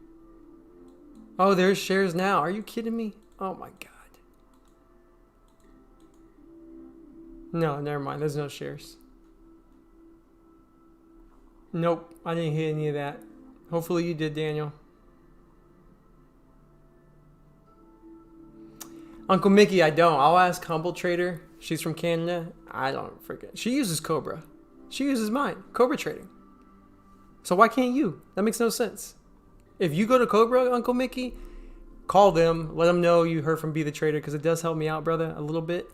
Oh, there's shares now. Are you kidding me? Oh my god. No, never mind. There's no shares. Nope, I didn't hit any of that. Hopefully you did, Daniel. Uncle Mickey, I don't. I'll ask Humble Trader. She's from Canada. I don't forget. She uses Cobra. She uses mine. Cobra trading. So why can't you? That makes no sense. If you go to Cobra, Uncle Mickey, call them. Let them know you heard from Be the Trader because it does help me out, brother, a little bit.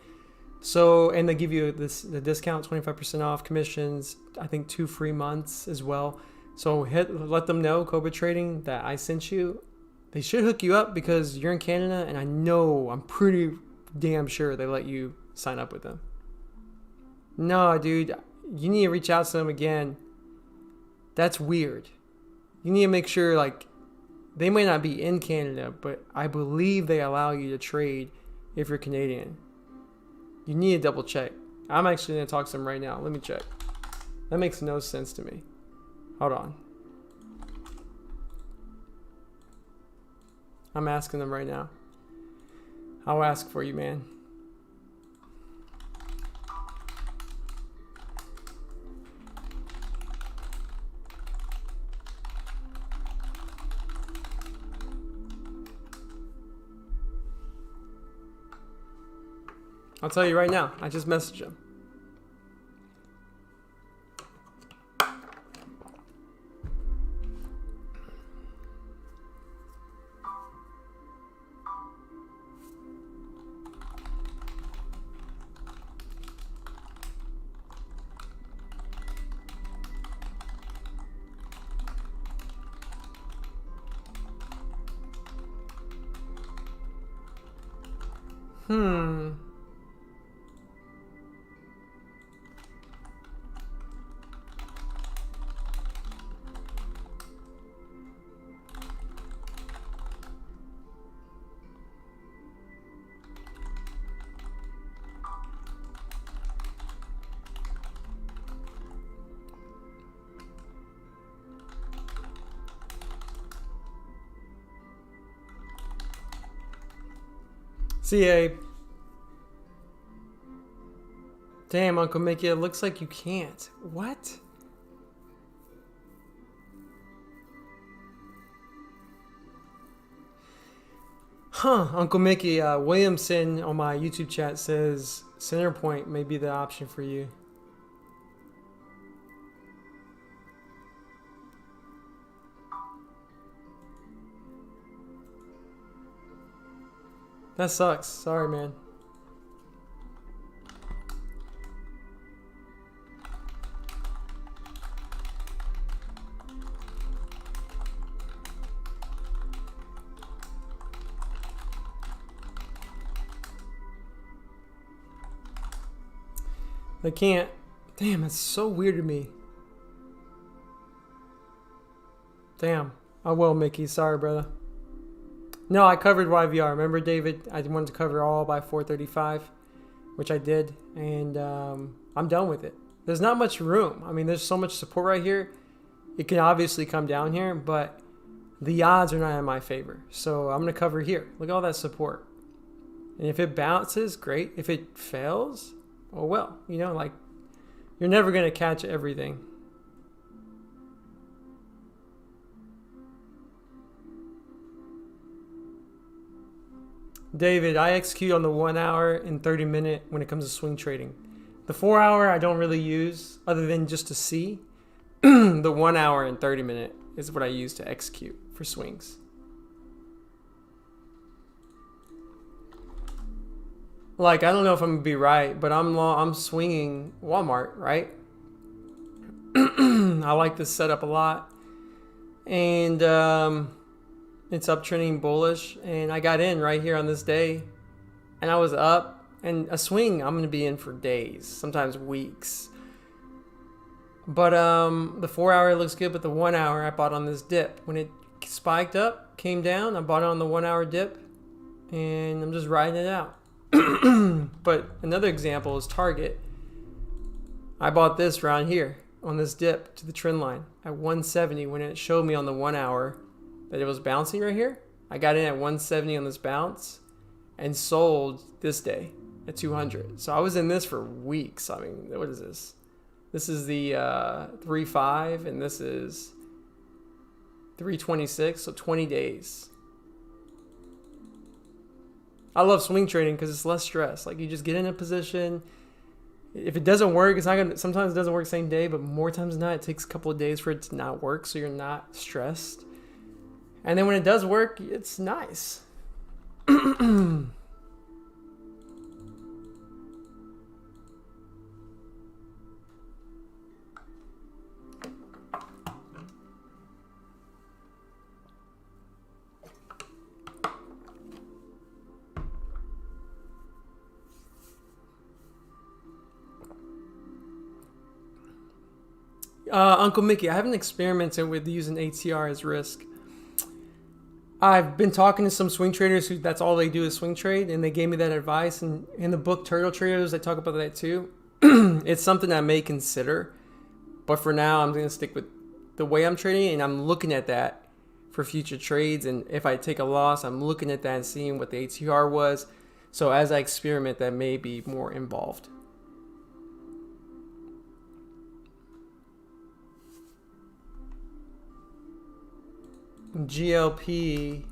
So, and they give you the discount, 25% off, commissions, I think 2 free months as well. So let them know, Cobra Trading, that I sent you. They should hook you up because you're in Canada, and I'm pretty damn sure they let you sign up with them. No, dude, you need to reach out to them again. That's weird. You need to make sure, like, they might not be in Canada, but I believe they allow you to trade if you're Canadian. You need to double check. I'm actually going to talk to them right now. Let me check. That makes no sense to me. Hold on. I'm asking them right now. I'll ask for you, man. I'll tell you right now. I just messaged him. See, Abe. Damn, Uncle Mickey, it looks like you can't. What? Huh, Uncle Mickey, Williamson on my YouTube chat says center point may be the option for you. That sucks. Sorry, man. I can't. Damn, that's so weird to me. Damn. I will, Mickey. Sorry, brother. No, I covered YVR. Remember, David? I wanted to cover all by 435, which I did, and I'm done with it. There's not much room. I mean, there's so much support right here. It can obviously come down here, but the odds are not in my favor. So I'm going to cover here. Look at all that support. And if it bounces, great. If it fails, oh well. You know, like, you're never going to catch everything. David, I execute on the 1 hour and 30 minute when it comes to swing trading. The 4 hour I don't really use other than just to see. The 1 hour and 30 minute is what I use to execute for swings. Like, I don't know if I'm gonna be right, but I'm swinging Walmart, right? I like this setup a lot, and it's uptrending bullish, and I got in right here on this day, and I was up, and a swing I'm gonna be in for days, sometimes weeks. But the 4 hour looks good, but the 1 hour I bought on this dip. When it spiked up, came down, I bought it on the 1 hour dip, and I'm just riding it out. But another example is Target. I bought this around here on this dip to the trend line at 170 when it showed me on the 1 hour that it was bouncing right here. I got in at 170 on this bounce and sold this day at 200. So I was in this for weeks. I mean, what is this? This is the 3.5 and this is 326, so 20 days. I love swing trading because it's less stress. Like, you just get in a position. If it doesn't work, it's not gonna. Sometimes it doesn't work same day, but more times than not, it takes a couple of days for it to not work, so you're not stressed. And then when it does work, it's nice. Uncle Mickey, I haven't experimented with using ATR as risk. I've been talking to some swing traders who that's all they do is swing trade, and they gave me that advice. And in the book Turtle Traders, they talk about that too. It's something I may consider, but for now, I'm going to stick with the way I'm trading, and I'm looking at that for future trades. And if I take a loss, I'm looking at that and seeing what the ATR was. So as I experiment, that may be more involved. GLP.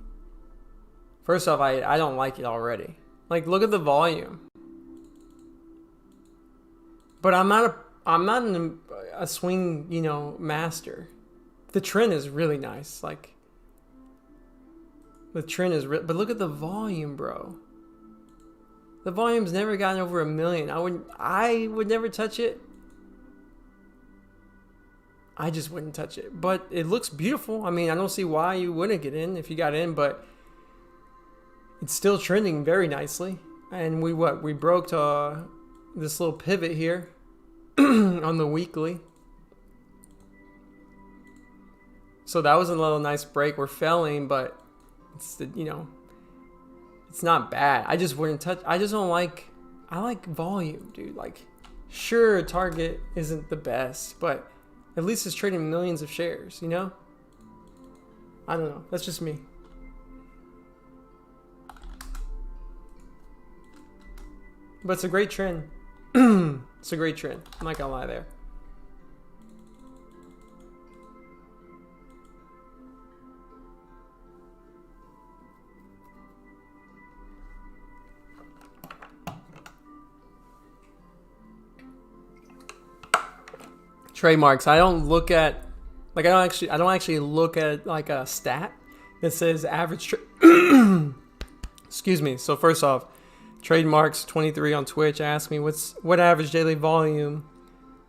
First off, I don't like it already. Like, look at the volume. But I'm not a swing, master. The trend is really nice. Like, the trend is but look at the volume, bro. The volume's never gotten over 1 million. I would never touch it. I just wouldn't touch it. But it looks beautiful. I mean, I don't see why you wouldn't get in if you got in, but it's still trending very nicely. And we broke to this little pivot here on the weekly. So that was a little nice break. We're failing, but it's it's not bad. I just wouldn't touch. I like volume, dude. Like, sure, Target isn't the best, but at least it's trading millions of shares, I don't know. That's just me. But it's a great trend. It's a great trend. I'm not gonna lie there. Trademarks. I don't actually look at like a stat that says average excuse me. So first off, Trademarks 23 on Twitch asked me what average daily volume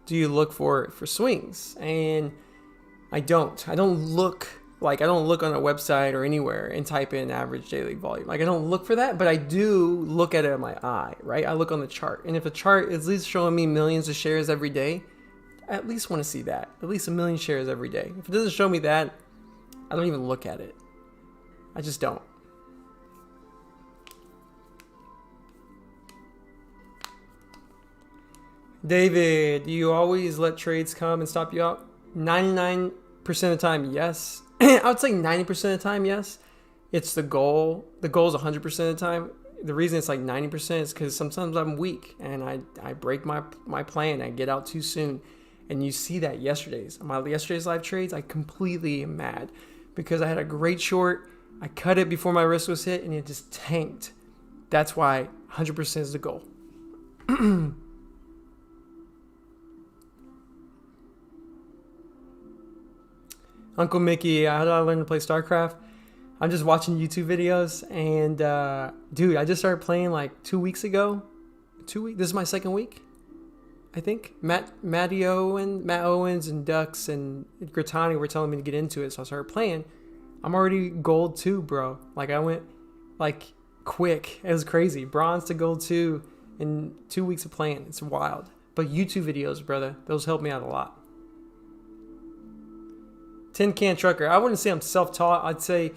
do you look for swings? And I don't look on a website or anywhere and type in average daily volume. Like I don't look for that, but I do look at it with my eye, right? I look on the chart. And if a chart is at least showing me millions of shares every day, I at least want to see that. At least 1 million shares every day. If it doesn't show me that, I don't even look at it. I just don't. David, do you always let trades come and stop you out? 99% of the time, yes. I would say 90% of the time, yes. It's the goal. The goal is 100% of the time. The reason it's like 90% is because sometimes I'm weak and I break my plan. I get out too soon. And you see that yesterday's live trades, I completely am mad because I had a great short. I cut it before my wrist was hit and it just tanked. That's why 100% is the goal. Uncle Mickey, how did I learn to play StarCraft? I'm just watching YouTube videos and dude, I just started playing like 2 weeks ago. 2 weeks. This is my second week, I think. Matt Owens and Ducks and Gritani were telling me to get into it, so I started playing. I'm already gold 2, bro. Like I went like quick. It was crazy. Bronze to gold 2 in 2 weeks of playing. It's wild. But YouTube videos, brother, those helped me out a lot. Tin Can Trucker. I wouldn't say I'm self-taught. I'd say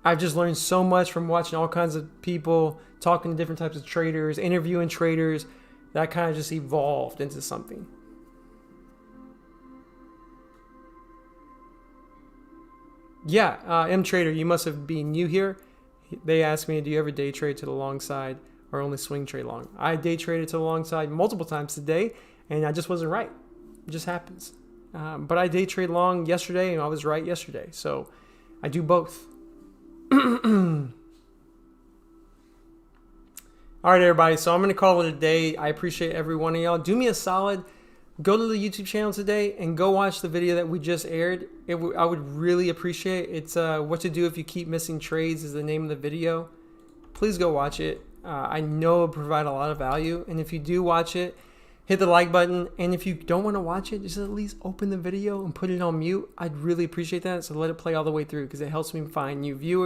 I've just learned so much from watching all kinds of people, talking to different types of traders, interviewing traders. That kind of just evolved into something. Yeah, M Trader, you must have been new here. They asked me, do you ever day trade to the long side or only swing trade long? I day traded to the long side multiple times today, and I just wasn't right. It just happens. But I day trade long yesterday, and I was right yesterday. So I do both. All right, everybody. So I'm going to call it a day. I appreciate every one of y'all. Do me a solid. Go to the YouTube channel today and go watch the video that we just aired. I would really appreciate it. It's what to do if you keep missing trades is the name of the video. Please go watch it. I know it'll provide a lot of value. And if you do watch it, hit the like button. And if you don't want to watch it, just at least open the video and put it on mute. I'd really appreciate that. So let it play all the way through because it helps me find new viewers.